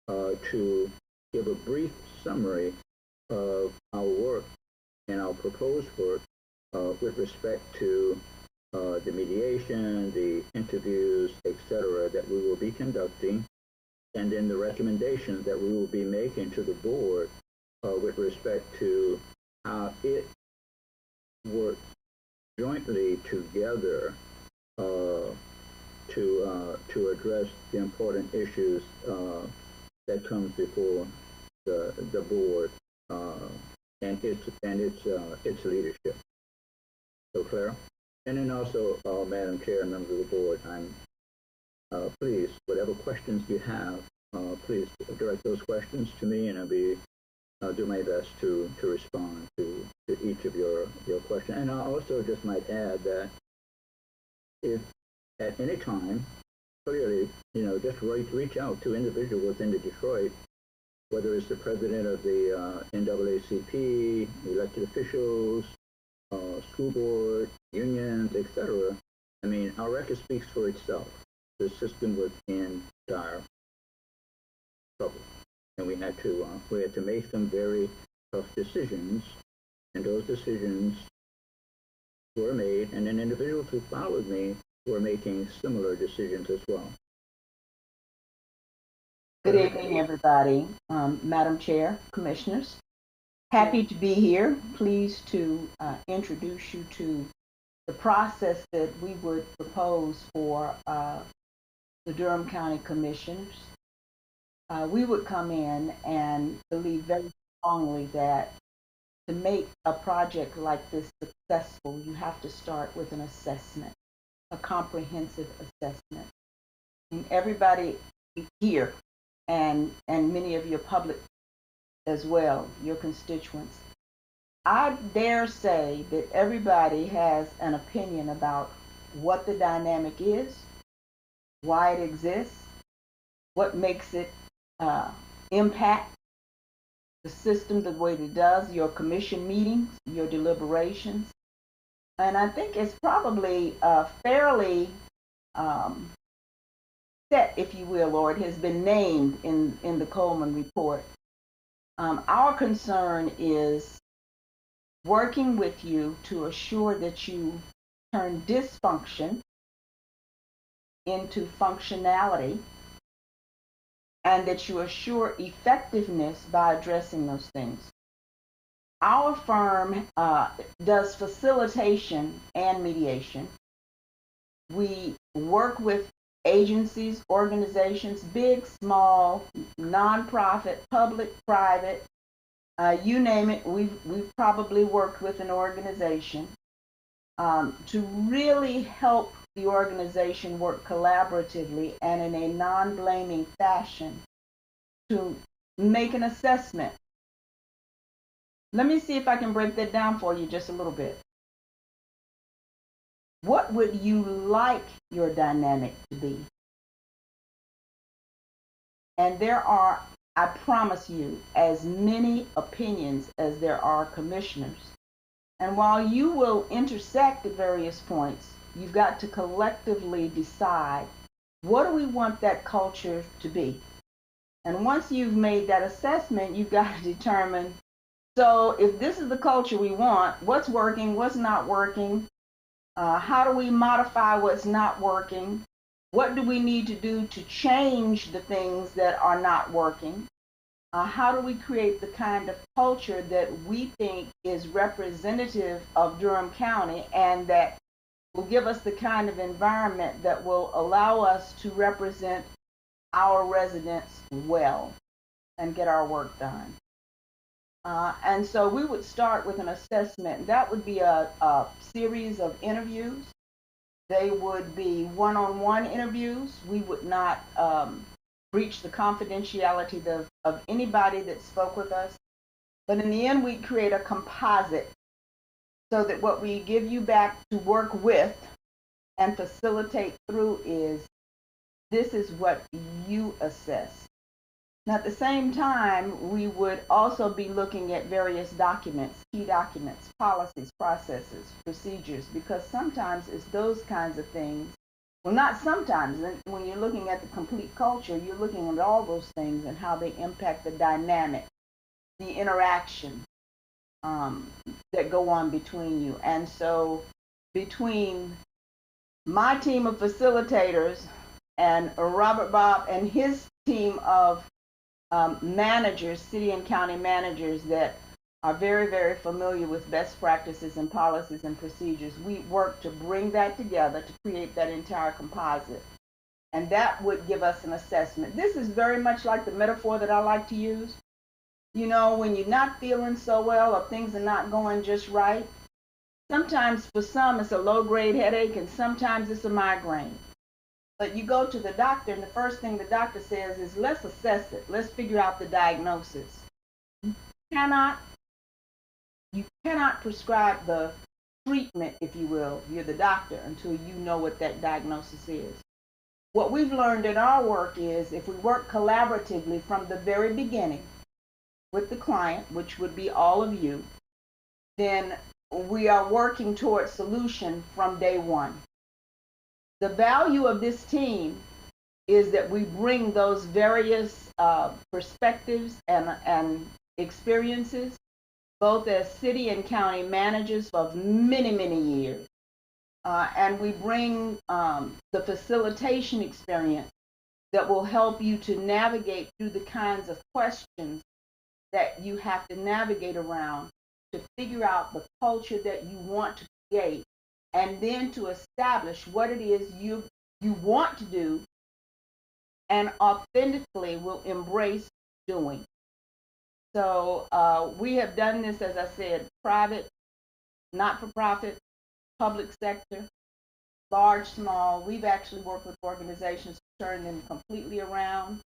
to give a brief summary of our work and our proposed work with respect to the mediation, the interviews, etc., that we will be conducting, and then the recommendations that we will be making to the board with respect to how it works jointly together to address the important issues that comes before the board and its leadership. So, Clara, and then also, Madam Chair and members of the board, I'm please, whatever questions you have, please direct those questions to me, and I'll do my best to respond to each of your questions. And I also just might add that if at any time, clearly, just reach out to individuals in Detroit, whether it's the president of the NAACP, elected officials, school board, unions, etc. I mean, our record speaks for itself. The system was in dire trouble. and we had to make some very tough decisions, and those decisions were made, and then individuals who followed me were making similar decisions as well. Good evening, everybody. Madam Chair, Commissioners, happy to be here. Pleased to introduce you to the process that we would propose for the Durham County Commissioners. We would come in and believe very strongly that to make a project like this successful, you have to start with an assessment, a comprehensive assessment. And everybody here, and many of your public as well, your constituents, I dare say that everybody has an opinion about what the dynamic is, why it exists, what makes it impact the system the way it does, your commission meetings, your deliberations. And I think it's probably fairly set, if you will, or it has been named in the Coleman report. Our concern is working with you to assure that you turn dysfunction into functionality, and that you assure effectiveness by addressing those things. Our firm does facilitation and mediation. We work with agencies, organizations, big, small, nonprofit, public, private, you name it. We've probably worked with an organization to really help the organization work collaboratively and in a non-blaming fashion to make an assessment. Let me see if I can break that down for you just a little bit. What would you like your dynamic to be? And there are, I promise you, as many opinions as there are commissioners. And while you will intersect at various points, you've got to collectively decide, what do we want that culture to be? And once you've made that assessment, you've got to determine, so if this is the culture we want, what's working, what's not working? How do we modify what's not working? What do we need to do to change the things that are not working? How do we create the kind of culture that we think is representative of Durham County and that will give us the kind of environment that will allow us to represent our residents well and get our work done? And so we would start with an assessment. That would be a series of interviews. They would be one-on-one interviews. We would not breach the confidentiality of anybody that spoke with us. But in the end, we'd create a composite so that what we give you back to work with and facilitate through is, this is what you assess. Now, at the same time, we would also be looking at various documents, key documents, policies, processes, procedures, because sometimes it's those kinds of things. Well, not sometimes. When you're looking at the complete culture, you're looking at all those things and how they impact the dynamic, the interaction that go on between you. And so between my team of facilitators and Robert Bob and his team of managers, city and county managers that are very, very familiar with best practices and policies and procedures, we work to bring that together to create that entire composite. And that would give us an assessment. This is very much like the metaphor that I like to use. You know, when you're not feeling so well or things are not going just right, sometimes for some it's a low-grade headache and sometimes it's a migraine. But you go to the doctor and the first thing the doctor says is, let's assess it. Let's figure out the diagnosis. You cannot prescribe the treatment, if you will. You're the doctor until you know what that diagnosis is. What we've learned in our work is if we work collaboratively from the very beginning with the client, which would be all of you, then we are working towards solution from day one. The value of this team is that we bring those various perspectives and experiences, both as city and county managers of many, many years. And we bring the facilitation experience that will help you to navigate through the kinds of questions that you have to navigate around to figure out the culture that you want to create, and then to establish what it is you want to do and authentically will embrace doing. So we have done this, as I said, private, not-for-profit, public sector, large, small. We've actually worked with organizations to turn them completely around,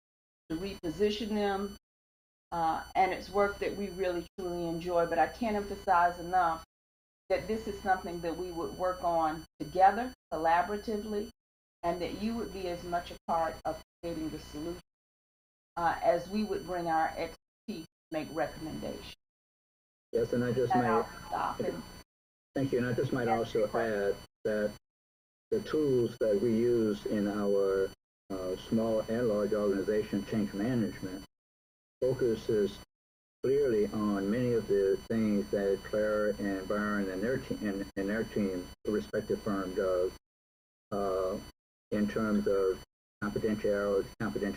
to reposition them, and it's work that we really, truly enjoy. But I can't emphasize enough that this is something that we would work on together, collaboratively, and that you would be as much a part of creating the solution as we would bring our expertise to make recommendations. Yes, and I just might, thank you, and I just might also add that the tools that we use in our small and large organization change management focuses clearly on many of the things that Claire and Byron and their team and their team, the respective firm, does in terms of confidential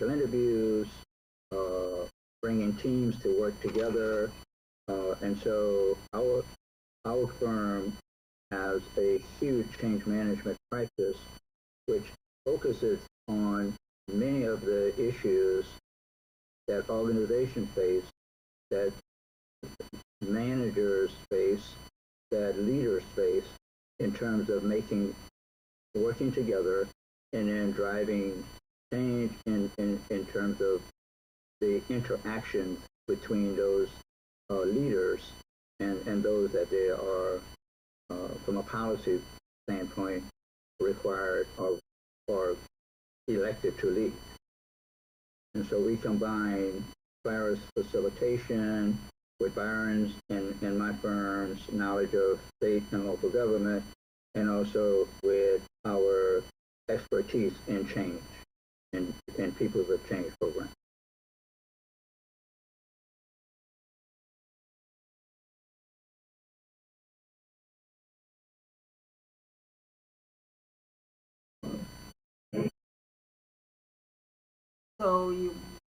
interviews, bringing teams to work together, and so our firm has a huge change management practice which focuses on many of the issues that organizations face, that managers face, that leaders face in terms of working together and then driving change in terms of the interactions between those leaders and those that they are, from a policy standpoint, required or elected to lead. And so we combine Clara's facilitation with Byron's and my firm's knowledge of state and local government, and also with our expertise in change and Peoples of Change program. So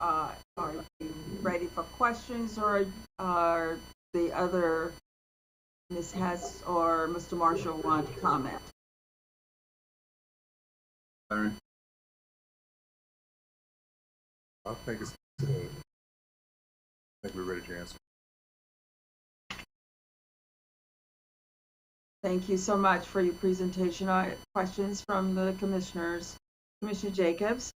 are you ready for questions, or are the other Ms. Hess or Mr. Marshall want to comment? Byron? I think I think we're ready to answer. Thank you so much for your presentation. Questions from the commissioners? Commissioner Jacobs?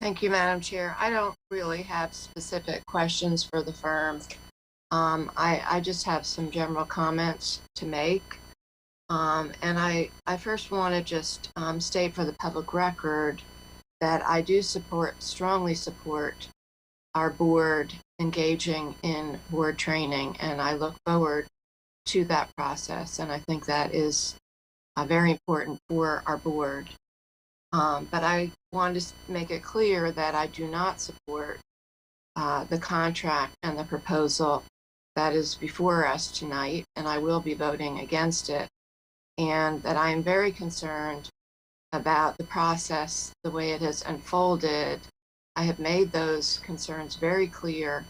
Thank you, Madam Chair. I don't really have specific questions for the firm. I just have some general comments to make. And I first want to just state for the public record that I do strongly support our board engaging in board training, and I look forward to that process. And I think that is very important for our board. But I want to make it clear that I do not support the contract and the proposal that is before us tonight, and I will be voting against it. And that I am very concerned about the process, the way it has unfolded. I have made those concerns very clear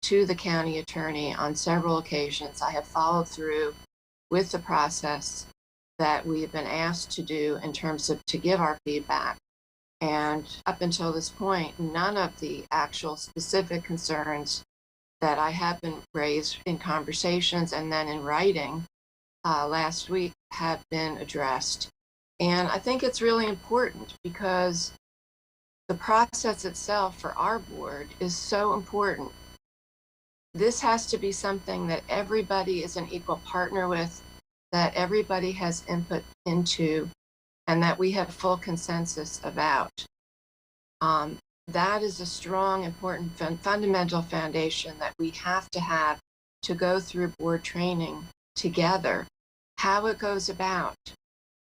to the county attorney on several occasions. I have followed through with the process that we have been asked to do in terms of to give our feedback. And up until this point, none of the actual specific concerns that I have been raised in conversations and then in writing last week have been addressed. And I think it's really important because the process itself for our board is so important. This has to be something that everybody is an equal partner with, that everybody has input into, and that we have full consensus about. That is a strong, important, fundamental foundation that we have to go through board training together. How it goes about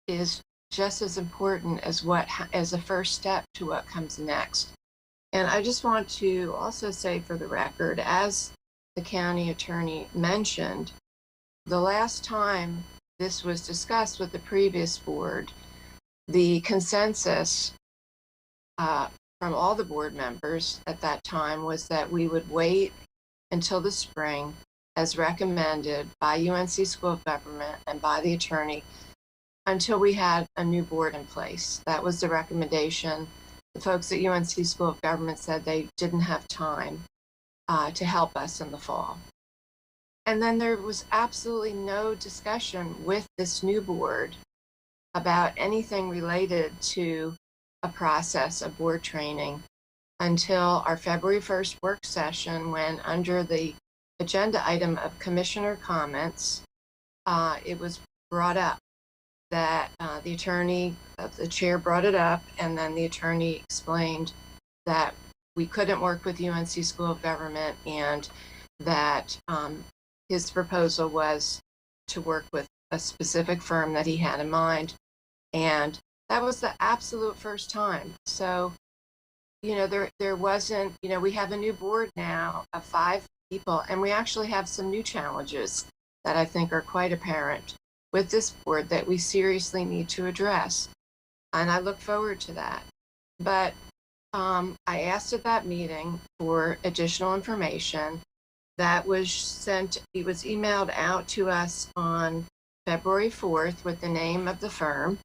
is just as important as as a first step to what comes next. And I just want to also say for the record, as the county attorney mentioned, the last time this was discussed with the previous board, the consensus from all the board members at that time was that we would wait until the spring, as recommended by UNC School of Government and by the attorney, until we had a new board in place. That was the recommendation. The folks at UNC School of Government said they didn't have time to help us in the fall. And then there was absolutely no discussion with this new board about anything related to a process of board training until our February 1st work session, when under the agenda item of commissioner comments, it was brought up that the attorney, the chair brought it up, and then the attorney explained that we couldn't work with UNC School of Government, and that his proposal was to work with a specific firm that he had in mind. And that was the absolute first time. So, you know, there wasn't, you know, we have a new board now of 5 people, and we actually have some new challenges that I think are quite apparent with this board that we seriously need to address. And I look forward to that. But I asked at that meeting for additional information that was sent. It was emailed out to us on February 4th with the name of the firm.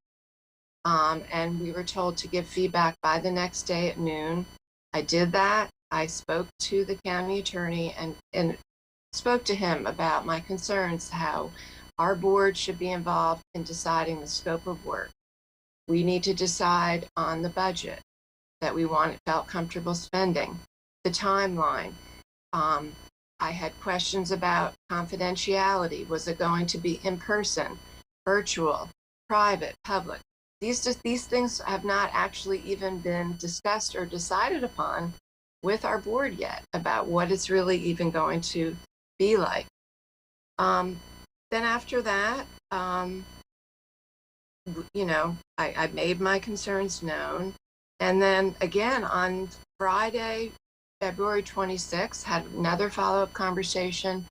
And we were told to give feedback by the next day at noon. I did that. I spoke to the county attorney and spoke to him about my concerns, how our board should be involved in deciding the scope of work. We need to decide on the budget that we felt comfortable spending, the timeline. I had questions about confidentiality. Was it going to be in person, virtual, private, public? These things have not actually even been discussed or decided upon with our board yet about what it's really even going to be like. Then after that, you know, I made my concerns known. And then again on Friday, February 26th, had another follow-up conversation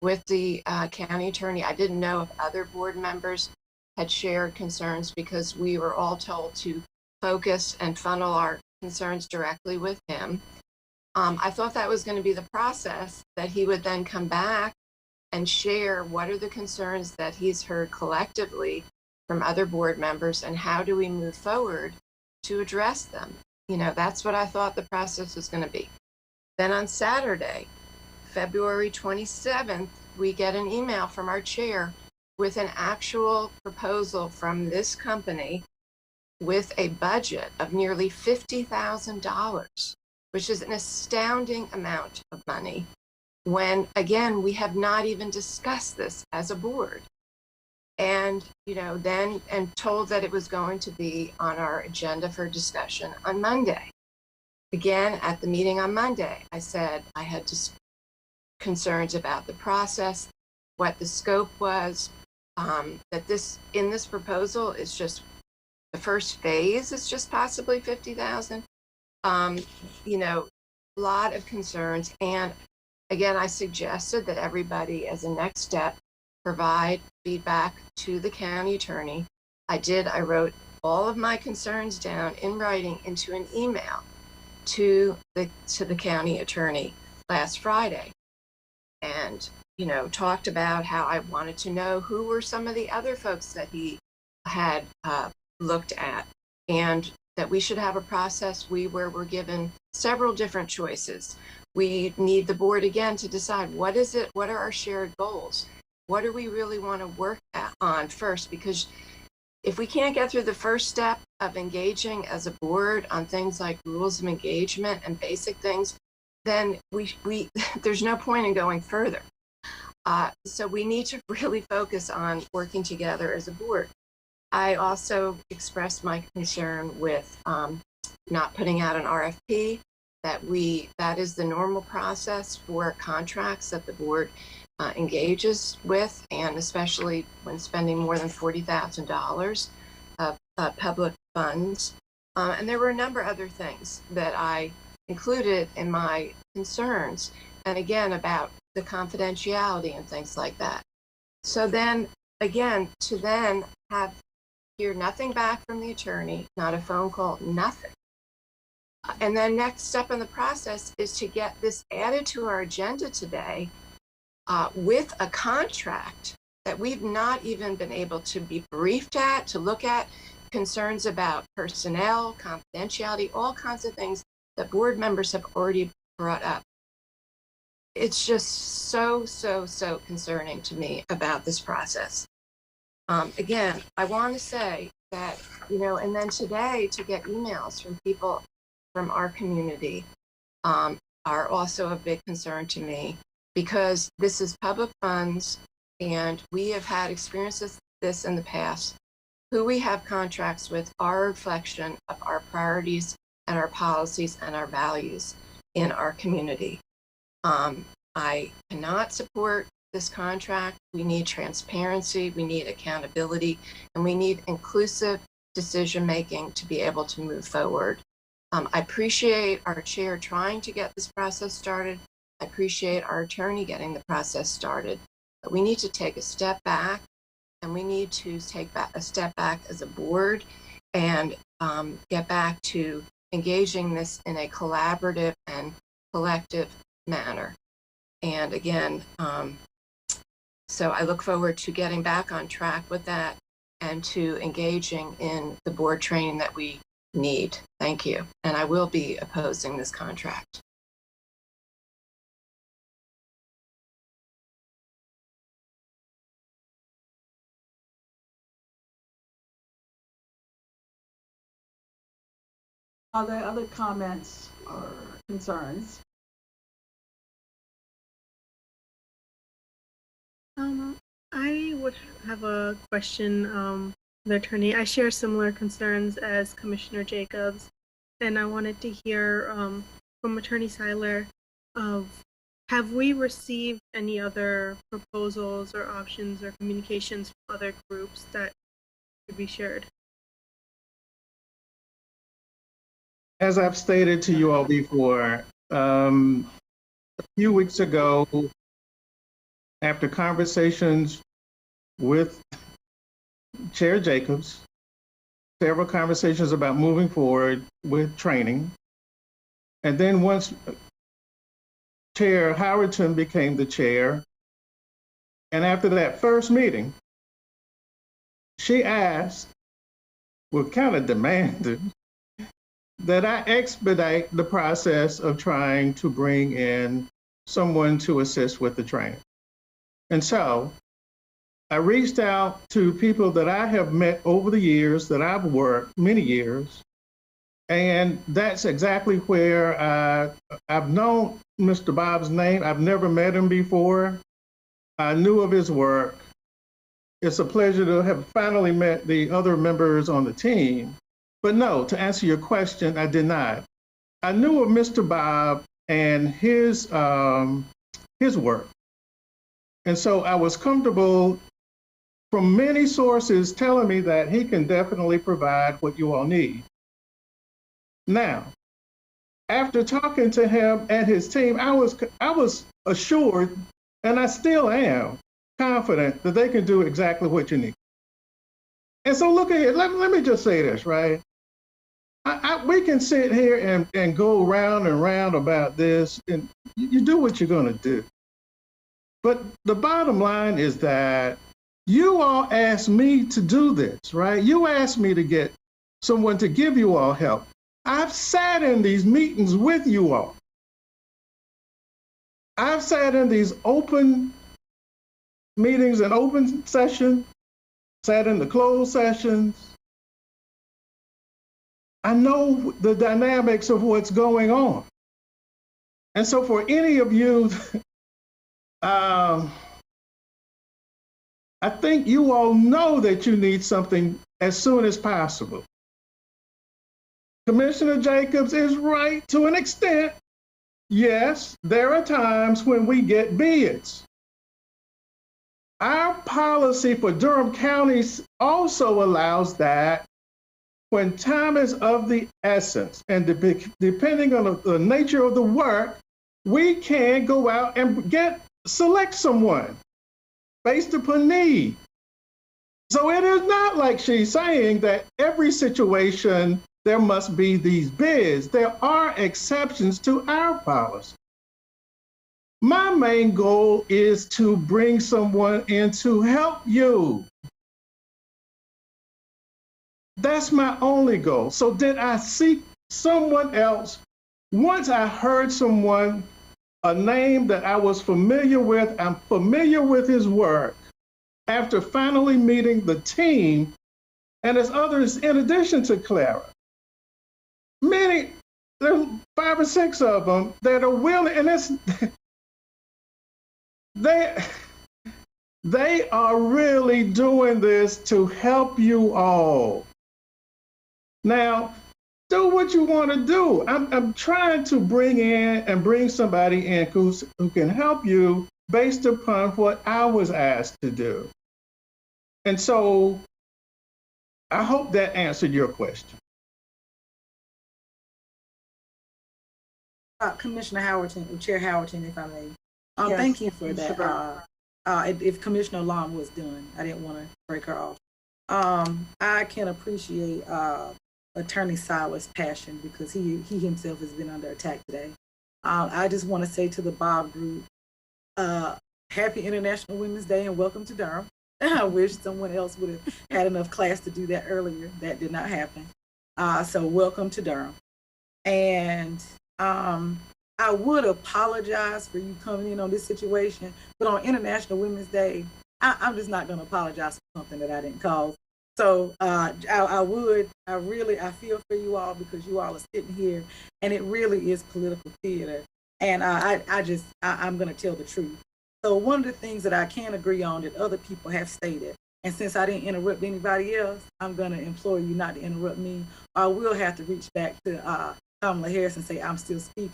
with the county attorney. I didn't know if other board members had shared concerns, because we were all told to focus and funnel our concerns directly with him. I thought that was going to be the process, that he would then come back and share what are the concerns that he's heard collectively from other board members, and how do we move forward to address them. You know, that's what I thought the process was going to be. Then on Saturday, February 27th, we get an email from our chair with an actual proposal from this company with a budget of nearly $50,000, which is an astounding amount of money, when, again, we have not even discussed this as a board. And, you know, then, and told that it was going to be on our agenda for discussion on Monday. Again, at the meeting on Monday, I said I had just concerns about the process, what the scope was, that in this proposal is just the first phase is just possibly 50,000. You know, a lot of concerns. And again, I suggested that everybody, as a next step, provide feedback to the county attorney. I did. I wrote all of my concerns down in writing into an email to the county attorney last Friday, and, you know, talked about how I wanted to know who were some of the other folks that he had looked at, and that we should have a process where we're given several different choices. We need the board again to decide what are our shared goals? What do we really want to work on first? Because if we can't get through the first step of engaging as a board on things like rules of engagement and basic things, then there's no point in going further. So we need to really focus on working together as a board. I also expressed my concern with not putting out an RFP, that is the normal process for contracts that the board engages with, and especially when spending more than $40,000 of public funds. And there were a number of other things that I included in my concerns, and again, about the confidentiality and things like that. So then, again, to then hear nothing back from the attorney, not a phone call, nothing. And then next step in the process is to get this added to our agenda today with a contract that we've not even been able to be briefed at, to look at, concerns about personnel, confidentiality, all kinds of things that board members have already brought up. It's just so concerning to me about this process. Again, I want to say that, and then today to get emails from people from our community are also a big concern to me, because this is public funds and we have had experiences this in the past. Who we have contracts with are a reflection of our priorities and our policies and our values in our community. I cannot support this contract. We need transparency, we need accountability, and we need inclusive decision-making to be able to move forward. I appreciate our chair trying to get this process started. I appreciate our attorney getting the process started, but we need to take a step back, and we need to take a step back as a board and get back to engaging this in a collaborative and collective manner. And again, so I look forward to getting back on track with that and to engaging in the board training that we need. Thank you. And I will be opposing this contract. Are there other comments or concerns? I would have a question, the attorney. I share similar concerns as Commissioner Jacobs, and I wanted to hear from Attorney Seiler of, have we received any other proposals or options or communications from other groups that could be shared? As I've stated to you all before, a few weeks ago, after conversations with Chair Jacobs, several conversations about moving forward with training, and then once Chair Howerton became the chair, and after that first meeting, she asked, well, kind of demanded, that I expedite the process of trying to bring in someone to assist with the training. And so I reached out to people that I have met over the years that I've worked, many years, and that's exactly where I've known Mr. Bob's name. I've never met him before. I knew of his work. It's a pleasure to have finally met the other members on the team. But no, to answer your question, I did not. I knew of Mr. Bob and his work. And so I was comfortable from many sources telling me that he can definitely provide what you all need. Now, after talking to him and his team, I was assured, and I still am confident, that they can do exactly what you need. And so look at here, let me just say this, right? We can sit here and go round and round about this, and you do what you're gonna do. But the bottom line is that you all asked me to do this, right? You asked me to get someone to give you all help. I've sat in these meetings with you all. I've sat in these open meetings and open session, sat in the closed sessions. I know the dynamics of what's going on. And so for any of you, I think you all know that you need something as soon as possible. Commissioner Jacobs is right to an extent. Yes, there are times when we get bids. Our policy for Durham County also allows that when time is of the essence and depending on the nature of the work, we can go out and select someone based upon need. So it is not like she's saying that every situation there must be these bids. There are exceptions to our policy. My main goal is to bring someone in to help you. That's my only goal. So did I seek someone else? Once I heard someone, a name that I was familiar with, I'm familiar with his work. After finally meeting the team, and there's others in addition to Clara, many, there's 5 or 6 of them that are willing, and they are really doing this to help you all. Now, do what you want to do. I'm trying to bring somebody in who can help you based upon what I was asked to do. And so I hope that answered your question. Commissioner Howerton, Chair Howerton, if I may. Yes, Thank you for Mr. that. If Commissioner Long was done, I didn't want to break her off. I can appreciate Attorney Silas' passion because he himself has been under attack today. I just want to say to the Bob group, happy International Women's Day and welcome to Durham. I wish someone else would have had enough class to do that earlier. That did not happen. So welcome to Durham. And I would apologize for you coming in on this situation, but on International Women's Day, I'm just not going to apologize for something that I didn't cause. So I feel for you all because you all are sitting here and it really is political theater. And I'm going to tell the truth. So one of the things that I can agree on that other people have stated, and since I didn't interrupt anybody else, I'm going to implore you not to interrupt me. I will have to reach back to Kamala Harris and say I'm still speaking.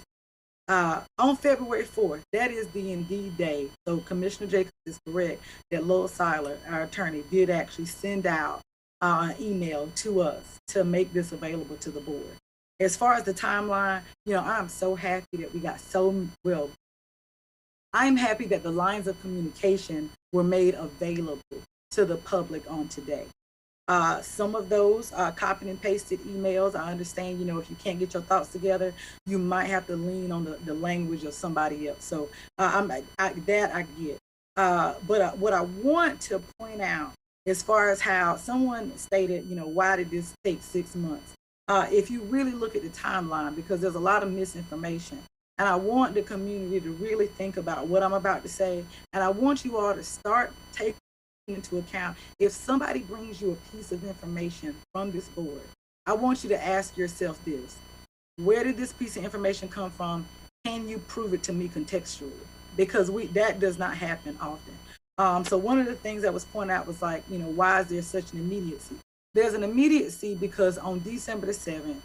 On February 4th, that is the Indeed day. So Commissioner Jacobs is correct that Lois Seiler, our attorney, did actually send out an email to us to make this available to the board. As far as the timeline, I'm so happy that we got I'm happy that the lines of communication were made available to the public on today. Some of those copied and pasted emails, I understand, if you can't get your thoughts together, you might have to lean on the language of somebody else. So I get. But what I want to point out, as far as how someone stated, why did this take 6 months? If you really look at the timeline, because there's a lot of misinformation, and I want the community to really think about what I'm about to say, and I want you all to start taking into account, if somebody brings you a piece of information from this board, I want you to ask yourself this: where did this piece of information come from? Can you prove it to me contextually? Because that does not happen often. So one of the things that was pointed out was like, why is there such an immediacy? There's an immediacy because on December the 7th,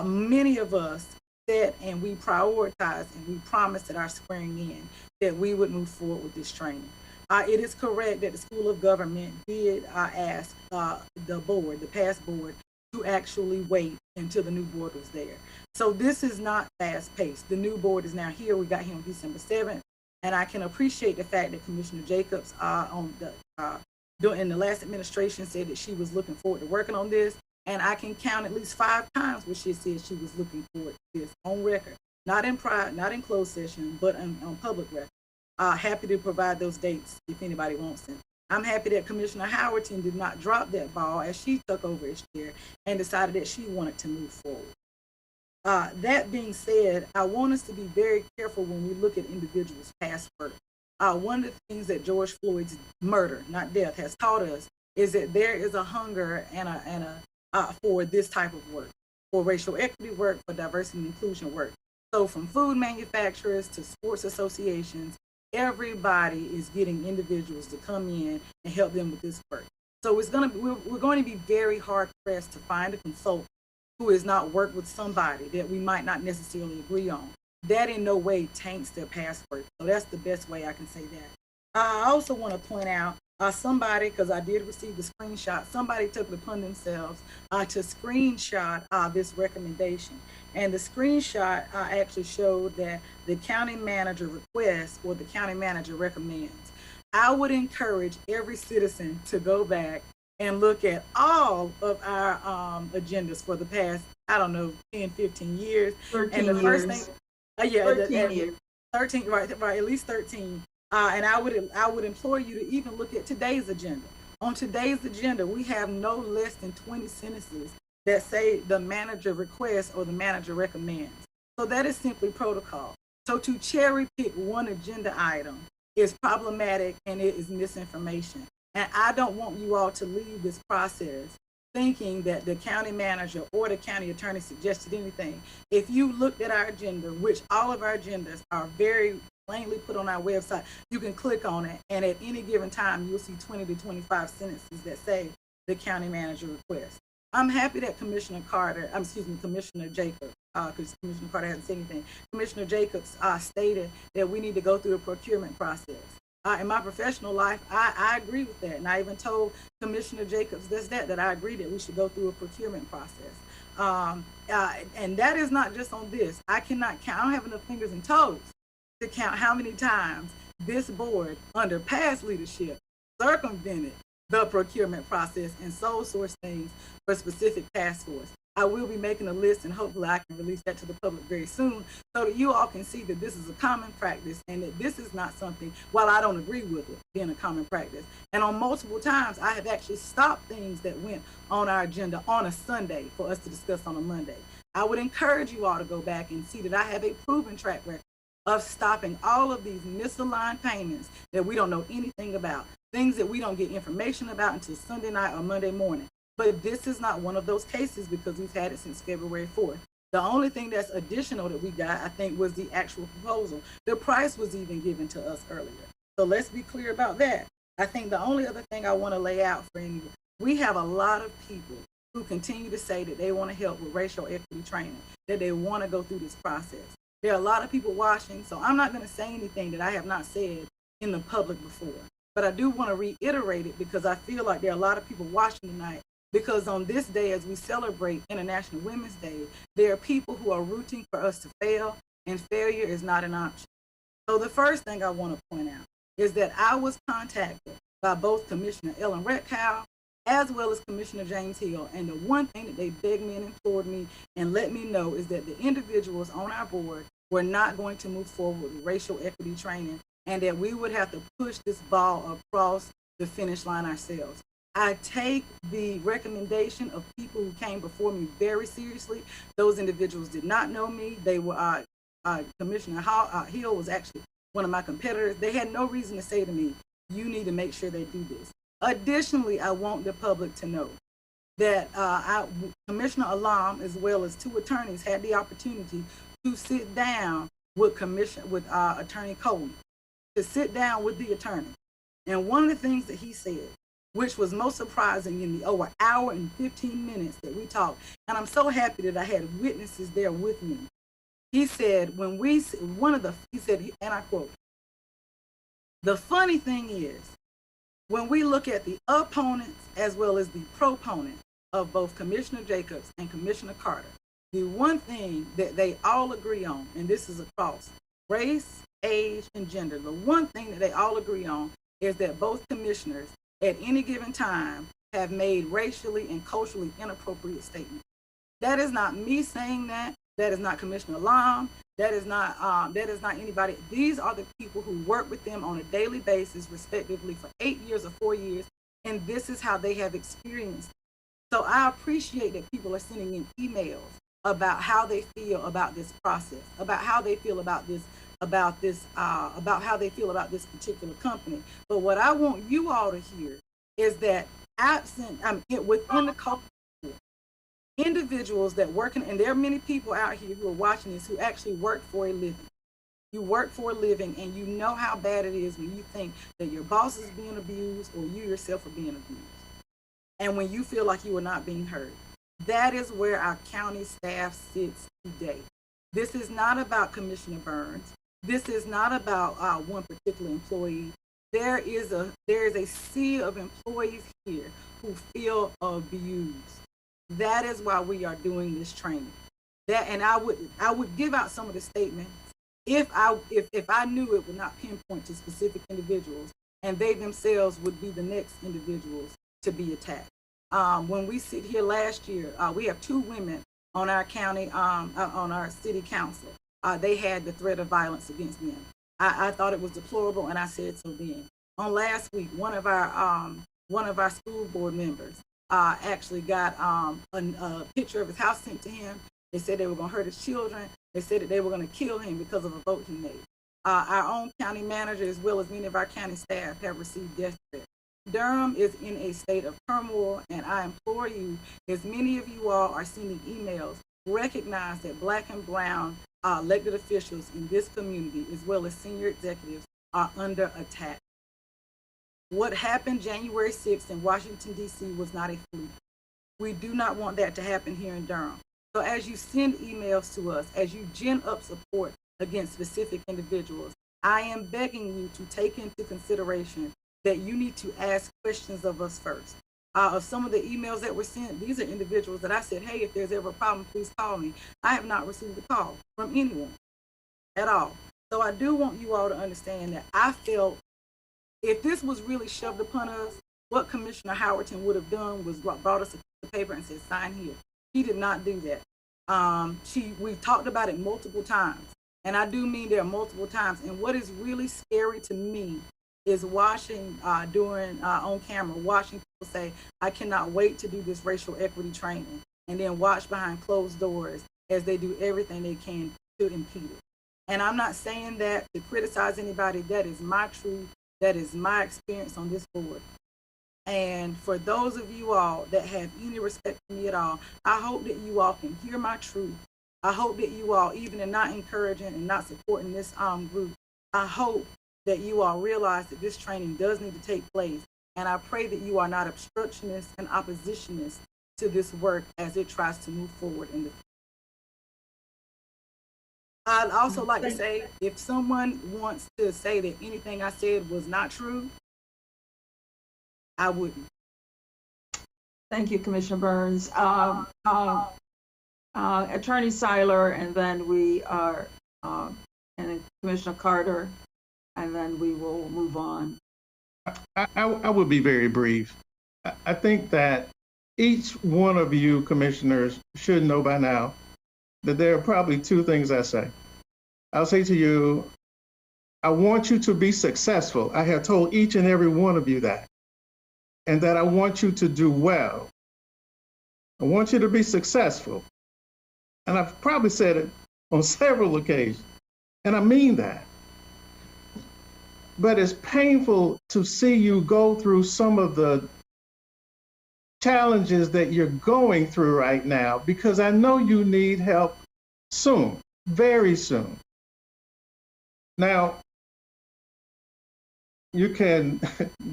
many of us said and we prioritized and we promised at our swearing in that we would move forward with this training. It is correct that the School of Government did ask the past board, to actually wait until the new board was there. So this is not fast paced. The new board is now here. We got here on December 7th. And I can appreciate the fact that Commissioner Jacobs in the last administration said that she was looking forward to working on this. And I can count at least 5 times where she said she was looking forward to this on record, not in private, not in closed session, but on public record. Happy to provide those dates if anybody wants them. I'm happy that Commissioner Howerton did not drop that ball as she took over as chair and decided that she wanted to move forward. That being said, I want us to be very careful when we look at individuals' past work. One of the things that George Floyd's murder, not death, has taught us is that there is a hunger for this type of work, for racial equity work, for diversity and inclusion work. So from food manufacturers to sports associations, everybody is getting individuals to come in and help them with this work. So we're going to be very hard pressed to find a consultant who has not worked with somebody that we might not necessarily agree on. That in no way taints their past work. So that's the best way I can say that. I also want to point out somebody, because I did receive the screenshot, somebody took it upon themselves to screenshot this recommendation. And the screenshot actually showed that the county manager requests or the county manager recommends. I would encourage every citizen to go back and look at all of our agendas for the past, I don't know, 10, 15 years. 13 and the first years. thing, 13 years. 13, right, at least 13. And I would implore you to even look at today's agenda. On today's agenda, we have no less than 20 sentences that say the manager requests or the manager recommends. So that is simply protocol. So to cherry pick one agenda item is problematic and it is misinformation. And I don't want you all to leave this process thinking that the county manager or the county attorney suggested anything. If you looked at our agenda, which all of our agendas are very plainly put on our website, you can click on it, and at any given time, you'll see 20 to 25 sentences that say the county manager request. I'm happy that Commissioner Jacobs, because Commissioner Carter hasn't said anything, Commissioner Jacobs stated that we need to go through the procurement process. In my professional life, I agree with that. And I even told Commissioner Jacobs that I agree that we should go through a procurement process. And that is not just on this. I cannot count, I don't have enough fingers and toes to count how many times this board, under past leadership, circumvented the procurement process and sole source things for specific task force. I will be making a list, and hopefully I can release that to the public very soon so that you all can see that this is a common practice and that this is not something, while I don't agree with it being a common practice. And on multiple times, I have actually stopped things that went on our agenda on a Sunday for us to discuss on a Monday. I would encourage you all to go back and see that I have a proven track record of stopping all of these misaligned payments that we don't know anything about, things that we don't get information about until Sunday night or Monday morning. But this is not one of those cases because we've had it since February 4th. The only thing that's additional that we got, I think, was the actual proposal. The price was even given to us earlier. So let's be clear about that. I think the only other thing I want to lay out for anyone, we have a lot of people who continue to say that they want to help with racial equity training, that they want to go through this process. There are a lot of people watching, so I'm not going to say anything that I have not said in the public before. But I do want to reiterate it because I feel like there are a lot of people watching tonight, because on this day, as we celebrate International Women's Day, there are people who are rooting for us to fail, and failure is not an option. So the first thing I want to point out is that I was contacted by both Commissioner Ellen Redcow as well as Commissioner James Hill. And the one thing that they begged me and implored me and let me know is that the individuals on our board were not going to move forward with racial equity training and that we would have to push this ball across the finish line ourselves. I take the recommendation of people who came before me very seriously. Those individuals did not know me. They were, Commissioner Hill was actually one of my competitors. They had no reason to say to me, you need to make sure they do this. Additionally, I want the public to know that Commissioner Alam, as well as two attorneys, had the opportunity to sit down with Attorney Coleman, to sit down with the attorney. And one of the things that he said, which was most surprising in the over hour and 15 minutes that we talked, and I'm so happy that I had witnesses there with me. He said, he said, and I quote, the funny thing is, when we look at the opponents as well as the proponents of both Commissioner Jacobs and Commissioner Carter, the one thing that they all agree on, and this is across race, age, and gender, the one thing that they all agree on is that both commissioners at any given time have made racially and culturally inappropriate statements. That is not me saying that. That is not Commissioner Alam. That is not anybody. These are the people who work with them on a daily basis, respectively, for 8 years or 4 years, and this is how they have experienced it. So I appreciate that people are sending in emails about how they feel about this process, about how they feel about this, about how they feel about this particular company. But what I want you all to hear is that within the culture, individuals that work and there are many people out here who are watching this who actually work for a living. You work for a living and you know how bad it is when you think that your boss is being abused or you yourself are being abused. And when you feel like you are not being heard. That is where our county staff sits today. This is not about Commissioner Burns. This is not about one particular employee. there is a sea of employees here who feel abused. That is why we are doing this training. And I would give out some of the statements if I knew it would not pinpoint to specific individuals, and they themselves would be the next individuals to be attacked. When we sit here last year, we have 2 women on our county, on our city council. They had the threat of violence against them. I thought it was deplorable, and I said so then. On last week, one of our school board members actually got a picture of his house sent to him. They said they were going to hurt his children. They said that they were going to kill him because of a vote he made. Our own county manager, as well as many of our county staff, have received death threats. Durham is in a state of turmoil, and I implore you, as many of you all are sending emails, recognize that Black and brown elected officials in this community, as well as senior executives, are under attack. What happened January 6th in Washington, D.C. was not a fluke. We do not want that to happen here in Durham. So as you send emails to us, as you gin up support against specific individuals, I am begging you to take into consideration that you need to ask questions of us first. Of some of the emails that were sent, these are individuals that I said, hey, if there's ever a problem, please call me. I have not received a call from anyone at all. So I do want you all to understand that I felt if this was really shoved upon us, what Commissioner Howerton would have done was brought us a paper and said, sign here. He did not do that. We've talked about it multiple times, and I do mean there are multiple times. And what is really scary to me is watching on camera, watching people say, I cannot wait to do this racial equity training, and then watch behind closed doors as they do everything they can to impede it. And I'm not saying that to criticize anybody. That is my truth. That is my experience on this board. And for those of you all that have any respect for me at all, I hope that you all can hear my truth. I hope that you all, even in not encouraging and not supporting this group, I hope that you all realize that this training does need to take place. And I pray that you are not obstructionists and oppositionists to this work as it tries to move forward in the future. I'd also like to say, if someone wants to say that anything I said was not true, I wouldn't. Thank you, Commissioner Burns. Attorney Seiler, and then we are, and then Commissioner Carter, and then we will move on. I will be very brief. I think that each one of you commissioners should know by now that there are probably 2 things I say. I'll say to you, I want you to be successful. I have told each and every one of you that, and that I want you to do well. I want you to be successful. And I've probably said it on several occasions, and I mean that. But it's painful to see you go through some of the challenges that you're going through right now, because I know you need help soon, very soon. Now, you can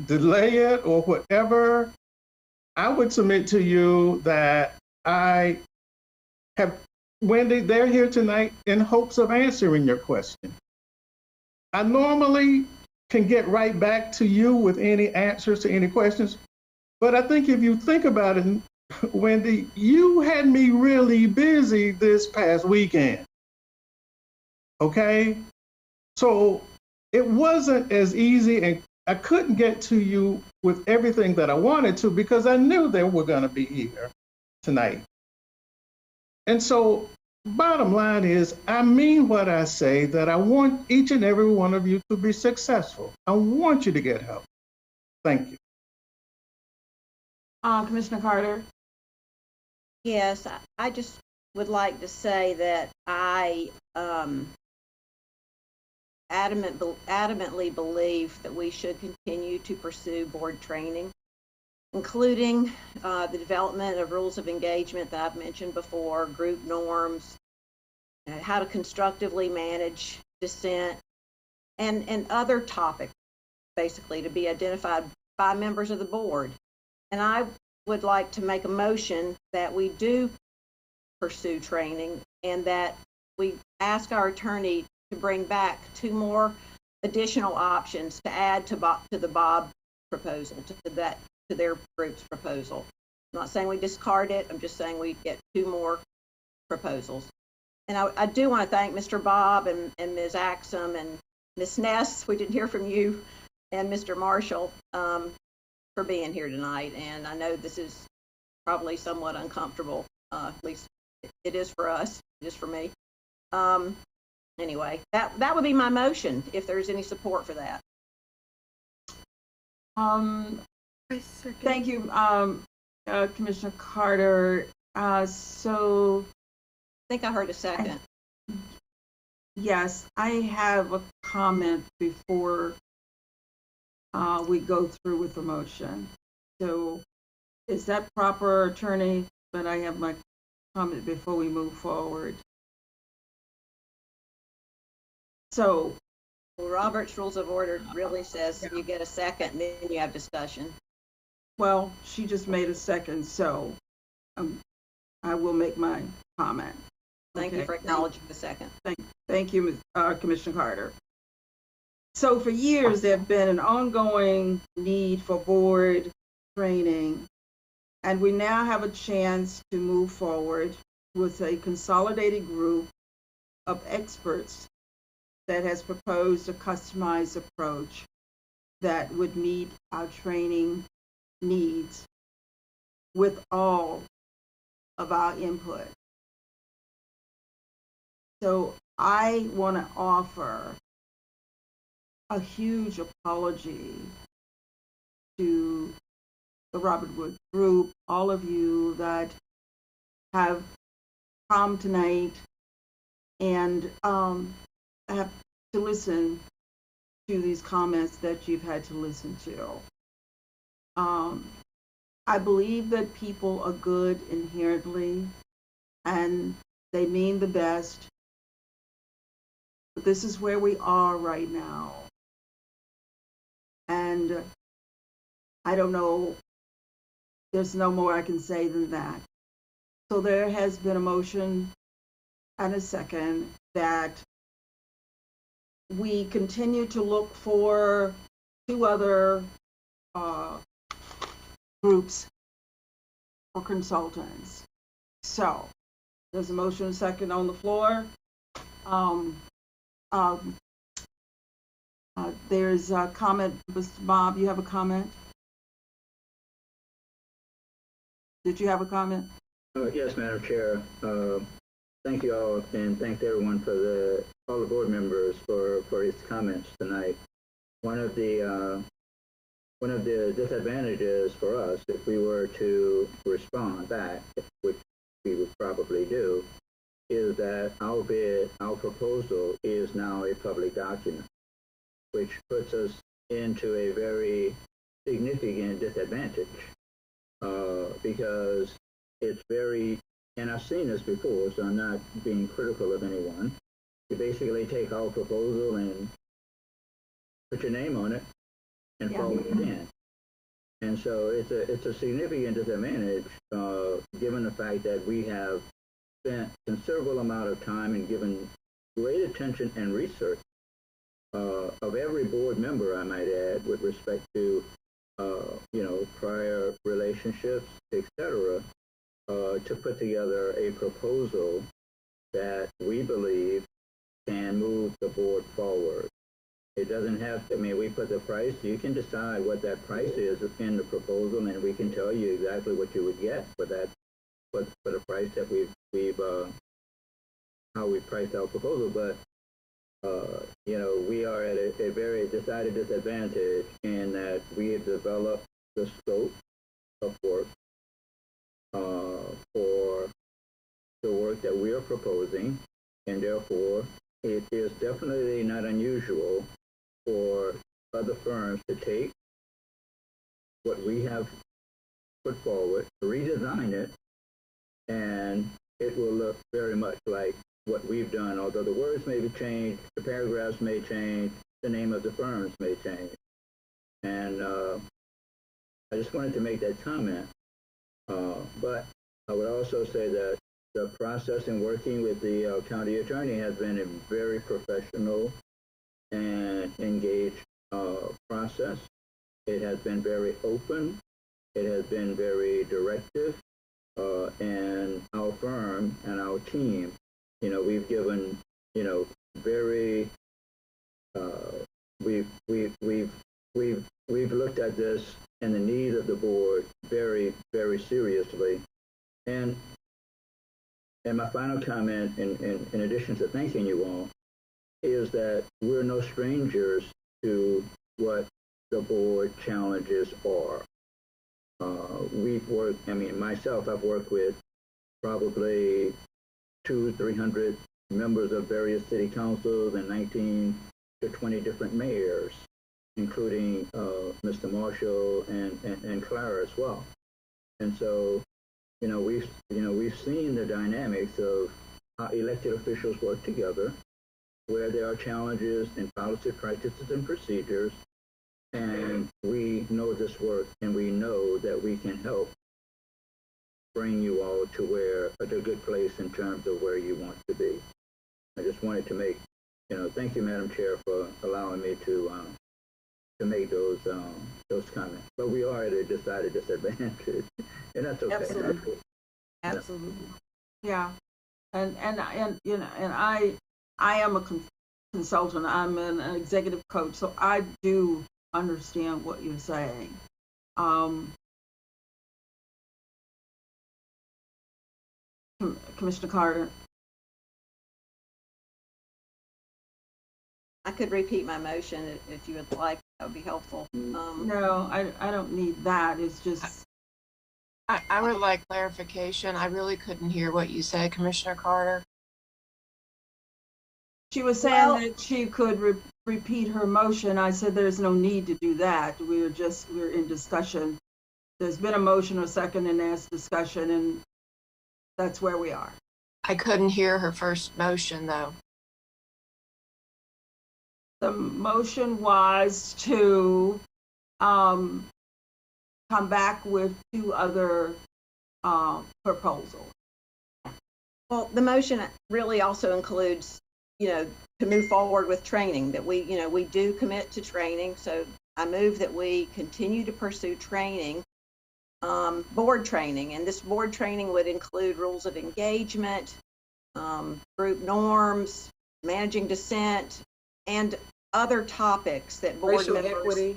delay it or whatever. I would submit to you that I have, Wendy, they're here tonight in hopes of answering your question. I normally can get right back to you with any answers to any questions, but I think if you think about it, Wendy, you had me really busy this past weekend, okay? So it wasn't as easy, and I couldn't get to you with everything that I wanted to because I knew they were going to be here tonight. And so bottom line is, I mean what I say, that I want each and every one of you to be successful. I want you to get help. Thank you. Commissioner Carter. Yes, I just would like to say that I adamantly believe that we should continue to pursue board training, including the development of rules of engagement that I've mentioned before, group norms, how to constructively manage dissent, and other topics, basically, to be identified by members of the board. And I would like to make a motion that we do pursue training and that we ask our attorney to bring back 2 more additional options to add to the Bob proposal, to their group's proposal. I'm not saying we discard it. I'm just saying we get 2 more proposals. And I do want to thank Mr. Bob and Ms. Axum and Ms. Ness. We didn't hear from you, and Mr. Marshall for being here tonight. And I know this is probably somewhat uncomfortable. At least it is for us. It is for me. Anyway, that would be my motion if there's any support for that. Thank you, Commissioner Carter. So I think I heard a second. Yes, I have a comment before we go through with the motion. So is that proper, Attorney? But I have my comment before we move forward. So, well, Robert's Rules of Order really says you get a second and then you have discussion. Well, she just made a second, so I will make my comment. Thank you for acknowledging the second. Thank you, Commissioner Carter. So for years, there have been an ongoing need for board training, and we now have a chance to move forward with a consolidated group of experts that has proposed a customized approach that would meet our training needs with all of our input. So I want to offer a huge apology to the Robert Wood Group, all of you that have come tonight and have to listen to these comments that you've had to listen to. I believe that people are good inherently and they mean the best. But this is where we are right now. And I don't know, there's no more I can say than that. So there has been a motion and a second that we continue to look for 2 other groups or consultants. So there's a motion and a second on the floor. There's a comment. Mr. Bob, you have a comment? Did you have a comment? Yes, Madam Chair. Thank you all, and thank everyone for all the board members for his comments tonight. One of the disadvantages for us, if we were to respond back, which we would probably do, is that our proposal is now a public document, which puts us into a very significant disadvantage because it's very, and I've seen this before, so I'm not being critical of anyone. You basically take our proposal and put your name on it and forward it in. And so it's a significant disadvantage given the fact that we have spent considerable amount of time and given great attention and research of every board member, I might add, with respect to prior relationships, etc., to put together a proposal that we believe can move the board forward. It doesn't have to, I mean, we put the price, you can decide what that price is in the proposal, and we can tell you exactly what you would get for that, for the price that we've how we priced our proposal. But we are at a very decided disadvantage in that we have developed the scope of work for the work that we are proposing, and therefore it is definitely not unusual for other firms to take what we have put forward, redesign it, and it will look very much like what we've done, although the words may be changed, the paragraphs may change, the name of the firms may change. And I just wanted to make that comment. But I would also say that the process in working with the county attorney has been very professional and an engaged process. It has been very open. It has been very directive. And our firm and our team, we've given, very, we've looked at this and the needs of the board very, very seriously. And my final comment, in addition to thanking you all, is that we're no strangers to what the board challenges are. We've worked, myself, I've worked with probably 200-300 members of various city councils and 19 to 20 different mayors, including Mr. Marshall and Clara as well. And so, we've seen the dynamics of how elected officials work together, where there are challenges in policy practices and procedures, and we know this work, and we know that we can help bring you all to where a good place in terms of where you want to be. I just wanted to make, thank you, Madam Chair, for allowing me to make those comments. But we are at a decided disadvantage, and that's okay. Absolutely. Absolutely. Yeah, and I am a consultant. I'm an executive coach, so I do understand what you're saying. Commissioner Carter. I could repeat my motion if you would like. That would be helpful. No, I don't need that. It's just. I would like clarification. I really couldn't hear what you said, Commissioner Carter. She was saying that she could repeat her motion. I said there's no need to do that. We're in discussion. There's been a motion, a second, and there's discussion, and that's where we are. I couldn't hear her first motion, though. The motion was to come back with 2 other proposals. Well, the motion really also includes, to move forward with training, that we do commit to training. So I move that we continue to pursue training, board training, and this board training would include rules of engagement, group norms, managing dissent, and other topics that board Racial members. equity.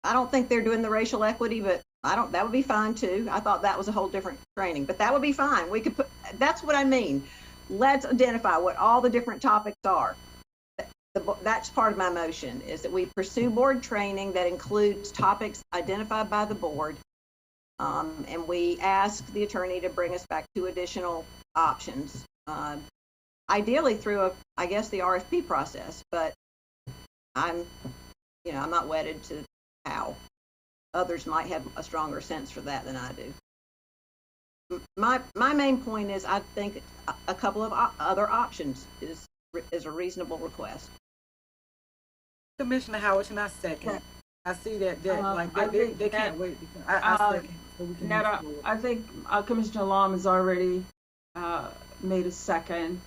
I don't think they're doing the racial equity, but that would be fine too. I thought that was a whole different training, but that would be fine. We could that's what I mean. Let's identify what all the different topics are. That's part of my motion, is that we pursue board training that includes topics identified by the board. And we ask the attorney to bring us back 2 additional options, ideally through the RFP process, but I'm not wedded to how others might have a stronger sense for that than I do. My main point is I think a couple of other options is a reasonable request. Commissioner Howard, and I second. I see that they can't wait. I second. So we can Netta, I think Commissioner Lom has already made a second.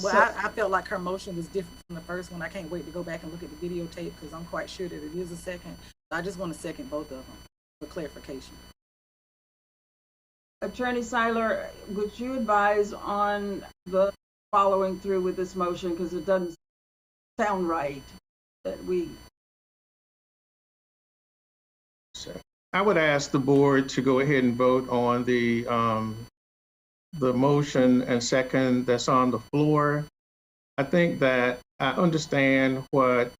Well, So, I felt like her motion was different from the first one. I can't wait to go back and look at the videotape because I'm quite sure that it is a second. I just want to second both of them for clarification. Attorney Seiler, would you advise on the following through with this motion, because it doesn't sound right that we. I would ask the board to go ahead and vote on the motion and second that's on the floor. I think that I understand what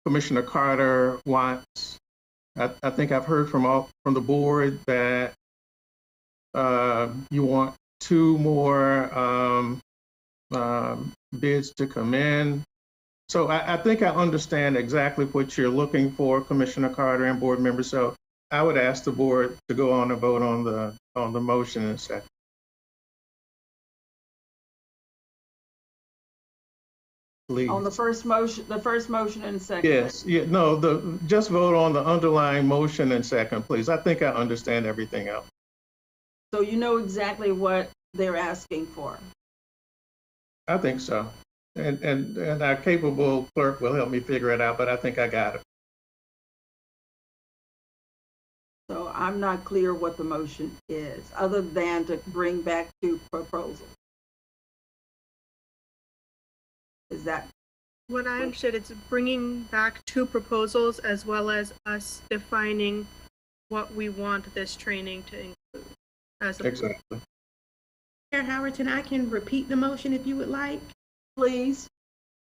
Commissioner Carter wants. I think I've heard from the board that you want 2 more bids to come in. So I think I understand exactly what you're looking for, Commissioner Carter and board members. So I would ask the board to go on and vote on the motion in a second. Please. On the first motion and second. Yes, just vote on the underlying motion and second, please. I think I understand everything else. So you know exactly what they're asking for. I think so. and our capable clerk will help me figure it out, but I think I got it. So I'm not clear what the motion is, other than to bring back two proposals. Is that? What I understood, it's bringing back two proposals as well as us defining what we want this training to include. Exactly. Chair Howerton, I can repeat the motion if you would like. Please.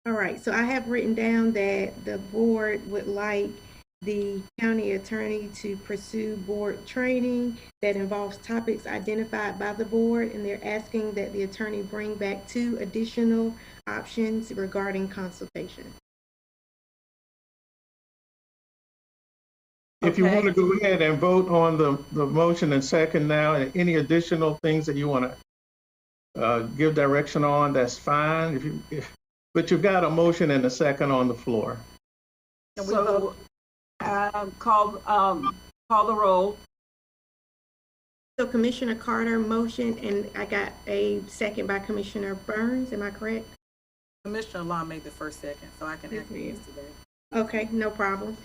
All right, so I have written down that the board would like the county attorney to pursue board training that involves topics identified by the board, and they're asking that the attorney bring back two additional options regarding consultation. If you want to go ahead and vote on the motion and second now, and any additional things that you want to give direction on, that's fine. But you've got a motion and a second on the floor. So, call the roll. So Commissioner Carter motion, and I got a second by Commissioner Burns. Am I correct? Commissioner Law made the first second, so I can acquiesce to that. Okay, no problem.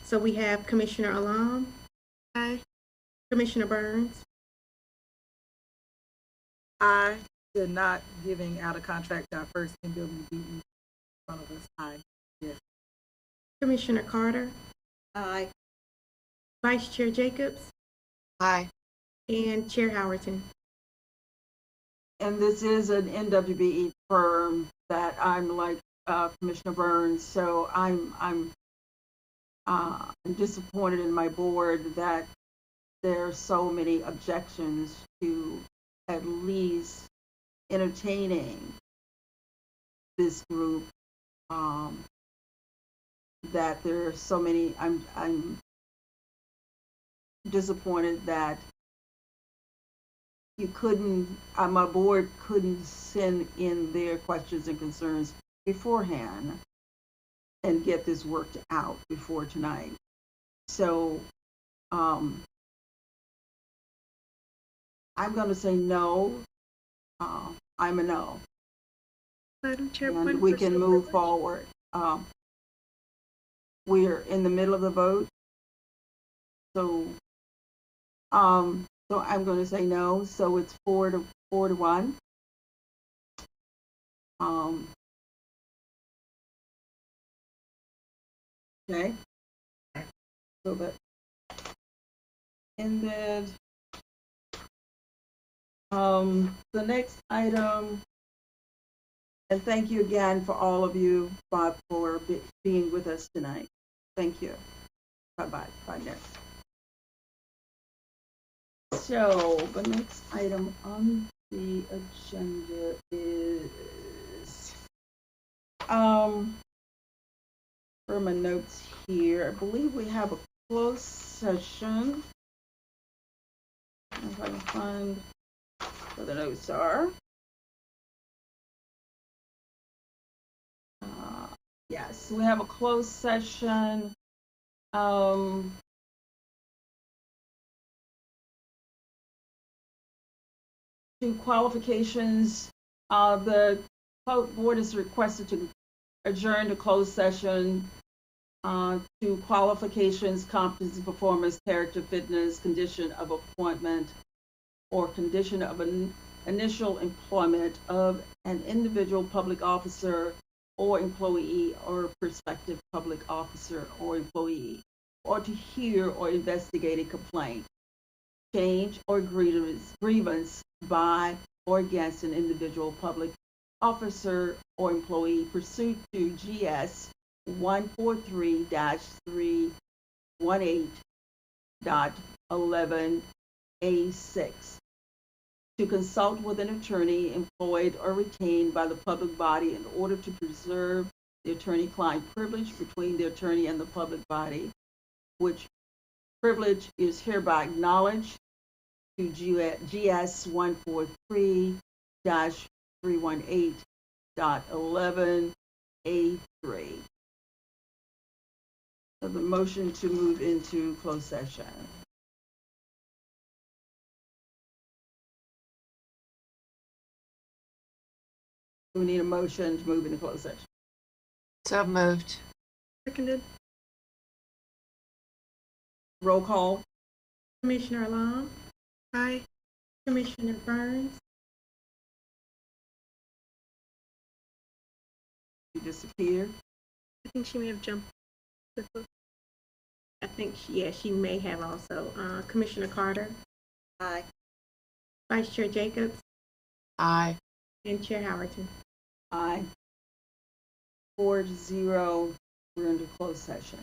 So we have Commissioner Alam. Aye. Commissioner Burns. Aye. They're not giving out a contract to our first NWBE in front of us. Aye. Yes. Commissioner Carter. Aye. Vice Chair Jacobs. Aye. And Chair Howerton. And this is an NWBE firm that I'm like Commissioner Burns, so I'm disappointed in my board that there are so many objections to at least entertaining this group. That there are so many. I'm disappointed that you couldn't, my board couldn't send in their questions and concerns beforehand and get this worked out before tonight. So I'm going to say no. I'm a no. Madam Chair, and we can move forward. We're in the middle of the vote. So so I'm going to say no. So it's 4-1. Okay. So that ended. The next item, and thank you again for all of you, Bob, for being with us tonight. Thank you. Bye-bye. Bye next. So the next item on the agenda is, for my notes here, I believe we have a closed session. If I can find where the notes are. Yes, we have a closed session. To qualifications, the board is requested to adjourn to closed session to qualifications, competency, performance, character, fitness, condition of appointment, or condition of an initial employment of an individual public officer or employee or prospective public officer or employee, or to hear or investigate a complaint, change, or grievance by or against an individual public officer or employee pursuant to GS 143-318.11A6, to consult with an attorney employed or retained by the public body in order to preserve the attorney-client privilege between the attorney and the public body, which privilege is hereby acknowledged to GS 143-318.11A3. So the motion to move into closed session. We need a motion to move into closed session. So moved. Seconded. Roll call. Commissioner Long, Aye. Commissioner Burns, You disappear. I think she may have jumped. I think, she may have also. Commissioner Carter, Aye. Vice Chair Jacobs, Aye. and Chair Howerton. Aye. 4-0. We're into closed session.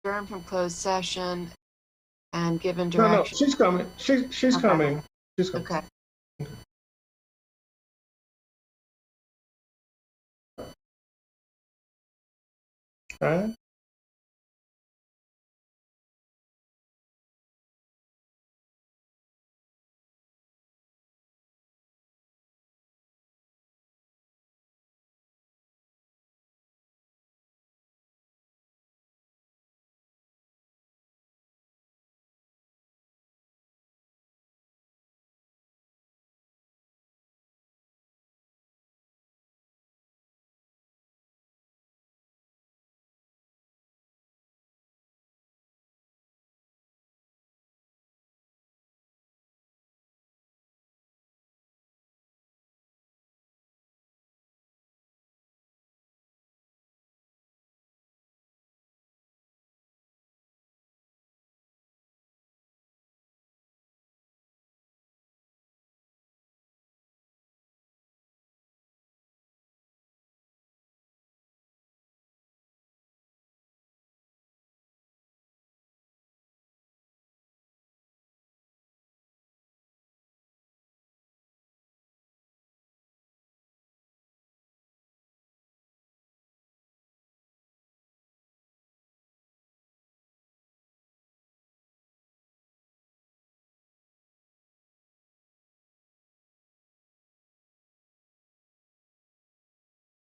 adjourn from closed session and given No, direction. she's coming. She's Okay. coming. She's coming. Okay. All right.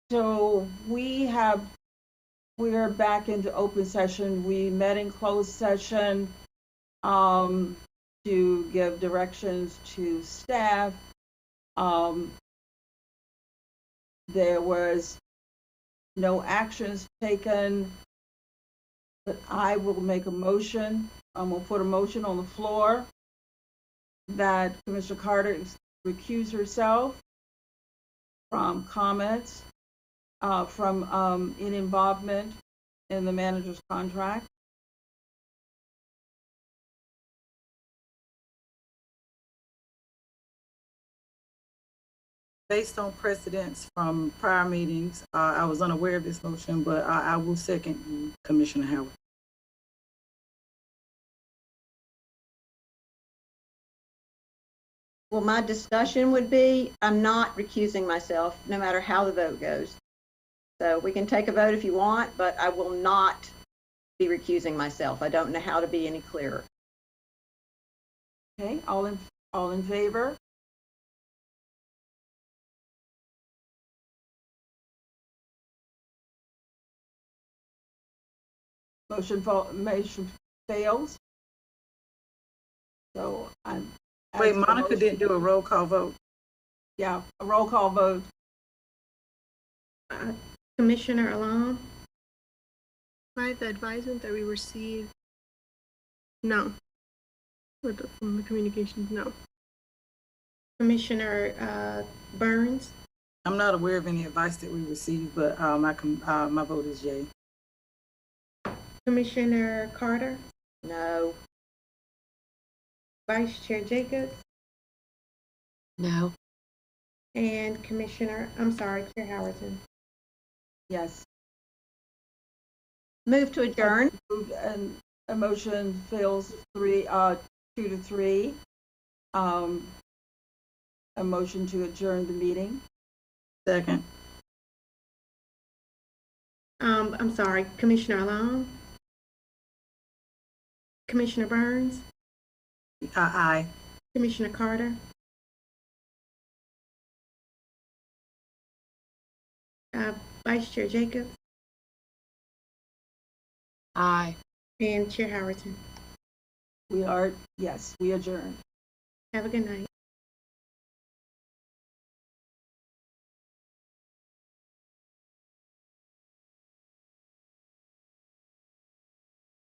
So we are back into open session. We met in closed session to give directions to staff. There was no actions taken, but I will make a motion. I'm gonna put a motion on the floor that Commissioner Carter recuse herself from comments, from any involvement in the manager's contract. Based on precedents from prior meetings, I was unaware of this motion, but I will second you, Commissioner Howard. Well, my discussion would be, I'm not recusing myself, no matter how the vote goes. So we can take a vote if you want, but I will not be recusing myself. I don't know how to be any clearer. Okay, all in favor? Motion fails. So I'm. Wait, Monica didn't do a roll call vote. Yeah, a roll call vote. Commissioner Alam, By the advisement that we received, no. From the communications, no. Commissioner Burns, I'm not aware of any advice that we received, but my vote is yay. Commissioner Carter, No. Vice Chair Jacobs, No. and Chair Howerton. Yes. Move to adjourn. And a motion fails 2-3. A motion to adjourn the meeting. Second. I'm sorry, Commissioner Alam, Commissioner Burns, Aye. Commissioner Carter, Vice Chair Jacobs, Aye. and Chair Howerton. We adjourned. Have a good night.